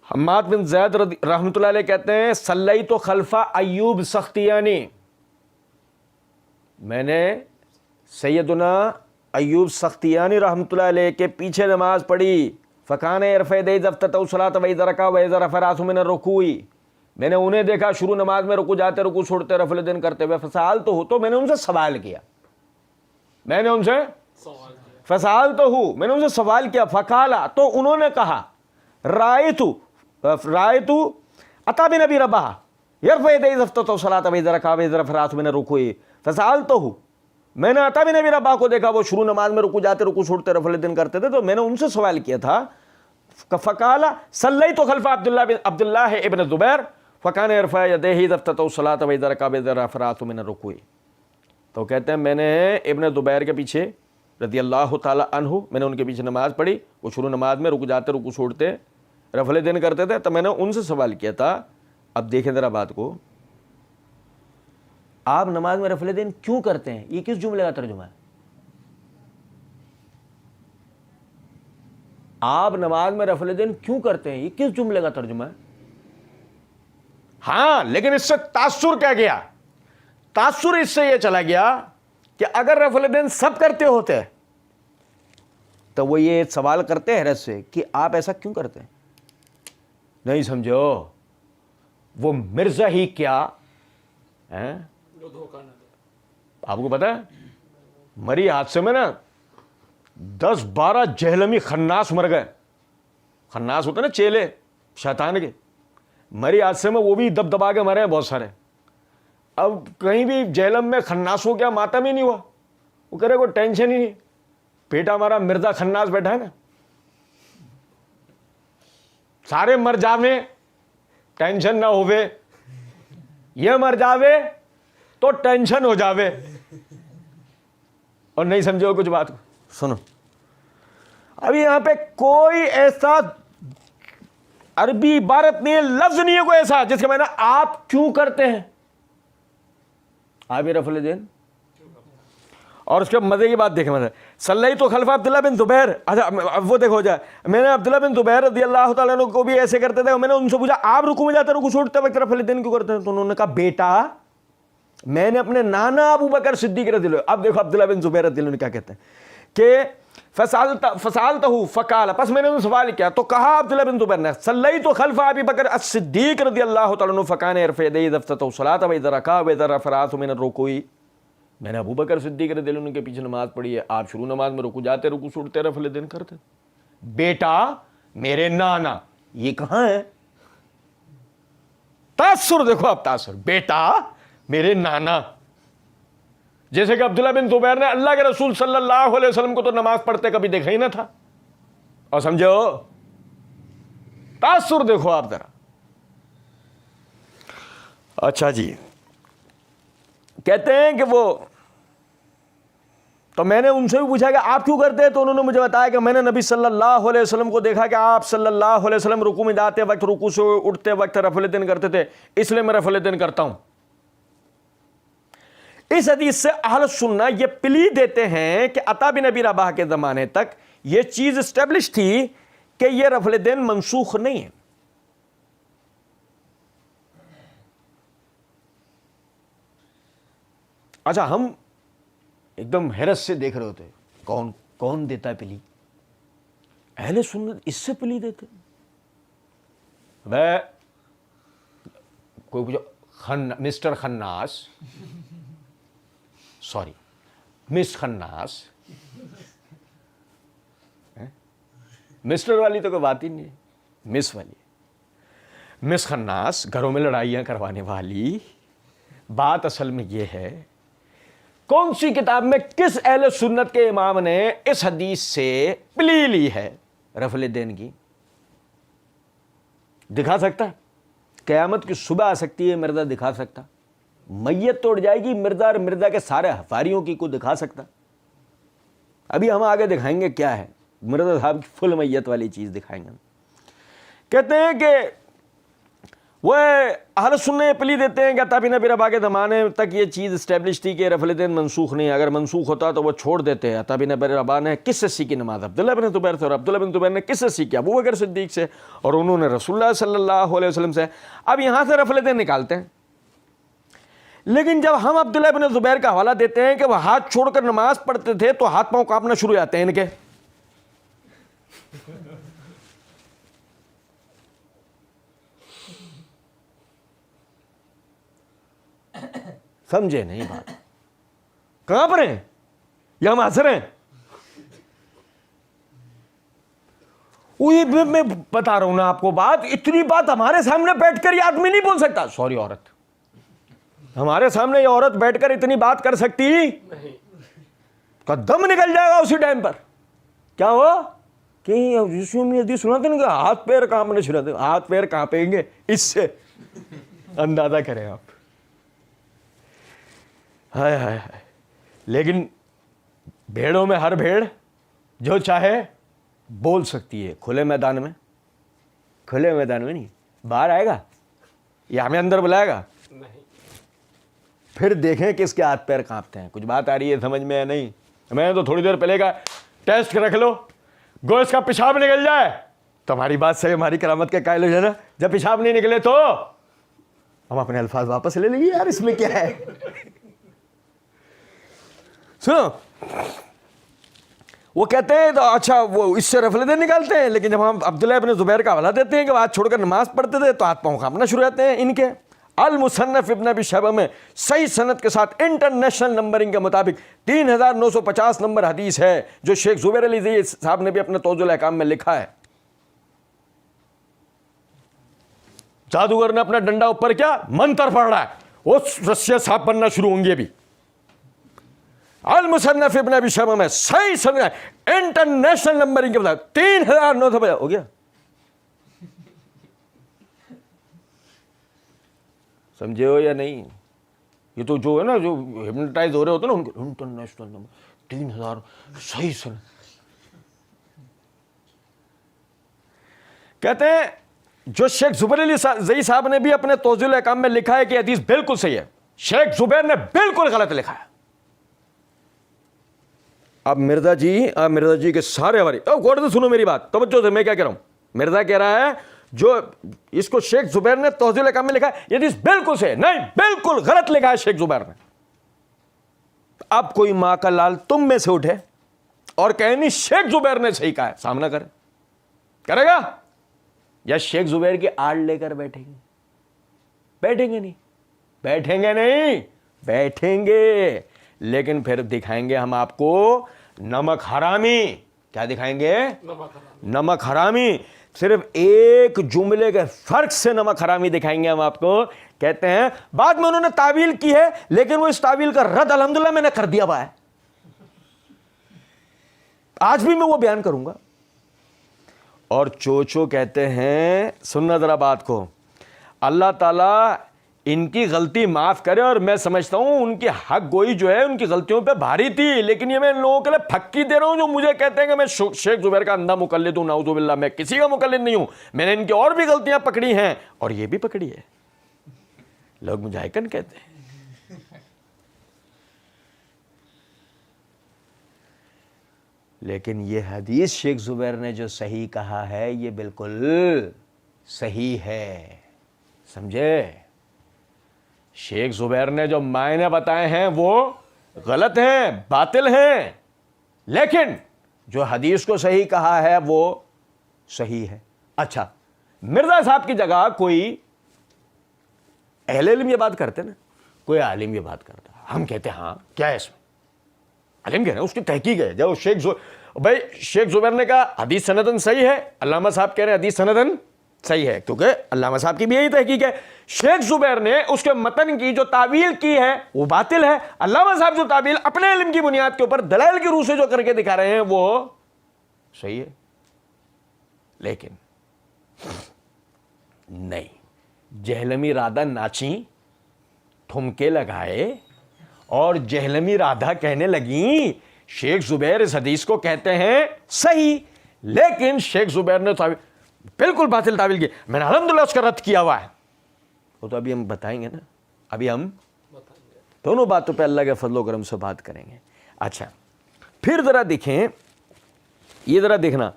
Speaker 1: حماد بن زید رحمۃ اللہ علیہ کہتے ہیں صلیت خلف ایوب سختیانی، میں نے سیدنا ایوب سختیانی رحمۃ اللہ علیہ کے پیچھے نماز پڑھی. فکان یرفع یدیہ اذا افتتح الصلاۃ واذا رکع واذا رفع راسہ من الرکوع، میں نے انہیں دیکھا شروع نماز میں رکوع جاتے رکوع چھوڑتے رفع الیدین کرتے ہوئے. فسألتہ، تو میں نے ان سے سوال کیا، میں نے ان سے فسألتہ، میں نے ان سے سوال کیا. فقال، تو انہوں نے کہا رأیت عطا بن ابی رباح یرفع یدیہ اذا افتتح الصلاۃ واذا رکع واذا رفع راسہ من الرکوع. فسألتہ، میں نے عطا بن ابی رباح کو دیکھا وہ شروع نماز میں رکوع جاتے رکوع چھوڑتے رفع الیدین کرتے تھے، تو میں نے ان سے سوال کیا تھا. فقال صلیت خلف عبداللہ ابن زبیر فکان یرفع یدیہ اذا افتتح الصلاۃ واذا رکع واذا رفع راسہ من الرکوع. تو کہتے ہیں میں نے ابن زبیر کے پیچھے رضی اللہ تعالی عنہ، میں نے ان کے پیچھے نماز پڑھی، وہ شروع نماز میں رکوع جاتے رکوع چھوڑتے رفع الیدین کرتے تھے، تو میں نے ان سے سوال کیا تھا. اب دیکھیں ذرا بات کو، آپ نماز میں رفع الیدین کیوں کرتے ہیں؟ یہ کس جملے کا ترجمہ ہے؟ آپ نماز میں رفع الیدین کیوں کرتے ہیں، یہ کس جملے کا ترجمہ ہے؟ ہاں لیکن اس سے تاثر کیا گیا؟ تاثر اس سے یہ چلا گیا کہ اگر رفع الیدین سب کرتے ہوتے تو وہ یہ سوال کرتے حیرت سے کہ آپ ایسا کیوں کرتے ہیں. نہیں سمجھو، وہ مرزا ہی کیا ہیں، آپ کو پتا ہے مری حادثے میں نا 10-12 جہلمی خناس مر گئے. خناس ہوتے نا چیلے شیطان کے، مری حادثے میں وہ بھی دبا کے مرے ہیں بہت سارے. اب کہیں بھی جہلم میں خناس ہو گیا ماتم ہی نہیں ہوا، وہ کرے کوئی ٹینشن ہی نہیں، بیٹا ہمارا مرزا خناس بیٹھا ہے نا، سارے مر جاوے ٹینشن نہ ہوئے، یہ مر جاوے تو ٹینشن ہو جاوے. اور نہیں سمجھو کچھ بات کو، سنو ابھی یہاں پہ کوئی ایسا عربی عبارت نہیں ہے، لفظ نہیں ہے کوئی ایسا جس کے معنی آپ کیوں کرتے ہیں. آپ یہ رفع الیدین، اور اس کے مزے کی بات دیکھیں، صلیت خلف عبداللہ بن زبیر. اچھا وہ دیکھو جائے، میں نے عبداللہ بن زبیر رضی اللہ تعالیٰ عنہ کو بھی ایسے کرتے تھے، میں نے ان سے پوچھا آپ رکوع میں جاتے رکوع چھوڑتے وقت رفع الیدین کیوں کرتے ہیں؟ تو انہوں نے کہا بیٹا میں نے اپنے نانا ابو بکر صدیق رضی اللہ عنہ، اب دیکھو عبداللہ بن زبیر رضی اللہ عنہ کیا کہتے ہیں کہ فسألتہ فقال، پس میں نے ان سے سوال کیا تو کہا عبداللہ بن زبیر نے صلیت خلف ابی بکر الصدیق رضی اللہ تعالیٰ عنہ فکان یرفع یدیہ اذا افتتح الصلاۃ واذا رکع واذا رفع راسہ من الرکوع. میں نے ابو بکر صدیق رضی اللہ عنہ کے پیچھے نماز پڑھی ہے، آپ شروع نماز میں رکوع جاتے رکوع چھوڑتے رفع الیدین کرتے. بیٹا میرے نانا، یہ کہاں ہے تاثر؟ دیکھو آپ تاثر، بیٹا میرے نانا. جیسے کہ عبداللہ بن زبیر نے اللہ کے رسول صلی اللہ علیہ وسلم کو تو نماز پڑھتے کبھی دیکھا ہی نہ تھا. اور سمجھو تاثر دیکھو آپ ذرا. اچھا جی، کہتے ہیں کہ وہ تو میں نے ان سے بھی پوچھا کہ آپ کیوں کرتے ہیں؟ تو انہوں نے مجھے بتایا کہ میں نے نبی صلی اللہ علیہ وسلم کو دیکھا کہ آپ صلی اللہ علیہ وسلم رکوع میں جاتے وقت، رکوع سے اٹھتے وقت رفع الیدین کرتے تھے، اس لیے میں رفع الیدین کرتا ہوں۔ اس حدیث سے اہل سنہ یہ پلی دیتے ہیں کہ عطا بن ابی رباح کے زمانے تک یہ چیز اسٹیبلش تھی کہ یہ رفع الیدین منسوخ نہیں ہے۔ اچھا، ہم ایک دم حیرت سے دیکھ رہے ہوتے کون دیتا ہے پلی؟ اہل سنت اس سے پلی دیتے؟ میں کوئی پوچھا مسٹر خناس، سوری مس خناس، مسٹر والی تو کوئی بات ہی نہیں ہے، مس والی، مس خناس گھروں میں لڑائیاں کروانے والی۔ بات اصل میں یہ ہے، کون سی کتاب میں کس اہل سنت کے امام نے اس حدیث سے پلی لی ہے رفع الیدین کی؟ دکھا سکتا ہے؟ قیامت کی صبح آ سکتی ہے، مرزا دکھا سکتا؟ میت توڑ جائے گی مرزا اور مرزا کے سارے حفاریوں کی، کو دکھا سکتا؟ ابھی ہم آگے دکھائیں گے کیا ہے، مرزا صاحب کی فل میت والی چیز دکھائیں گے۔ کہتے ہیں کہ وہ اہل سنہ پلی دیتے ہیں کہ عطا بن ابی رباح کے زمانے تک یہ چیز اسٹیبلش تھی کہ رفع الیدین منسوخ نہیں ہے، اگر منسوخ ہوتا تو وہ چھوڑ دیتے ہیں۔ عطا بن ابی رباح نے کس سے سیکھی نماز؟ عبداللہ بن زبیر سے، اور عبداللہ بن زبیر نے کس سے سیکھی؟ ابوبکر صدیق سے، اور انہوں نے رسول اللہ صلی اللہ علیہ وسلم سے۔ اب یہاں سے رفع الیدین نکالتے ہیں، لیکن جب ہم عبداللہ بن زبیر کا حوالہ دیتے ہیں کہ وہ ہاتھ چھوڑ کر نماز پڑھتے تھے تو ہاتھ پاؤں کانپنا شروع ہو جاتے ہیں ان کے۔ سمجھے نہیں بات؟ کہاں پر ہیں یا ہم حاضر ہیں؟ میں بتا رہا ہوں نا آپ کو بات، اتنی بات ہمارے سامنے بیٹھ کر یہ آدمی نہیں بول سکتا، سوری عورت، ہمارے سامنے یہ عورت بیٹھ کر اتنی بات کر سکتی؟
Speaker 2: نہیں،
Speaker 1: کا دم نکل جائے گا اسی ٹائم پر۔ کیا ہوا کہ یسوع میں حدیث سناتے نا کہ ہاتھ پیر کانپنے شروع ہوتے، ہاتھ پیر کانپیں گے، اس سے اندازہ کریں آپ۔ ہائے ہائے ہائے، لیکن بھیڑوں میں ہر بھیڑ جو چاہے بول سکتی ہے، کھلے میدان میں، کھلے میدان میں نہیں، باہر آئے گا یا ہمیں اندر بلائے گا؟
Speaker 2: نہیں،
Speaker 1: پھر دیکھیں کس کے ہاتھ پیر کانپتے ہیں۔ کچھ بات آ رہی ہے سمجھ میں؟ نہیں، میں نے تو تھوڑی دیر پہلے کا ٹیسٹ رکھ لو، گو اس کا پیشاب نکل جائے تو ہماری بات سے ہماری کرامت کے قائل ہو جانا، جب پیشاب نہیں نکلے تو ہم اپنے الفاظ واپس لے لیں گے، یار اس میں کیا ہے۔ سنو، وہ کہتے ہیں تو اچھا وہ اس سے رفع الیدین نکالتے ہیں، لیکن جب ہم عبداللہ ابن زبیر کا حوالہ دیتے ہیں کہ وہ ہاتھ چھوڑ کر نماز پڑھتے تھے تو ہاتھ پاؤں کانپنا شروع ہوتے ہیں ان کے۔ المصنف ابن ابی شیبہ میں صحیح سند کے ساتھ انٹرنیشنل نمبرنگ کے مطابق 3950 نمبر حدیث ہے، جو شیخ زبیر علی زئی صاحب نے بھی اپنے توضیح الاحکام میں لکھا ہے۔ جادوگر نے اپنا ڈنڈا اوپر کیا منتر پڑھ رہا ہے، وہ رسیاں صاف بننا شروع ہوں گی ابھی۔ المصنف ابن ابی شیبہ میں صحیح سند انٹرنیشنل نمبرنگ کے مطابق 3950 ہو گیا۔ سمجھے ہو یا نہیں؟ یہ تو جو ہے نا، جو ہپنوٹائز ہو رہے ہوتے ہیں نا، ان کو انٹرنیشنل نمبر 3000 صحیح سن۔ کہتے ہیں جو شیخ زبیر علی زئی صاحب نے بھی اپنے توضیح الاحکام میں لکھا ہے کہ حدیث بالکل صحیح ہے، شیخ زبیر نے بالکل غلط لکھا ہے۔ اب مرزا جی کے سارے ہماری غور سے سنو میری بات، توجہ سے، میں کیا کہہ رہا ہوں۔ مرزا کہہ رہا ہے جو اس کو شیخ زبیر نے توضیح الاحکام میں لکھا ہے یہ حدیث بالکل صحیح ہے، نہیں بالکل غلط لکھا ہے شیخ زبیر نے۔ اب کوئی ماں کا لال تم میں سے اٹھے اور کہے نہیں شیخ زبیر نے صحیح کہا ہے، سامنا کرے گا یا شیخ زبیر کی آڑ لے کر بیٹھیں گے؟ بیٹھیں گے، لیکن پھر دکھائیں گے ہم آپ کو نمک حرامی۔ کیا دکھائیں گے؟ نمک حرامی۔ صرف ایک جملے کے فرق سے نمک حرامی دکھائیں گے ہم آپ کو۔ کہتے ہیں بعد میں انہوں نے تعویل کی ہے، لیکن وہ اس تعویل کا رد الحمدللہ میں نے کر دیا ہوا ہے، آج بھی میں وہ بیان کروں گا۔ اور چوچو کہتے ہیں، سننا ذرا بات کو، اللہ تعالیٰ ان کی غلطی معاف کرے، اور میں سمجھتا ہوں ان کی حق گوئی جو ہے ان کی غلطیوں پہ بھاری تھی، لیکن یہ میں ان لوگوں کے لیے پھکی دے رہا ہوں جو مجھے کہتے ہیں کہ میں شیخ زبیر کا اندھا مقلد ہوں۔ نعوذ باللہ، میں کسی کا مقلد نہیں ہوں، میں نے ان کی اور بھی غلطیاں پکڑی ہیں اور یہ بھی پکڑی ہے، لوگ مجھے آئیکن کہتے ہیں۔ لیکن یہ حدیث شیخ زبیر نے جو صحیح کہا ہے یہ بالکل صحیح ہے، سمجھے؟ شیخ زبیر نے جو معنی بتائے ہیں وہ غلط ہیں، باطل ہیں، لیکن جو حدیث کو صحیح کہا ہے وہ صحیح ہے۔ اچھا، مرزا صاحب کی جگہ کوئی اہل علم یہ بات کرتے نا، کوئی عالم یہ بات کرتا، ہم کہتے ہیں ہاں کیا ہے اس میں، عالم کہہ رہے ہیں اس کی تحقیق ہے، جو بھائی شیخ زبیر نے کہا حدیث سندن صحیح ہے، علامہ صاحب کہہ رہے ہیں حدیث سندن صحیح ہے، کیونکہ علامہ صاحب کی بھی یہی تحقیق ہے۔ شیخ زبیر نے اس کے متن کی جو تعویل کی ہے وہ باطل ہے، علامہ صاحب جو تعویل اپنے علم کی بنیاد کے اوپر دلائل کی روح سے جو کر کے دکھا رہے ہیں وہ صحیح ہے۔ لیکن نہیں، جہلمی رادہ ناچیں، ٹھمکے لگائے اور جہلمی رادھا کہنے لگیں شیخ زبیر اس حدیث کو کہتے ہیں صحیح، لیکن شیخ زبیر نے بالکل باطل تعویل کی، میں نے الحمدللہ اس کا رد کیا ہوا ہے۔ وہ تو ابھی ہم بتائیں گے نا، ابھی ہم دونوں باتوں پہ اللہ کے فضل و کرم سے بات کریں گے۔ اچھا، پھر ذرا دیکھیں، یہ ذرا دیکھنا،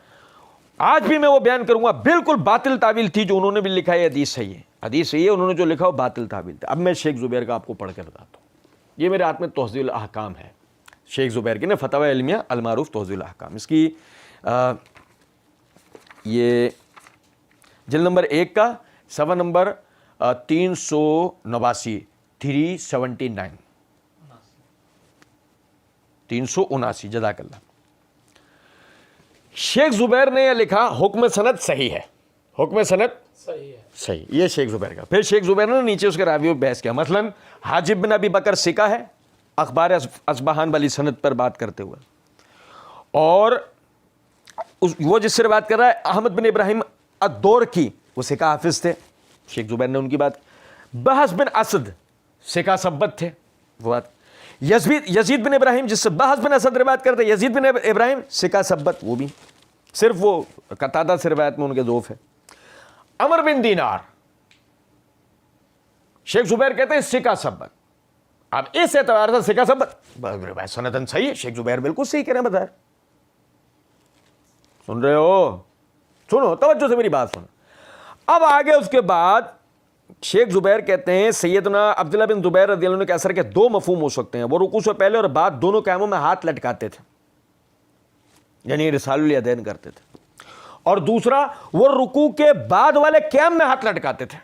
Speaker 1: آج بھی میں وہ بیان کروں گا، بالکل باطل تعویل تھی جو انہوں نے بھی لکھا ہے، حدیث صحیح ہے، حدیث صحیح ہے، انہوں نے جو لکھا وہ باطل تعویل تھا۔ اب میں شیخ زبیر کا آپ کو پڑھ کے بتاتا ہوں، یہ میرے ہاتھ میں توضیح الاحکام ہے، شیخ زبیر کی نا فتاوی علمیہ المعروف توضیح الاحکام، اس کی یہ جلد نمبر 1 کا صفحہ نمبر 379 379 جزاک اللہ۔ شیخ زبیر نے یہ لکھا حکم سند صحیح ہے، حکم سند
Speaker 2: صحیح ہے،
Speaker 1: صحیح، یہ شیخ زبیر کا۔ پھر شیخ زبیر نے نیچے اس کے راویوں پہ بحث کیا، مثلا حاجب بن ابی بکر سکہ ہے، اخبار اصبہان والی سند پر بات کرتے ہوئے، اور وہ جس سے بات کر رہا ہے احمد بن ابراہیم الدور کی، وہ سکہ حافظ تھے، شیخ زبیر نے ان کی بات۔ بحث بن اسد سکہ ثبت تھے، وہ بات۔ یزید بن ابراہیم جس سے بحث بن اسد روایت کرتے، یزید بن ابراہیم سکہ ثبت، وہ بھی صرف وہ قتادہ سے روایت میں ان کے ضعف ہے۔ عمر بن دینار شیخ زبیر کہتے ہیں سکہ ثبت، اب اس اعتبار سے سکہ ثبت روایت سندن صحیح ہے، شیخ زبیر بالکل صحیح کہہ رہے ہیں، بتا رہے، سن رہے ہو؟ سنو توجہ سے میری بات سنو۔ اب آگے اس کے بعد شیخ زبیر کہتے ہیں سیدنا عبداللہ بن زبیر رضی اللہ عنہ کے اثر کے دو مفہوم ہو سکتے ہیں، وہ رکوع سے پہلے اور بعد دونوں قیاموں میں ہاتھ لٹکاتے تھے، یعنی رسال الیدین کرتے تھے، اور دوسرا وہ رکوع کے بعد والے قیام میں ہاتھ لٹکاتے تھے،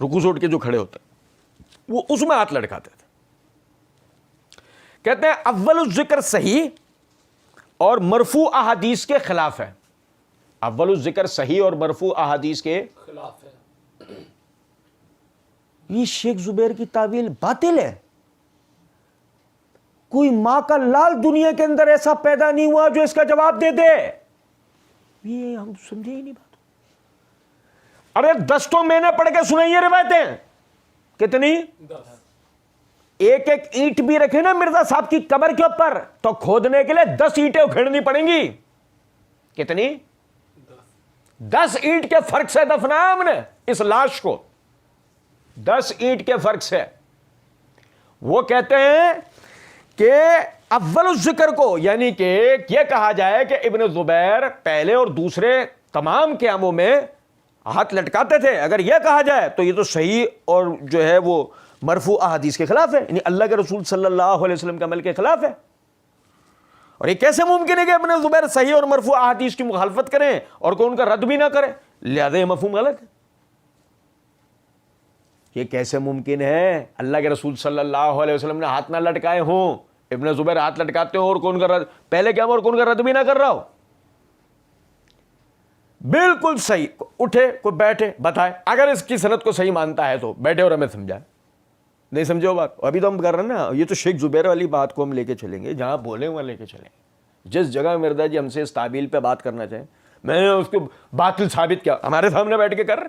Speaker 1: رکوع سے اٹھ کے جو کھڑے ہوتے وہ اس میں ہاتھ لٹکاتے تھے۔ کہتے ہیں اول الذکر صحیح اور مرفوع احادیث کے خلاف ہے، اول الذکر صحیح اور مرفوع احادیث کے
Speaker 2: خلاف ہے۔
Speaker 1: یہ شیخ زبیر کی تعویل باطل ہے، کوئی ماں کا لال دنیا کے اندر ایسا پیدا نہیں ہوا جو اس کا جواب دے دے، یہ ہم سمجھے ہی نہیں بات۔ ارے 10 تو میں نے پڑھ کے سنائی یہ روایتیں، کتنی؟
Speaker 2: 10
Speaker 1: ایک ایک اینٹ بھی رکھے نا مرزا صاحب کی قبر کے اوپر تو کھودنے کے لیے 10 اینٹیں اکھیڑنی پڑیں گی، کتنی؟ 10 اینٹ کے فرق سے دفنایا ہم نے اس لاش کو، 10 اینٹ کے فرق سے۔ وہ کہتے ہیں کہ اول الذکر کو، یعنی کہ یہ کہا جائے کہ ابن زبیر پہلے اور دوسرے تمام قیاموں میں ہاتھ لٹکاتے تھے، اگر یہ کہا جائے تو یہ تو صحیح اور جو ہے وہ مرفوع احادیث کے خلاف ہے، یعنی اللہ کے رسول صلی اللہ علیہ وسلم کے عمل کے خلاف ہے۔ اور یہ کیسے ممکن ہے کہ ابن زبیر صحیح اور مرفوع احادیث کی مخالفت کریں اور کوئی ان کا رد بھی نہ کرے؟ لہذا یہ مفہوم غلط ہے۔ یہ کیسے ممکن ہے اللہ کے رسول صلی اللہ علیہ وسلم نے ہاتھ نہ لٹکائے ہوں، ابن زبیر ہاتھ لٹکاتے ہوں اور کون کا رد پہلے کیا اور کون کا رد بھی نہ کر رہا ہو؟ بالکل صحیح، اٹھے کوئی بیٹھے بتائے، اگر اس کی سند کو صحیح مانتا ہے تو بیٹھے اور ہمیں سمجھائے، نہیں سمجھو بات؟ ابھی تو ہم کر رہے ہیں نا، یہ تو شیخ زبیر والی بات کو ہم لے کے چلیں گے، جہاں بولیں وہاں لے کے چلیں گے۔ جس جگہ مرزا جی ہم سے اس تعبیل پہ بات کرنا چاہیں، میں نے اس کو باطل ثابت کیا، ہمارے سامنے بیٹھ کے کر رہے،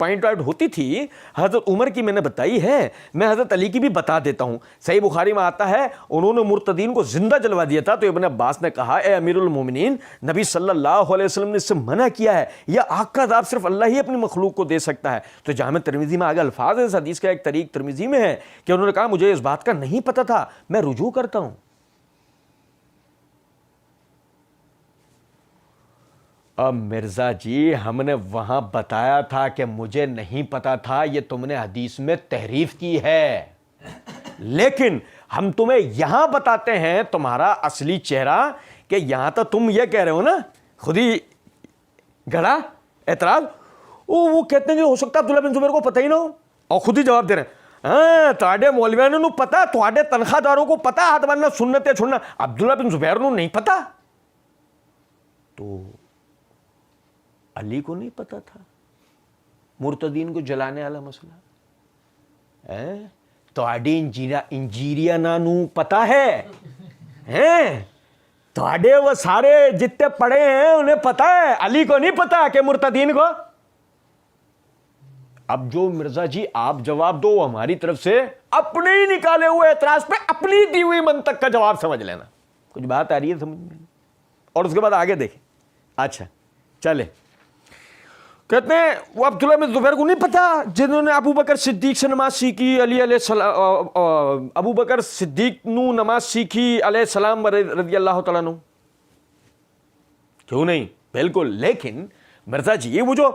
Speaker 1: پوائنٹ آؤٹ ہوتی تھی حضرت عمر کی میں نے بتائی ہے, میں حضرت علی کی بھی بتا دیتا ہوں. صحیح بخاری میں آتا ہے انہوں نے مرتدین کو زندہ جلوا دیا تھا, تو ابن عباس نے کہا اے امیر المومنین, نبی صلی اللہ علیہ وسلم نے اس سے منع کیا ہے, یہ آگ کا عذاب صرف اللہ ہی اپنی مخلوق کو دے سکتا ہے. تو جامع ترمذی میں آگے الفاظ ہے, اس حدیث کا ایک طریق ترمذی میں ہے کہ انہوں نے کہا مجھے اس بات کا نہیں پتہ تھا, میں رجوع کرتا ہوں. اب مرزا جی ہم نے وہاں بتایا تھا کہ مجھے نہیں پتا تھا, یہ تم نے حدیث میں تحریف کی ہے, لیکن ہم تمہیں یہاں بتاتے ہیں تمہارا اصلی چہرہ, کہ یہاں تو تم یہ کہہ رہے ہو نا, خود ہی گڑا اعتراض, وہ کہتے ہیں کہ ہو سکتا ہے عبداللہ بن زبیر کو پتہ ہی نہ ہو, اور خود ہی جواب دے رہے ہیں ہاں تواڈے مولویوں نو پتا, تواڈے تنخواہ داروں کو پتا ہاتھ باندھنا سنت ہے چھوڑنا, عبداللہ بن زبیر نو نہیں پتا. تو علی کو نہیں پتا تھا مرتدین کو جلانے والا مسئلہ, تواڈی انجیریا نانو پتا ہے, تواڈے وہ سارے جتنے پڑھے ہیں انہیں پتا ہے, علی کو نہیں پتا کہ مرتدین کو. اب جو مرزا جی آپ جواب دو, ہماری طرف سے اپنے ہی نکالے ہوئے اعتراض پہ اپنی دی ہوئی منطق کا جواب سمجھ لینا. کچھ بات آ رہی ہے سمجھ میں, اور اس کے بعد آگے دیکھیں. اچھا چلے, کہتے ہیں وہ عبداللہ بن زبیر کو نہیں پتا جنہوں نے ابو بکر صدیق سے نماز سیکھی, علی علیہ السلام, ابو بکر صدیق نو نماز سیکھی علیہ السلام رضی اللہ تعالیٰ نو, کیوں نہیں, بالکل. لیکن مرزا جی یہ وہ جو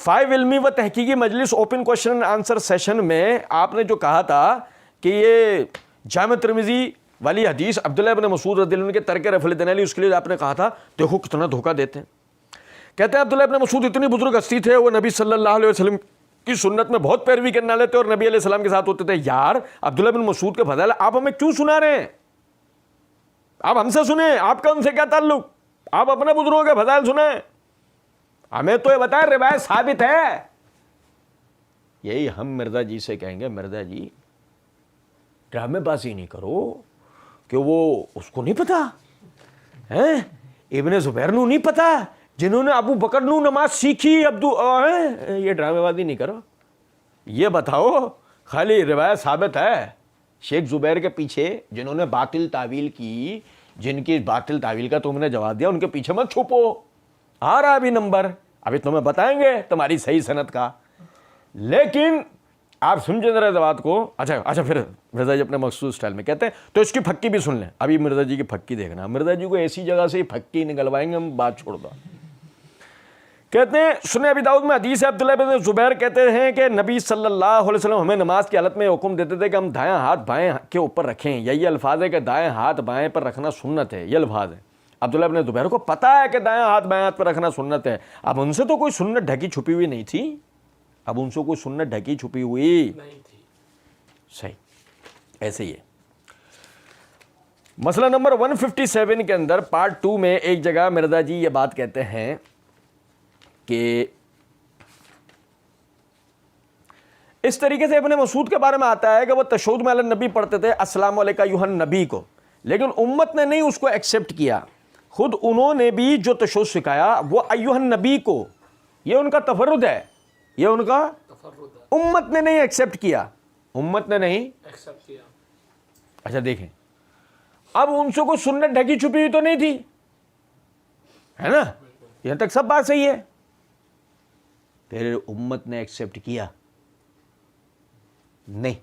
Speaker 1: 5 علمی و تحقیقی مجلس open question and answer session میں آپ نے جو کہا تھا کہ یہ جامع ترمذی والی حدیث عبداللہ بن مسعود رضی اللہ عنہ کے ترک رفع دین علی, اس کے لیے آپ نے کہا تھا دیکھو کتنا دھوکہ دیتے ہیں. کہتے ہیں عبداللہ ابن مسعود اتنی بزرگ ہستی تھے, وہ نبی صلی اللہ علیہ وسلم کی سنت میں بہت پیروی کرنے والے تھے اور نبی علیہ السلام کے ساتھ ہوتے تھے. یار عبداللہ بن مسعود کے فضائل آپ ہمیں کیوں سنا رہے ہیں, آپ ہم سے سنیں, آپ کا ان سے کیا تعلق, آپ اپنے بزرگوں کے فضائل سنیں, ہمیں تو یہ بتائیں روایت ثابت ہے. یہی ہم مرزا جی سے کہیں گے مرزا جی ڈرامے بازی نہیں کرو کہ وہ اس کو نہیں پتا ہے, ابن زبیر نو نہیں پتا جنہوں نے ابو بکر نو نماز سیکھی, یہ ڈرامے بازی نہیں کرو. یہ بتاؤ خالی روایت ثابت ہے, شیخ زبیر کے پیچھے جنہوں نے باطل تعویل کی, جن کی باطل تعویل کا تم نے جواب دیا, ان کے پیچھے مت چھپو, آ رہا ابھی نمبر, ابھی تمہیں بتائیں گے تمہاری صحیح سند کا. لیکن آپ سمجھیں ذرا بات کو. اچھا پھر مرزا جی اپنے مخصوص اسٹائل میں کہتے ہیں تو اس کی پھکی بھی سن لیں. ابھی مرزا جی کی پھکی دیکھنا, مرزا جی کو ایسی جگہ سے ہی پھکی نکلوائیں گے ہم, بات چھوڑ دو. کہتے ہیں سنن ابی داؤد میں حدیث ہے, عبداللہ بن زبیر کہتے ہیں کہ نبی صلی اللہ علیہ وسلم ہمیں نماز کی حالت میں حکم دیتے تھے کہ ہم دائیں ہاتھ بائیں کے اوپر رکھیں. یہی الفاظ ہے کہ دائیں ہاتھ بائیں پر رکھنا سنت ہے, یہ الفاظ ہے. عبداللہ بن زبیر کو پتا ہے کہ دائیں ہاتھ بائیں ہاتھ پر رکھنا سنت ہے. اب ان سے تو کوئی سنت ڈھکی چھپی ہوئی نہیں تھی, اب ان سے کوئی سنت ڈھکی چھپی ہوئی
Speaker 2: نہیں تھی.
Speaker 1: صحیح, ایسے ہی ہے. مسئلہ نمبر 157 کے اندر پارٹ 2 میں ایک جگہ مرزا جی یہ بات کہتے ہیں کہ اس طریقے سے ابن مسعود کے بارے میں آتا ہے کہ وہ تشہد میں علی نبی پڑھتے تھے السلام علیکہ ایھا النبی کو, لیکن امت نے نہیں اس کو ایکسیپٹ کیا. خود انہوں نے بھی جو تشہد سکھایا وہ ایھا النبی کو, یہ ان کا تفرد ہے, یہ ان کا امت نے نہیں ایکسیپٹ کیا, امت نے نہیں
Speaker 2: ایکسیپٹ کیا.
Speaker 1: اچھا دیکھیں, اب ان سے کوئی سنت ڈھکی چھپی ہوئی تو نہیں تھی, ہے نا, یہاں تک سب بات صحیح ہے. پھر امت نے ایکسیپٹ کیا نہیں,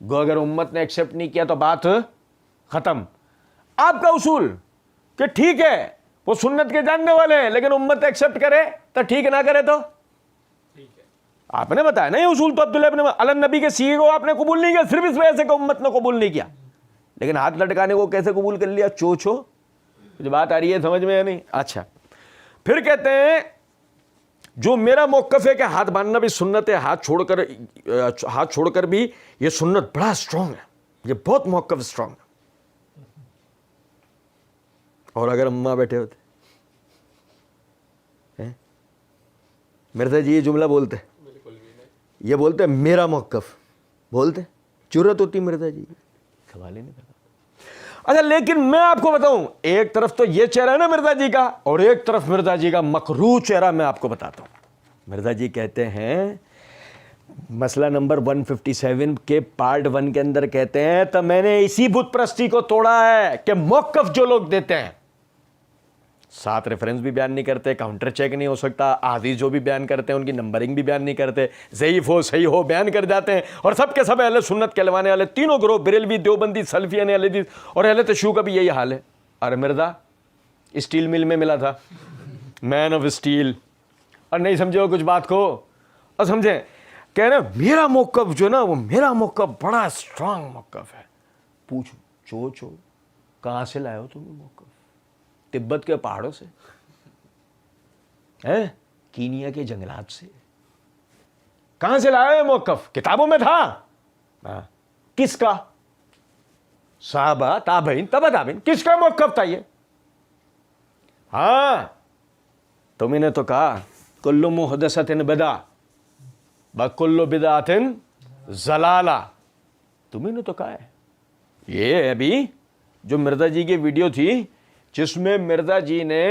Speaker 1: گو اگر امت نے ایکسیپٹ نہیں کیا تو بات ختم. آپ کا اصول کہ ٹھیک ہے وہ سنت کے جاننے والے ہیں لیکن امت ایکسیپٹ کرے تو ٹھیک, نہ کرے تو
Speaker 2: ٹھیک ہے.
Speaker 1: آپ نے بتایا نا یہ اصول, تو عبداللہ ابن علی نبی کے سیغے کو آپ نے قبول نہیں کیا صرف اس وجہ سے کہ امت نے قبول نہیں کیا, لیکن ہاتھ لٹکانے کو کیسے قبول کر لیا, چو جو بات آ رہی ہے سمجھ میں یا نہیں. اچھا پھر کہتے ہیں جو میرا موقف ہے کہ ہاتھ باندھنا بھی سنت ہے, ہاتھ چھوڑ کر بھی یہ سنت بڑا اسٹرانگ ہے, یہ بہت موقف اسٹرانگ ہے. اور اگر اماں بیٹھے ہوتے مرزا جی یہ جملہ بولتے,
Speaker 2: بالکل بھی نہیں.
Speaker 1: یہ بولتے میرا موقف, بولتے جرت ہوتی مرزا جی, سوال ہی نہیں کرتا. اچھا لیکن میں آپ کو بتاؤں, ایک طرف تو یہ چہرہ ہے نا مرزا جی کا, اور ایک طرف مرزا جی کا مکروہ چہرہ میں آپ کو بتاتا ہوں. مرزا جی کہتے ہیں مسئلہ نمبر 157 کے پارٹ 1 کے اندر کہتے ہیں تو میں نے اسی بت پرستی کو توڑا ہے کہ موقف جو لوگ دیتے ہیں ساتھ ریفرنس بھی بیان نہیں کرتے, کاؤنٹر چیک نہیں ہو سکتا, حدیث جو بھی بیان کرتے ہیں ان کی نمبرنگ بھی بیان نہیں کرتے, ضعیف ہو صحیح ہو بیان کر جاتے ہیں, اور سب کے سب اہل سنت کہلوانے والے تینوں گروہ بریلوی, دیوبندی, سلفی, اہل حدیث اور اہل تشیع کا بھی یہی حال ہے. ارے مرزا اسٹیل مل میں ملا تھا, مین آف اسٹیل, اور نہیں سمجھے ہو کچھ بات کو, اور سمجھیں کہہ رہے میرا موقف جو نا وہ میرا موقف بڑا اسٹرانگ موقف ہے. پوچھو چو کہاں سے لائے ہو تم یہ موقف؟ تبت کے پہاڑوں سے, کینیا کے جنگلات سے, کہاں سے لائے ہو موقف؟ کتابوں میں تھا. کس کا؟ صحابہ, تابعین, تبع تابعین, کس کا موقف تھا یہ؟ ہاں تمہیں نے تو کہا کل محدثۃ بدعہ وکل بدعۃ ضلالہ, تمہیں نے تو کہا ہے. یہ ابھی جو مرزا جی کی ویڈیو تھی جس میں مرزا جی نے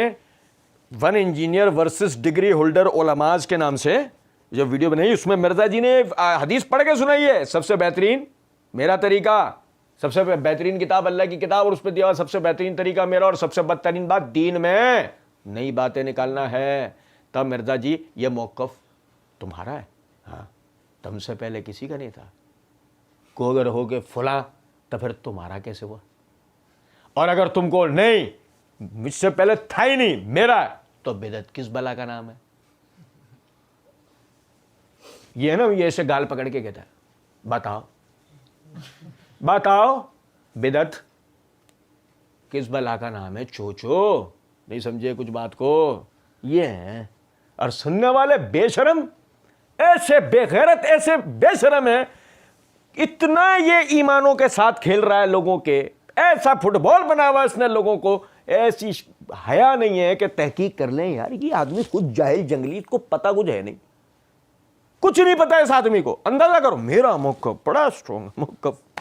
Speaker 1: one engineer versus degree holder علماء کے نام سے جو ویڈیو بنائی, اس میں مرزا جی نے حدیث پڑھ کے سنائی ہے, سب سے بہترین میرا طریقہ, سب سے بہترین کتاب اللہ کی کتاب, اور اس پہ دیا سب سے بہترین طریقہ میرا, اور سب سے بدترین بات دین میں نئی باتیں نکالنا ہے. تب مرزا جی یہ موقف تمہارا ہے, ہاں تم سے پہلے کسی کا نہیں تھا. کو اگر ہو کہ فلاں تو پھر تمہارا کیسے ہوا؟ اور اگر تم کو نہیں مجھ سے پہلے تھا ہی نہیں میرا, تو بدعت کس بلا کا نام ہے؟ یہ ہے نا, یہ ایسے گال پکڑ کے کہتا ہے بتاؤ بدعت کس بلا کا نام ہے؟ چوچو نہیں سمجھے کچھ بات کو, یہ ہیں. اور سننے والے بے شرم, ایسے بے غیرت, ایسے بے شرم ہیں, اتنا یہ ایمانوں کے ساتھ کھیل رہا ہے لوگوں کے, ایسا فٹ بال بنا ہوا اس نے لوگوں کو, ایسی حیا نہیں ہے کہ تحقیق کر لیں یار یہ آدمی کچھ جاہل جنگلی, کو پتہ کچھ ہے نہیں, کچھ نہیں پتا اس آدمی کو. اندازہ کرو میرا موقف بڑا اسٹرانگ موقف,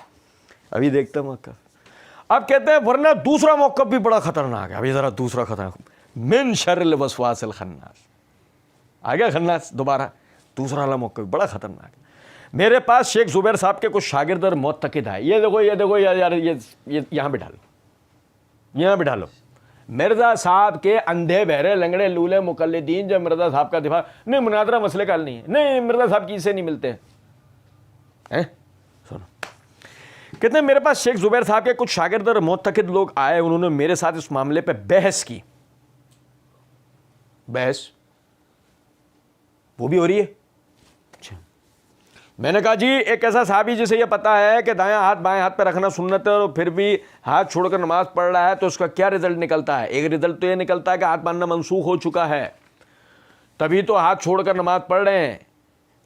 Speaker 1: ابھی دیکھتا موقف. اب کہتے ہیں ورنہ دوسرا موقف بھی بڑا خطرناک ہے. ابھی ذرا دوسرا خطرناک, من شر الوسواس الخناس, آ گیا خناس دوبارہ, دوسرا والا موقف بڑا خطرناک ہے. میرے پاس شیخ زبیر صاحب کے کچھ شاگرد اور معتقد آئے, یہ دیکھو یار یہ یہاں بٹھا لو. مرزا صاحب کے اندھے بہرے لنگڑے لولے مقلدین جو مرزا صاحب کا دفاع, نہیں مناظرہ مسئلے کا حل نہیں ہے, نہیں مرزا صاحب کی سے نہیں ملتے ہیں. سنو کہتے ہیں میرے پاس شیخ زبیر صاحب کے کچھ شاگرد اور معتقد لوگ آئے, انہوں نے میرے ساتھ اس معاملے پہ بحث کی. بحث وہ بھی ہو رہی ہے. میں نے کہا جی ایک ایسا صحابی جسے یہ پتا ہے کہ دایاں ہاتھ بائیں ہاتھ پہ رکھنا سنت ہے اور پھر بھی ہاتھ چھوڑ کر نماز پڑھ رہا ہے, تو اس کا کیا رزلٹ نکلتا ہے؟ ایک رزلٹ تو یہ نکلتا ہے کہ ہاتھ باندھنا منسوخ ہو چکا ہے, تبھی تو ہاتھ چھوڑ کر نماز پڑھ رہے ہیں.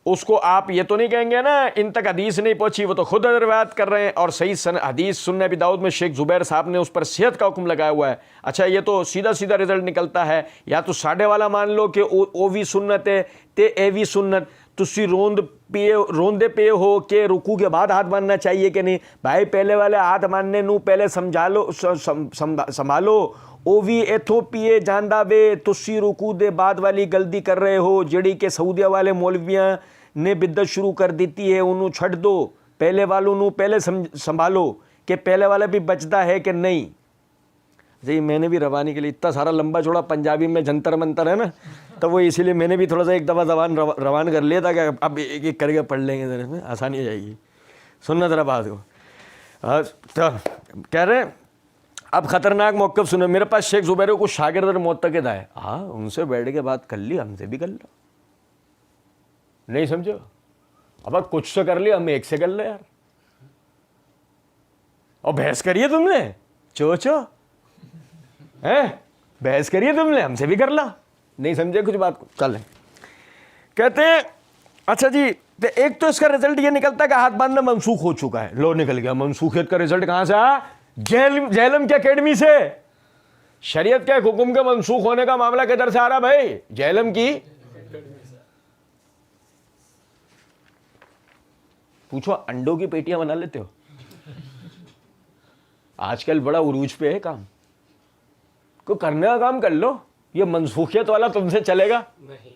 Speaker 1: اس کو آپ یہ تو نہیں کہیں گے نا ان تک حدیث نہیں پہنچی, وہ تو خود روایت کر رہے ہیں, اور صحیح حدیث سنن ابی داؤد میں شیخ زبیر صاحب نے اس پر صحت کا حکم لگایا ہوا ہے. اچھا یہ تو سیدھا سیدھا رزلٹ نکلتا ہے, یا تو ساڈے والا مان لو کہ او وی سنت ہے تے اے وی سنت, تسی روندے پے ہو کہ رکوع کے بعد ہاتھ باندھنا چاہیے کہ نہیں. بھائی پہلے والے ہاتھ باندھنے نو پہلے سنبھالو, او وی ایتھوں پیے جاندا وے, تسی رکوع دے بعد والی غلطی کر رہے ہو جڑی کہ سعودیہ والے مولویاں نے بدعت شروع کر دیتی ہے, انہوں چھڑ دو, پہلے والوں نو پہلے سنبھالو کہ پہلے والا بھی بچتا ہے کہ نہیں. جی میں نے بھی روانی کے لیے اتنا سارا لمبا چوڑا پنجابی میں جنتر منتر ہے نا, تو وہ اسی لیے میں نے بھی تھوڑا سا ایک دفعہ زبان روان کر لیا تھا کہ اب ایک ایک کر کے پڑھ لیں گے, ذرا میں آسانی ہو جائے گی. سننا ذرا بات کو. تو کہہ رہے اب خطرناک موقف سنو. میرے پاس شیخ زبیر کو کچھ شاگرد اور معتقد آئے, ہاں ان سے بیٹھ کے بات کر لی, ہم سے بھی کر لو, نہیں سمجھو, اب کچھ سے کر لیا ہم ایک سے کر لیں یار, اور بحث کریے تم نے چوچو, بحث کریے تم نے, ہم سے بھی کر لا, نہیں سمجھے کچھ بات کو. چلیں کہتے ہیں اچھا جی ایک تو اس کا رزلٹ یہ نکلتا ہے کہ ہاتھ باندھنا منسوخ ہو چکا ہے. لو نکل گیا منسوخیت کا رزلٹ کہاں سے آیا؟ جہلم کے اکیڈمی سے. شریعت کے حکم کے منسوخ ہونے کا معاملہ کدھر سے آ رہا بھائی؟ جہلم کی. پوچھو انڈوں کی پیٹیاں بنا لیتے ہو؟ آج کل بڑا عروج پہ ہے کام, کو کرنے کا کام کر لو. یہ منسوخیت والا تم سے چلے گا؟
Speaker 2: نہیں.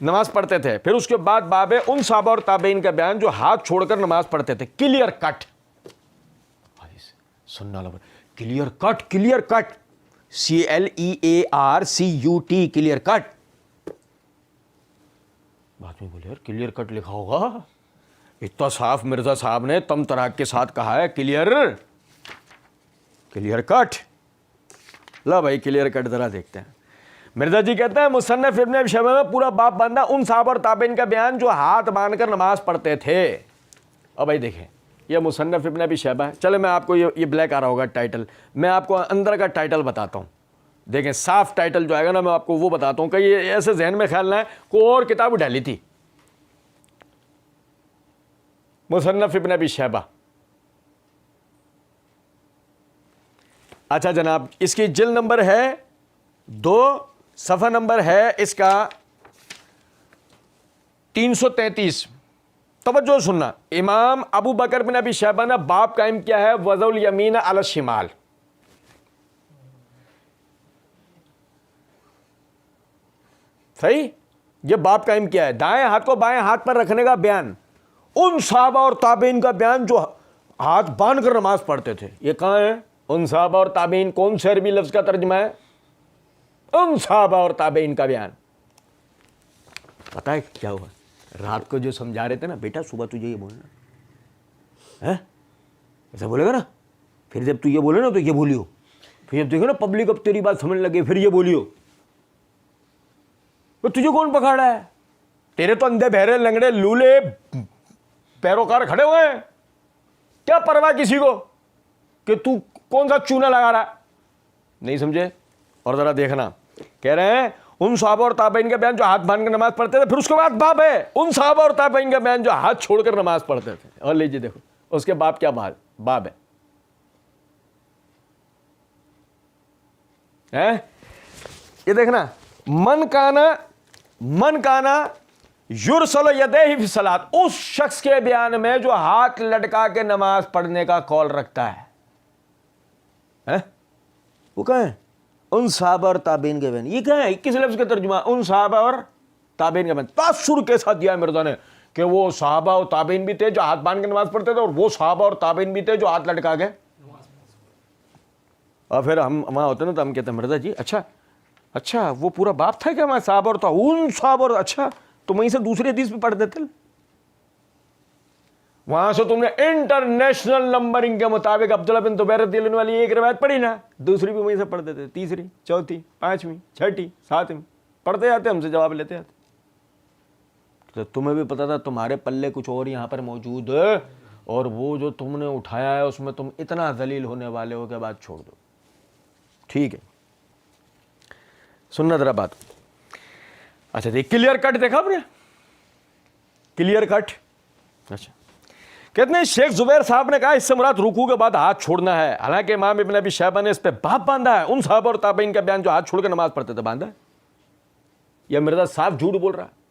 Speaker 1: نماز پڑھتے تھے. پھر اس کے بعد باب ہے ان صحابہ اور تابعین کا بیان جو ہاتھ چھوڑ کر نماز پڑھتے تھے. کلیئر کٹ سننا لگا, clear cut, clear cut, CLEARCUT, clear cut. بعد میں بولے یار کلیئر کٹ لکھا ہوگا, اتنا صاف مرزا صاحب نے تم تراک کے ساتھ کہا ہے کلیئر کٹ. لا بھائی کلیئر کٹ ذرا دیکھتے ہیں. مرزا جی کہتے ہیں مصنف ابن ابی شیبہ میں پورا باب باندھا ان صحابہ اور تابعین کا بیان جو ہاتھ باندھ کر نماز پڑھتے تھے. اب بھائی دیکھیں یہ مصنف ابن ابی شیبہ ہے. چلے میں آپ کو یہ بلیک آ رہا ہوگا ٹائٹل, میں آپ کو اندر کا ٹائٹل بتاتا ہوں. دیکھیں صاف ٹائٹل جو آئے گا نا میں آپ کو وہ بتاتا ہوں کہ یہ ایسے ذہن میں خیال نہ ہے کوئی اور کتاب اٹھا لی تھی. مصنف ابن ابی شیبہ. اچھا جناب, اس کی جلد نمبر ہے 2, صفحہ نمبر ہے اس کا 333. توجہ سننا, امام ابو بکر بن ابی شیبہ نے باب قائم کیا ہے وضع الیمین علی الشمال. صحیح, یہ باب قائم کیا ہے دائیں ہاتھ کو بائیں ہاتھ پر رکھنے کا بیان, ان صحابہ اور تابعین کا بیان جو ہاتھ باندھ کر نماز پڑھتے تھے. یہ کہاں ہے ان صحابہ اور تابعین؟ کون سے عربی لفظ کا ترجمہ ہے؟ ان صحابہ اور تابعین کا بیان. پتہ ہے کیا ہوا, رات کو جو سمجھا رہے تھے نا, بیٹا صبح تجھے یہ بولنا, ایسا بولے گا نا, پھر جب تو یہ بولے نا تو یہ بولیو, پھر جب دیکھو نا پبلک اب تیری بات سمجھ لگے پھر یہ بولیو. تجھے کون پکاڑا ہے؟ تیرے تو اندھے بہرے لنگڑے لولے پیروکار کھڑے ہوئے ہیں, کیا پرواہ کسی کو کہ تو کون سا چونا لگا رہا ہے؟ نہیں سمجھے؟ اور ذرا دیکھنا, کہہ رہے ہیں ان صحابہ اور تابعین کا بیان جو ہاتھ باندھ کر نماز پڑھتے تھے. پھر اس کے بعد باب ہے ان صحابہ اور تابعین کا بیان جو ہاتھ چھوڑ کر نماز پڑھتے تھے. اور لیجیے دیکھو اس کے باب کیا باب ہے. یہ دیکھنا, من کانا یرسل یدیہ فی الصلاۃ, اس شخص کے بیان میں جو ہاتھ لٹکا کے نماز پڑھنے کا قول رکھتا ہے. وہ کہاں ہے؟ ان صحابہ اور تابعین کے بیان. یہ کہاں ہے؟ کس لفظ کا ترجمہ؟ ان صحابہ اور تابعین کا بیان. تاثر کے ساتھ دیا مرزا نے کہ وہ صحابہ اور تابعین بھی تھے جو ہاتھ باندھ کے نماز پڑھتے تھے, اور وہ صحابہ اور تابعین بھی تھے جو ہاتھ لٹکا کے. اور پھر ہم وہاں ہوتے نا تو ہم کہتے ہیں مرزا جی اچھا وہ پورا باب تھا کہ میں صحابہ اور ان صحابہ اور, اچھا تو وہیں سے دوسری حدیث پہ پڑھ دیتے, وہاں سے تم نے انٹرنیشنل نمبرنگ کے مطابق عبداللہ بن زبیر رضی اللہ عنہ والی ایک روایت پڑھی نا, دوسری بھی وہیں سے پڑھ دیتے, تیسری, چوتھی, پانچویں, چھٹی, ساتویں پڑھتے جاتے, ہم سے جواب لیتے جاتے. تو تمہیں بھی پتا تھا تمہارے پلے کچھ اور یہاں پر موجود ہے, اور وہ جو تم نے اٹھایا ہے اس میں تم اتنا ذلیل ہونے والے ہو کہ بات چھوڑ دو. ٹھیک ہے, سننا ذرا بات. اچھا دیکھ کلیئر کٹ دیکھا آپ نے, کلیئر کٹ. اچھا کہتے ہیں شیخ زبیر صاحب نے کہا اس سے مراد رکوع کے بعد ہاتھ چھوڑنا ہے. حالانکہ امام ابن ابی شیبہ نے اس پہ باب باندھا ہے ان صحابہ اور تابعین کا بیان جو ہاتھ چھوڑ کے نماز پڑھتے تھے. باندھا ہے یا مرزا صاحب جھوٹ بول رہا ہے؟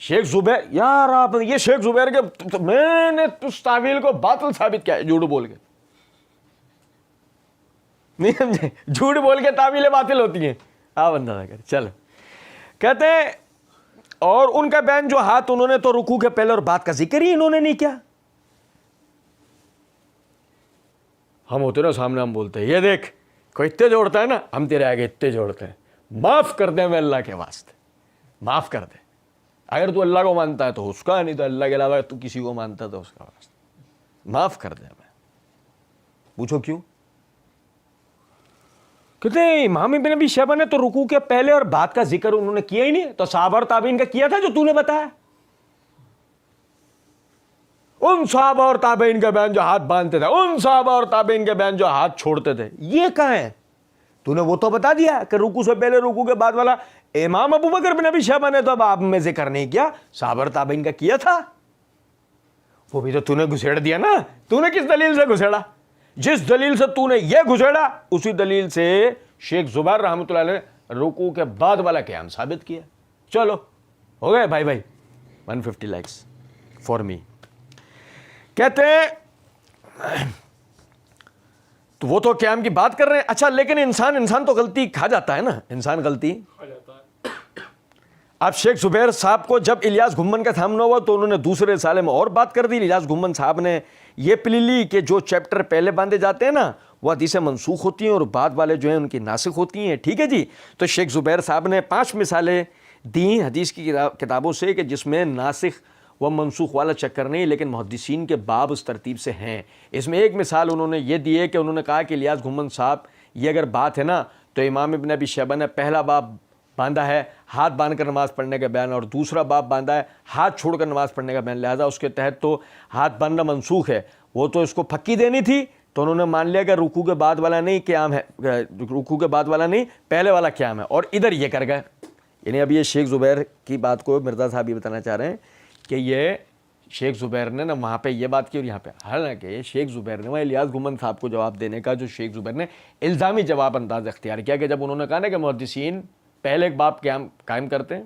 Speaker 1: شیخ زبیر, یار آپ یہ شیخ زبیر کے میں نے اس تعویل کو باطل ثابت کیا ہے جھوٹ بول کے. نہیں سمجھے, جھوٹ بول کے تعویلیں باطل ہوتی ہیں. آپ اندازہ کریں. چلو کہتے ہیں اور ان کا بیان جو ہاتھ انہوں نے تو رکوع کے پہلے اور بعد کا ذکر ہی انہوں نے نہیں کیا. ہم ہوتے نا سامنے, ہم بولتے ہیں یہ دیکھ کوئی اتنے جوڑتا ہے نا, ہم تیرے آگے اتنے جوڑتے ہیں, معاف کر دیں میں اللہ کے واسطے, معاف کر دیں. اگر تو اللہ کو مانتا ہے تو اس کا, نہیں تو اللہ کے علاوہ تو کسی کو مانتا ہے تو اس کا واسطہ معاف کر دیں. میں پوچھو کیوں؟ کہتے ہیں امام ابن ابی شیبہ نے تو رکوع کے پہلے اور بعد کا ذکر انہوں نے کیا ہی نہیں, تو صحابہ اور تابعین کا کیا تھا جو تو نے بتایا. ان صحابہ اور تابعین کا بیان جو ہاتھ باندھتے تھے, ان صحابہ اور تابعین کے بیان جو ہاتھ چھوڑتے تھے, یہ کہاں ہے؟ تو نے وہ تو بتا دیا کہ رکوع سے پہلے رکوع کے بعد والا. امام ابو بکر بن ابی شیبہ نے تو آپ میں ذکر نہیں کیا, صحابہ اور تابعین کا کیا تھا. وہ بھی تو نے گھسیڑ دیا نا. تو نے کس دلیل سے گھسیڑا؟ جس دلیل سے تو نے یہ گھسیڑا اسی دلیل سے شیخ زبیر رحمۃ اللہ علیہ نے رکوع کے بعد والا قیام ثابت کیا. چلو ہو گئے بھائی 150 لائکس فار می. کہتے ہیں تو وہ تو قیام کی بات کر رہے ہیں. اچھا لیکن انسان تو غلطی کھا جاتا ہے نا, انسان غلطی. اب شیخ زبیر صاحب کو جب الیاس گھمن کا سامنا ہوا تو انہوں نے دوسرے رسالے میں اور بات کر دی. الیاس گھمن صاحب نے یہ پلی لی کہ جو چیپٹر پہلے باندھے جاتے ہیں نا وہ حدیثیں منسوخ ہوتی ہیں اور بعد والے جو ہیں ان کی ناسخ ہوتی ہیں. ٹھیک ہے جی. تو شیخ زبیر صاحب نے 5 مثالیں دیں حدیث کی کتابوں سے کہ جس میں ناسخ و منسوخ والا چکر نہیں, لیکن محدثین کے باب اس ترتیب سے ہیں. اس میں ایک مثال انہوں نے یہ دی ہے کہ انہوں نے کہا کہ الیاس گھمن صاحب یہ اگر بات ہے نا تو امام ابن ابی شیبہ نے پہلا باب باندھا ہے ہاتھ باندھ کر نماز پڑھنے کا بیان, اور دوسرا باب باندھا ہے ہاتھ چھوڑ کر نماز پڑھنے کا بیان, لہذا اس کے تحت تو ہاتھ باندھنا منسوخ ہے. وہ تو اس کو پھکی دینی تھی تو انہوں نے مان لیا کہ رکوع کے بعد والا نہیں قیام ہے, رکوع کے بعد والا نہیں پہلے والا قیام ہے, اور ادھر یہ کر گئے. یعنی اب یہ شیخ زبیر کی بات کو مرزا صاحب یہ بتانا چاہ رہے ہیں کہ یہ شیخ زبیر نے نا وہاں پہ یہ بات کی اور یہاں پہ, حالانکہ شیخ زبیر نے وہاں الیاس گھمن صاحب کو جواب دینے کا جو شیخ زبیر نے الزامی جواب انداز اختیار کیا کہ جب انہوں نے کہا نا کہ محدثین پہلے ایک باب قائم کرتے ہیں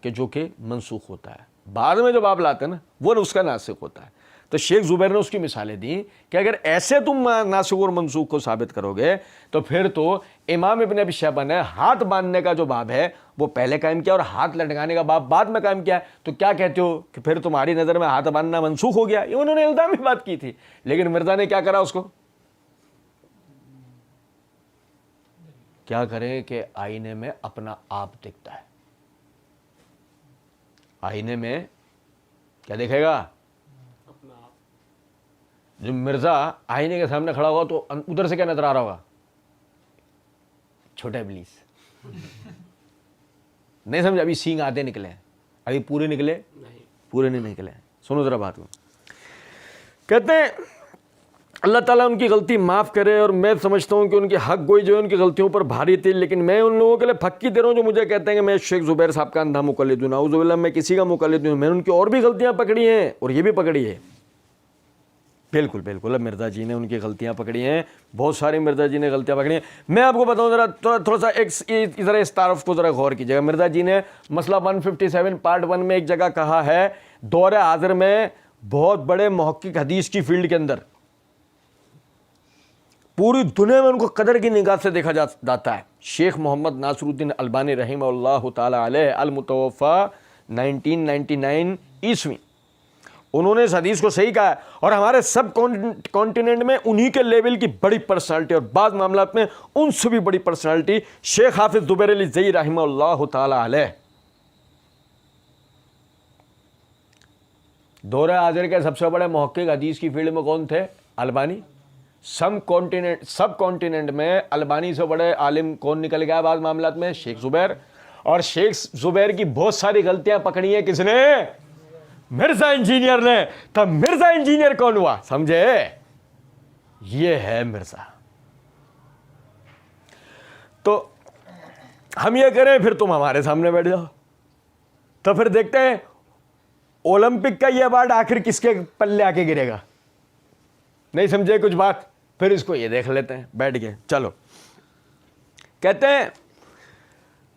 Speaker 1: کہ جو کہ منسوخ ہوتا ہے, بعد میں جو باب لاتے ہیں نا وہ اس کا ناسخ ہوتا ہے. تو شیخ زبیر نے اس کی مثالیں دیں کہ اگر ایسے تم ناسخ اور منسوخ کو ثابت کرو گے تو پھر تو امام ابن ابی شیبہ نے ہاتھ باندھنے کا جو باب ہے وہ پہلے قائم کیا اور ہاتھ لٹکانے کا باب بعد میں قائم کیا, تو کیا کہتے ہو کہ پھر تمہاری نظر میں ہاتھ باندھنا منسوخ ہو گیا. یہ انہوں نے الزامی بات کی تھی, لیکن مرزا نے کیا کرا, اس کو کیا کرے کہ آئینے میں اپنا آپ دکھتا ہے. آئینے میں کیا دیکھے گا,
Speaker 2: اپنا آپ.
Speaker 1: جو مرزا آئینے کے سامنے کھڑا ہوا تو ادھر سے کیا نظر آ رہا ہوگا, چھوٹا ابلیس. نہیں سمجھ, ابھی سینگ آدھے نکلے ہیں, ابھی پورے نکلے
Speaker 2: نہیں.
Speaker 1: پورے نہیں نکلے ہیں. سنو ذرا بات کو. کہتے ہیں اللہ تعالیٰ ان کی غلطی معاف کرے, اور میں سمجھتا ہوں کہ ان کی حق گوئی جو ہے ان کی غلطیوں پر بھاری تھی, لیکن میں ان لوگوں کے لیے پھکی دے رہا ہوں جو مجھے کہتے ہیں کہ میں شیخ زبیر صاحب کا اندھا مقلد ہوں. نعوذ باللہ, میں کسی کا مقلد نہیں ہوں, میں نے ان کی اور بھی غلطیاں پکڑی ہیں اور یہ بھی پکڑی ہے. بالکل بالکل, اب مرزا جی نے ان کی غلطیاں پکڑی ہیں, بہت ساری مرزا جی نے غلطیاں پکڑی ہیں. میں آپ کو بتاؤں ذرا تھوڑا سا ایک ذرا اس تعارف کو ذرا غور کیجیے گا. مرزا جی نے مسئلہ 157 پارٹ 1 میں ایک جگہ کہا ہے دور حاضر میں بہت بڑے محقق حدیث کی فیلڈ کے اندر پوری دنیا میں ان کو قدر کی نگاہ سے دیکھا جاتا ہے. شیخ محمد ناصر الدین البانی رحمہ اللہ تعالی علیہ, المتوفی 1999 عیسوی, انہوں نے اس حدیث کو صحیح کہا ہے, اور ہمارے سب کانٹیننٹ میں انہی کے لیول کی بڑی پرسنالٹی اور بعض معاملات میں ان سے بھی بڑی پرسنالٹی شیخ حافظ زبیر علی زئی رحمہ اللہ تعالی علیہ. دور حاضر کے سب سے بڑے محقق حدیث کی فیلڈ میں کون تھے, البانی. سب کانٹیننٹ میں البانی سے بڑے عالم کون نکل گیا بعض معاملات میں, شیخ زبیر. اور شیخ زبیر کی بہت ساری غلطیاں پکڑی ہیں کس نے, مرزا انجینئر نے. تب مرزا انجینئر کون ہوا سمجھے, یہ ہے مرزا. تو ہم یہ کریں پھر تم ہمارے سامنے بیٹھ جاؤ, تو پھر دیکھتے ہیں اولمپک کا یہ ایوارڈ آخر کس کے پلے آ کے گرے گا. نہیں سمجھے کچھ بات, پھر اس کو یہ دیکھ لیتے ہیں, بیٹھ گئے. چلو کہتے ہیں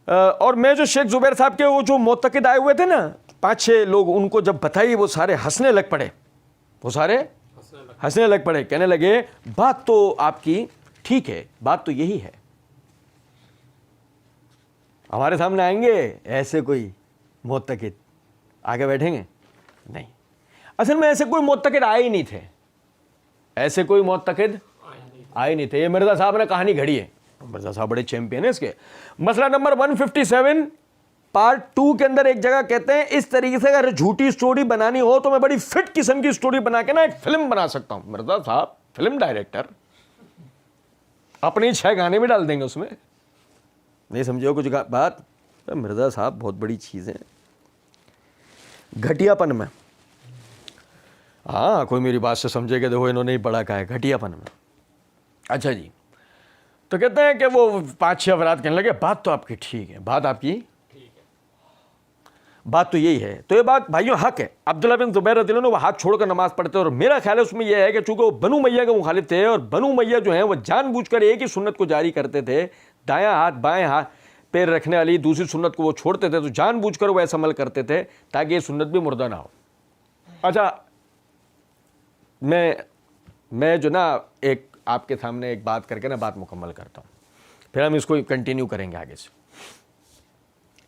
Speaker 1: اور میں جو شیخ زبیر صاحب کے وہ جو معتقد آئے ہوئے تھے نا 5-6 لوگ, ان کو جب بتائی وہ سارے ہنسنے لگ پڑے, وہ سارے ہنسنے لگ پڑے, کہنے لگے بات تو آپ کی ٹھیک ہے, بات تو یہی ہے. ہمارے سامنے آئیں گے ایسے کوئی معتقد آگے بیٹھیں گے نہیں. اصل میں ایسے کوئی معتقد آئے ہی نہیں تھے, ایسے کوئی معتقد آئے نہیں تھے. یہ مرزا صاحب نے کہانی گھڑی ہے, مرزا صاحب بڑے چیمپئن ہیں اس کے. مسئلہ نمبر 157 پارٹ 2 کے اندر ایک جگہ کہتے ہیں اس طریقے سے اگر جھوٹی سٹوری بنانی ہو تو میں بڑی فٹ قسم کی سٹوری بنا کے نا ایک فلم بنا سکتا ہوں. مرزا صاحب فلم ڈائریکٹر, اپنی 6 گانے بھی ڈال دیں گے اس میں. نہیں سمجھے ہو کچھ بات, مرزا صاحب بہت بڑی چیز ہے گھٹیا پن میں. ہاں کوئی میری بات سے سمجھے کہ دیکھو انہوں نے ہی بڑا کہا ہے گھٹیا پن میں. اچھا جی, تو کہتے ہیں کہ وہ 5-6 افراد کہنے لگے بات تو آپ کی ٹھیک ہے, بات آپ کی بات تو یہی ہے. تو یہ بات بھائیوں حق ہے. عبداللہ بن زبیر رضی اللہ عنہ وہ ہاتھ چھوڑ کر نماز پڑھتے, اور میرا خیال ہے اس میں یہ ہے کہ چونکہ وہ بنو امیہ کے مخالف تھے, اور بنو امیہ جو ہیں وہ جان بوجھ کر ایک ہی سنت کو جاری کرتے تھے, دایاں ہاتھ بائیں ہاتھ پیر رکھنے والی دوسری سنت کو وہ چھوڑتے تھے, تو جان بوجھ کر وہ ایسا عمل کرتے تھے تاکہ یہ سنت بھی مردہ نہ ہو. اچھا میں جو نا ایک آپ کے سامنے ایک بات کر کے نا بات مکمل کرتا ہوں, پھر ہم اس کو کنٹینیو کریں گے آگے سے.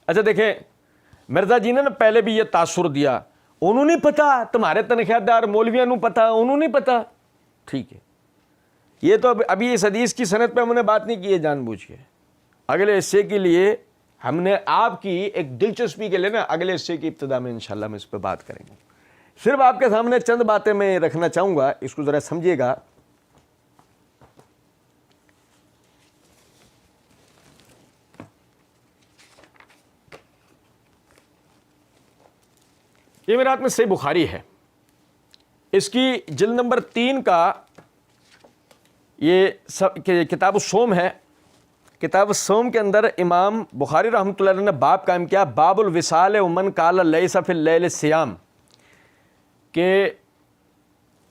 Speaker 1: اچھا دیکھیں, مرزا جی نے پہلے بھی یہ تاثر دیا, انہوں نہیں پتا, تمہارے تنخواہ دار مولویوں نے پتا, انہوں نہیں پتا. ٹھیک ہے, یہ تو ابھی اس حدیث کی سند پہ ہم نے بات نہیں کی ہے جان بوجھ کے. اگلے حصے کے لیے ہم نے آپ کی ایک دلچسپی کے لیے نا اگلے حصے کی ابتدا میں انشاءاللہ ہم اس پہ بات کریں گے. صرف آپ کے سامنے چند باتیں میں رکھنا چاہوں گا, اس کو ذرا سمجھیے گا. یہ میرے ہاتھ میں صحیح بخاری ہے, اس کی جلد نمبر 3 کا یہ کتاب الصوم ہے. کتاب الصوم کے اندر امام بخاری رحمۃ اللہ علیہ نے باب قائم کیا, باب الوصال ومن قال لیس فی اللیل صیام, کہ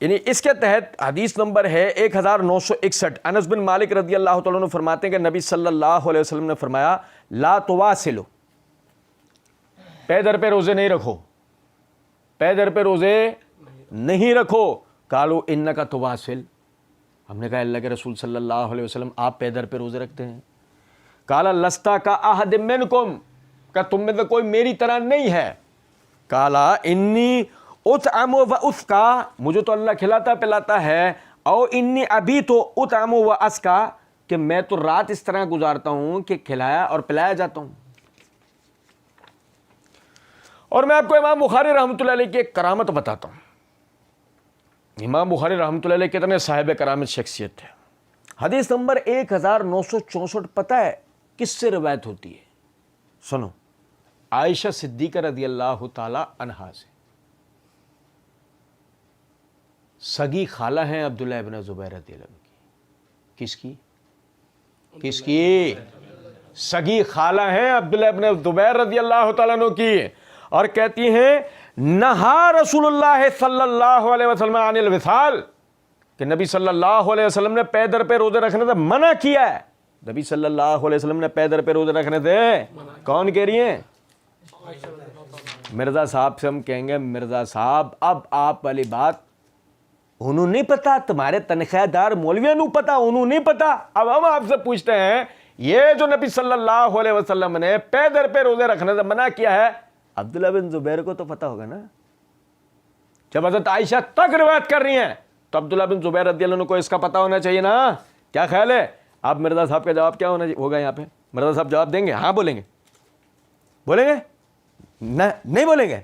Speaker 1: یعنی اس کے تحت حدیث نمبر ہے 1961. انس بن مالک رضی اللہ تعالیٰ عنہ فرماتے ہیں کہ نبی صلی اللہ علیہ وسلم نے فرمایا لا تواصلوا, پے در پہ روزے نہیں رکھو, پے در پہ روزے نہیں رکھو. قالوا انک تواصل, ہم نے کہا اللہ کے رسول صلی اللہ علیہ وسلم آپ پے در پہ روزے رکھتے ہیں. قال لستا کا احد منکم, کہ تم میں سے کوئی میری طرح نہیں ہے. قال انی اطعم و اسقا, مجھے تو اللہ کھلاتا پلاتا ہے, او انی ابھی تو اطعم و اسقا, کہ میں تو رات اس طرح گزارتا ہوں کہ کھلایا اور پلایا جاتا ہوں. اور میں آپ کو امام بخاری رحمۃ اللہ علیہ کی ایک کرامت بتاتا ہوں. امام بخاری رحمۃ اللہ علیہ کتنے صاحب کرامت شخصیت ہے. حدیث نمبر 1964 پتہ ہے کس سے روایت ہوتی ہے؟ سنو, عائشہ صدیقہ رضی اللہ تعالی عنہا سے. سگی خالہ ہیں عبداللہ ابن زبیر رضی اللہ عنہ کی. کس کی؟ کس کی؟ سگی خالہ ہیں عبداللہ ابن زبیر رضی اللہ تعالیٰ عنہ کی, اور کہتی ہیں نہا رسول اللہ صلی اللہ علیہ وسلم عن الوصال, کہ نبی صلی اللہ علیہ وسلم نے پے در پہ روزے رکھنے سے منع کیا ہے. نبی صلی اللہ علیہ وسلم نے پے در پہ روزے رکھنے سے, کون کہہ رہی ہیں؟ مرزا صاحب سے ہم کہیں گے مرزا صاحب اب آپ والی بات انہوں نہیں پتا, تمہارے تنخواہ دار مولویوں نے پتا, انہوں نہیں پتا. اب ہم آپ سے پوچھتے ہیں یہ جو نبی صلی اللہ علیہ وسلم نے پے در پہ روزے رکھنے سے منع کیا ہے, عبداللہ بن زبیر کو تو پتا ہوگا نا. جب حضرت عائشہ تک روایت کر رہی ہیں تو عبداللہ بن زبیر رضی اللہ عنہ کو اس کا پتا ہونا چاہیے نا. کیا خیال ہے آپ مرزا صاحب کا جواب کیا ہوگا یہاں پہ؟ مرزا صاحب جواب دیں گے؟ ہاں بولیں گے؟ بولیں گے؟ نہیں بولیں گے؟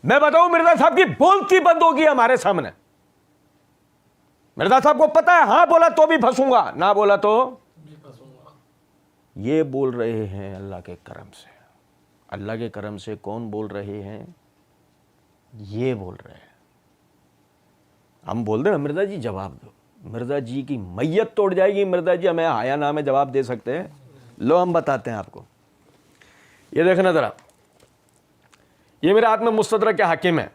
Speaker 1: میں بتاؤں مرزا صاحب کی بولتی بند ہوگی ہمارے سامنے. مرزا صاحب کو پتا ہے, ہاں بولا تو بھی پھنسوں گا, نہ بولا تو بھی پھنسوں گا. یہ بول رہے ہیں اللہ کے کرم سے. اللہ کے کرم سے کون بول رہے ہیں؟ یہ بول رہے ہیں. ہم بول دیں نا مرزا جی جواب دو, مرزا جی کی میت توڑ جائے گی. مرزا جی ہمیں حیا نام ہے جواب دے سکتے ہیں؟ لو ہم بتاتے ہیں آپ کو. یہ دیکھنا ذرا, یہ میرے ہاتھ میں مستدرک حاکم ہے,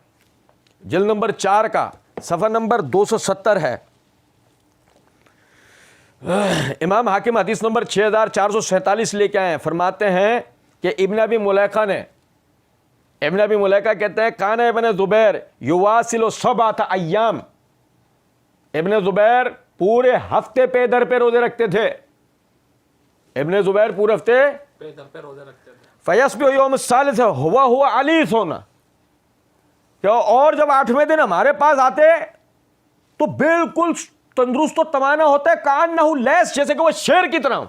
Speaker 1: جلد نمبر 4 کا صفحہ نمبر 270 ہے. امام حاکم حدیث نمبر 6447 لے کے آئے ہیں. فرماتے ہیں کہ ابن ابی ملیکہ نے, ابن ابی ملیکہ کہتے ہیں کان ابن زبیر یواصل 7 ایام, ابن زبیر پورے ہفتے پے در پہ روزے رکھتے تھے. ابن زبیر پورے ہفتے
Speaker 2: پے در پہ روزے رکھتے تھے.
Speaker 1: فیصبح یوم الثالث ہوا علیس ہونا, اور جب 8ویں دن ہمارے پاس آتے تو بالکل تندرست و توانا ہوتا ہے, کانہ لیس, جیسے کہ وہ شیر کی طرح.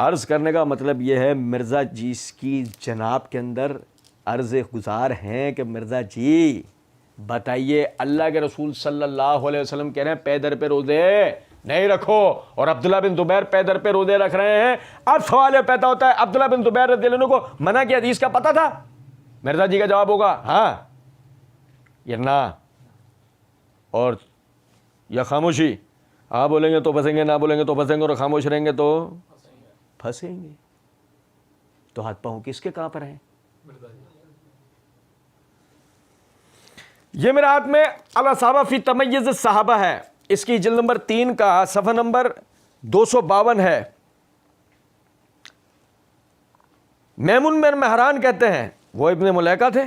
Speaker 1: عرض کرنے کا مطلب یہ ہے مرزا جی کی جناب کے اندر عرض گزار ہیں کہ مرزا جی بتائیے اللہ کے رسول صلی اللہ علیہ وسلم کہہ رہے ہیں پے در پہ روزے نہیں رکھو, اور عبداللہ بن زبیر پے در پہ روزے رکھ رہے ہیں. اب سوال یہ پیدا ہوتا ہے عبداللہ بن زبیر رضی اللہ عنہ کو منع کی حدیث کا پتہ تھا؟ مرزا جی کا جواب ہوگا ہاں یا نہ, اور یا خاموشی. ہاں بولیں گے تو پھنسیں گے, نہ بولیں گے تو پھنسیں گے, اور خاموش رہیں گے تو پھنسیں گے. تو ہاتھ پاؤں کس کے کہاں پر ہیں؟ یہ میرے ہاتھ میں الاصابہ فی تمیز الصحابہ ہے, اس کی جلد نمبر 3 کا صفحہ نمبر 252 ہے. میمون بن مہران کہتے ہیں, وہ ابن ملیکہ تھے,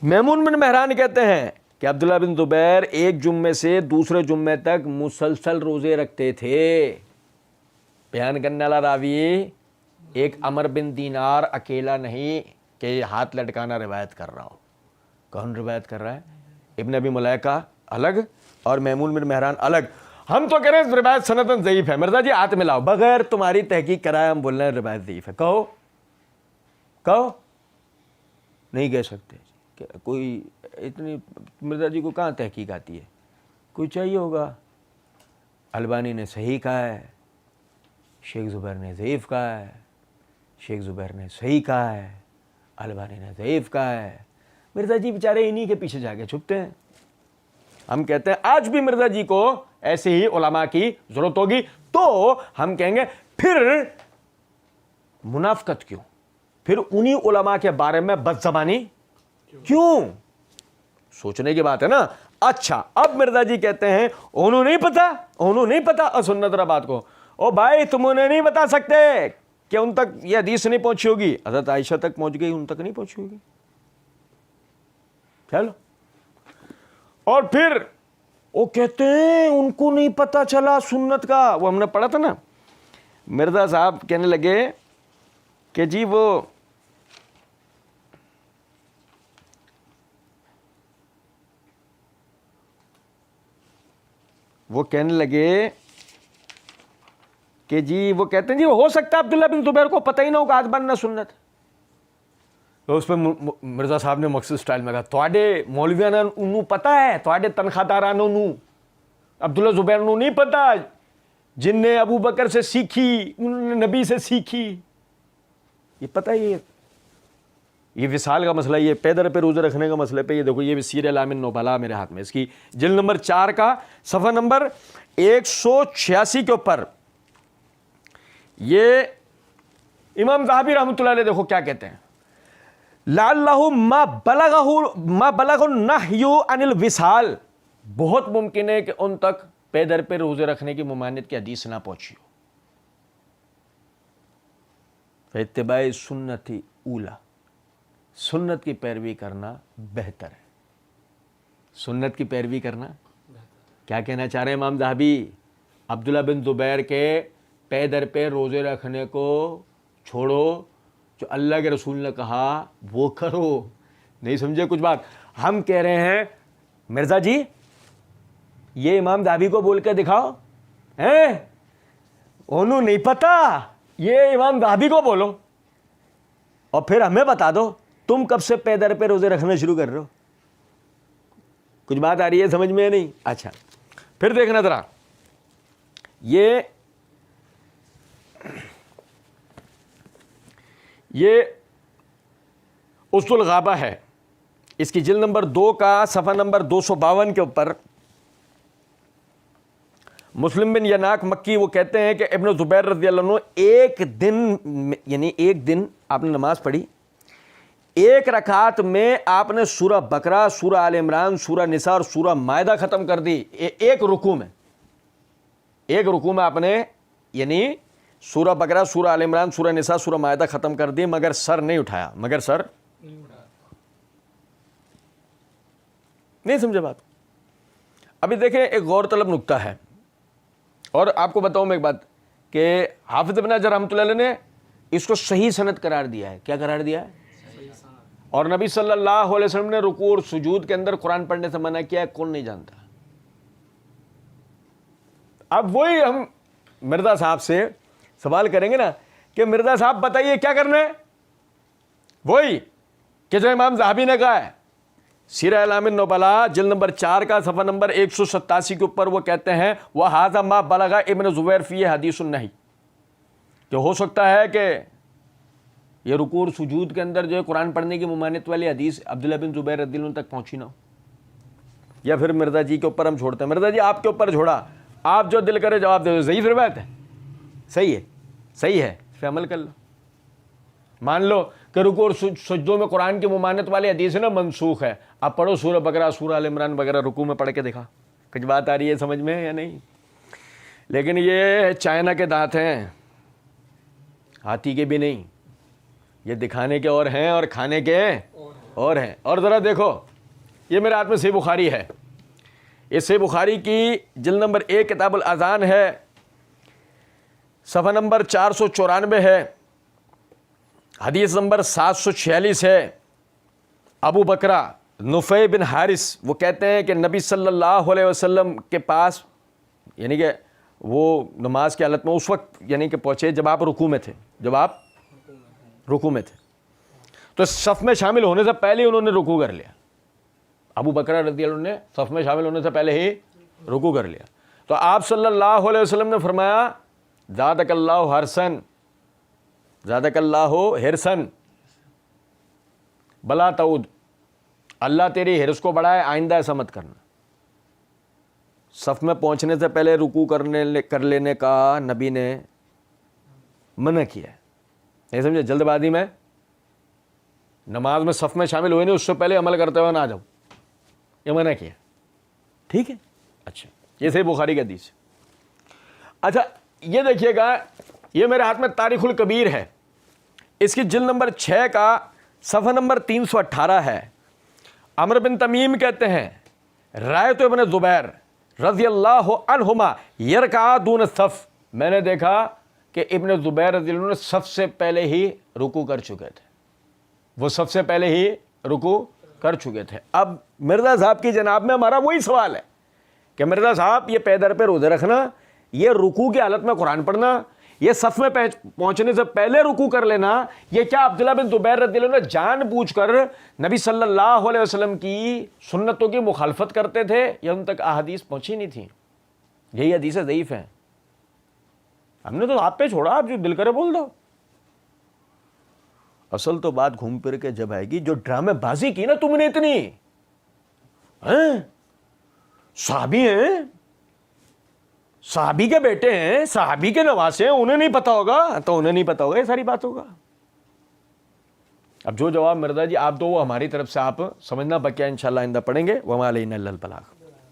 Speaker 1: میمون بن مہران کہتے ہیں کہ عبداللہ بن زبیر ایک جمعے سے دوسرے جمعے تک مسلسل روزے رکھتے تھے. بیان کرنے والا راوی ایک عمر بن دینار اکیلا نہیں کہ یہ ہاتھ لٹکانا روایت کر رہا ہو. کون روایت کر رہا ہے؟ ابن ابی ملیکہ الگ اور میمون بن مہران الگ. ہم تو کہہ رہے ہیں روایت سندن ضعیف ہے. مرزا جی ہاتھ ملاؤ, بغیر تمہاری تحقیق کرائے ہم بول رہے ہیں روایت ضعیف ہے. کہو نہیں کہہ سکتے. کوئی اتنی مرزا جی کو کہاں تحقیق آتی ہے؟ کوئی چاہیے ہوگا. البانی نے صحیح کہا ہے, شیخ زبیر نے ضعیف کہا ہے, شیخ زبیر نے صحیح کہا ہے, البانی نے ضعیف کہا ہے. مرزا جی بیچارے انہی کے پیچھے جا کے چھپتے ہیں. ہم کہتے ہیں آج بھی مرزا جی کو ایسے ہی علماء کی ضرورت ہوگی تو ہم کہیں گے پھر منافقت کیوں, پھر انہی علماء کے بارے میں بد زبانی کیوں؟ سوچنے کی بات ہے نا. اچھا اب مرزا جی کہتے ہیں انہوں نہیں پتا سنت بات کو. او بھائی تم انہیں نہیں بتا سکتے کہ ان تک یہ حدیث نہیں پہنچی ہوگی. حضرت عائشہ تک پہنچ گئی, ان تک نہیں پہنچی ہوگی. چلو. اور پھر وہ کہتے ہیں ان کو نہیں پتا چلا سنت کا. وہ ہم نے پڑھا تھا نا, مرزا صاحب کہنے لگے کہ جی وہ کہنے لگے کہ جی وہ کہتے ہیں جی ہو سکتا ہے عبداللہ بن زبیر کو پتہ ہی نہ ہوگا آج بننا سنت. تو اس پہ مرزا صاحب نے مقصد سٹائل میں کہا تواڈے مولویاں انہوں پتہ ہے, تواڈے تنخواہ دارانوں عبداللہ زبیر نو نہیں پتہ, جن نے ابو بکر سے سیکھی انہوں نے نبی سے سیکھی. یہ پتہ ہی ہے یہ وصال کا مسئلہ, یہ پیدر پہ روزے رکھنے کا مسئلہ پہ. یہ دیکھو یہ بھی سیر اعلام النبلاء میرے ہاتھ میں, اس کی جلد نمبر 4 کا صفحہ نمبر 186 کے اوپر یہ امام ذہبی رحمۃ اللہ علیہ دیکھو کیا کہتے ہیں. لعلہ ما بلغ النہی عن الوصال, بہت ممکن ہے کہ ان تک پیدر پہ روزے رکھنے کی ممانعت کی حدیث نہ پہنچی ہو. اتباع سنت اولا, سنت کی پیروی کرنا بہتر ہے. سنت کی پیروی کرنا. کیا کہنا چاہ رہے ہیں امام ذہبی؟ عبداللہ بن زبیر کے پیدر پہ روزے رکھنے کو چھوڑو, جو اللہ کے رسول نے کہا وہ کرو. نہیں سمجھے کچھ بات؟ ہم کہہ رہے ہیں مرزا جی یہ امام ذہبی کو بول کے دکھاؤ, انہوں نہیں پتا, یہ امام ذہبی کو بولو اور پھر ہمیں بتا دو تم کب سے پیدر پہ روزے رکھنا شروع کر رہے ہو. کچھ بات آ رہی ہے سمجھ میں؟ نہیں. اچھا پھر دیکھنا ذرا, یہ اسد الغابہ ہے, اس کی جلد نمبر 2 کا صفحہ نمبر 252 کے اوپر مسلم بن یناک مکی وہ کہتے ہیں کہ ابن زبیر رضی اللہ عنہ ایک دن آپ نے نماز پڑھی, ایک رکعت میں آپ نے سورہ بقرہ, سورہ آل عمران, سورہ نساء اور سورہ مائدہ ختم کر دی. ایک رکوع میں آپ نے یعنی سورہ بقرہ, سورہ آل عمران, سورہ نساء, سورہ مائدہ ختم کر دی, مگر سر نہیں اٹھایا. نہیں سمجھے بات؟ ابھی دیکھیں ایک غور طلب نکتہ ہے, اور آپ کو بتاؤں میں ایک بات کہ حافظ ابن حجر رحمۃ اللہ علیہ نے اس کو صحیح سند قرار دیا ہے. کیا قرار دیا ہے؟ اور نبی صلی اللہ علیہ وسلم نے رکوع اور سجود کے اندر قرآن پڑھنے سے منع کیا ہے, کون نہیں جانتا. اب وہی ہم مرزا صاحب سے سوال کریں گے نا کہ مرزا صاحب بتائیے کیا کرنا ہے, وہی کہ جو امام ذہبی نے کہا ہے سیر اعلام النبلاء جلد نمبر 4 کا صفحہ نمبر 187 کے اوپر. وہ کہتے ہیں وَهَذَا مَا بَلَغَ ابن زبیر فِيهِ حدیث النہی, کہ ہو سکتا ہے کہ یہ رکوع اور سجود کے اندر جو ہے قرآن پڑھنے کی ممانعت والی حدیث عبداللہ بن زبیر رضی اللہ عنہ تک پہنچی نہ ہو. یا پھر مرزا جی کے اوپر ہم چھوڑتے ہیں, مرزا جی آپ کے اوپر چھوڑا, آپ جو دل کرے جواب دے دو. ضعیف روایت ہے, صحیح ہے, اس پہ عمل کر لو. مان لو کہ رکوع اور سجدوں میں قرآن کی ممانعت والی حدیث ہے نا منسوخ ہے, آپ پڑھو سورہ بقرہ, سورہ آل عمران وغیرہ رکوع میں پڑھ کے دکھا. کچھ بات آ رہی ہے سمجھ میں یا نہیں؟ لیکن یہ چائنا کے دانت ہیں, ہاتھی کے بھی نہیں. یہ دکھانے کے اور ہیں اور کھانے کے اور ہیں. اور ذرا دیکھو یہ میرے ہاتھ میں صحیح بخاری ہے, یہ صحیح بخاری کی جلد نمبر 1 کتاب الاذان ہے, صفحہ نمبر 494 ہے. حدیث نمبر 746 ہے، ابو بکرہ نفیع بن حارث وہ کہتے ہیں کہ نبی صلی اللہ علیہ وسلم کے پاس، یعنی کہ وہ نماز کی حالت میں اس وقت یعنی کہ پہنچے جب آپ رکوع میں تھے، تو صف میں شامل ہونے سے پہلے انہوں نے رکوع کر لیا. ابو بکرہ رضی اللہ عنہ نے صف میں شامل ہونے سے پہلے ہی رکوع کر لیا. تو آپ صلی اللہ علیہ وسلم نے فرمایا زادک اللہ حرسن، زادک اللہ حرسن بلا تعود، اللہ تیری حرص کو بڑھائے، آئندہ ایسا مت کرنا. صف میں پہنچنے سے پہلے رکوع کر لینے کا نبی نے منع کیا ہے. نہیں سمجھے؟ جلد بازی میں نماز میں صف میں شامل ہوئے نہیں، اس سے پہلے عمل کرتے ہوئے نہ آ جاؤ، یہ منع کیا. ٹھیک ہے، اچھا یہ صحیح بخاری کا حدیث ہے. اچھا یہ دیکھیے گا، یہ میرے ہاتھ میں تاریخ الکبیر ہے، اس کی جلد نمبر 6 کا صفحہ نمبر 318 ہے. عمرو بن تمیم کہتے ہیں رأیت ابن زبیر رضی اللہ عنہما یرکع دون الصف، میں نے دیکھا کہ ابن زبیر رضی اللہ عنہ صف سے پہلے ہی رکوع کر چکے تھے، وہ صف سے پہلے ہی رکوع کر چکے تھے. اب مرزا صاحب کی جناب میں ہمارا وہی سوال ہے کہ مرزا صاحب یہ پے در پہ روزے رکھنا، یہ رکوع کی حالت میں قرآن پڑھنا، یہ صف میں پہنچنے سے پہلے رکوع کر لینا، یہ کیا عبداللہ بن زبیر رضی اللہ عنہ جان بوجھ کر نبی صلی اللہ علیہ وسلم کی سنتوں کی مخالفت کرتے تھے یا ان تک احادیث پہنچی نہیں تھیں؟ یہی حدیثیں ضعیف ہیں. ہم نے تو آپ پہ چھوڑا، آپ جو دل کرے بول دو. اصل تو بات گھوم پھر کے جب آئے گی، جو ڈرامے بازی کی نا تم نے اتنی، صحابی ہیں، صحابی کے بیٹے ہیں، صحابی کے نواسے ہیں، انہیں نہیں پتا ہوگا تو انہیں نہیں پتا ہوگا، یہ ساری بات ہوگا. اب جو جواب مرزا جی آپ دو وہ ہماری طرف سے آپ سمجھنا بقیہ انشاءاللہ آئندہ پڑھیں گے. وما علینا الا البلاغ.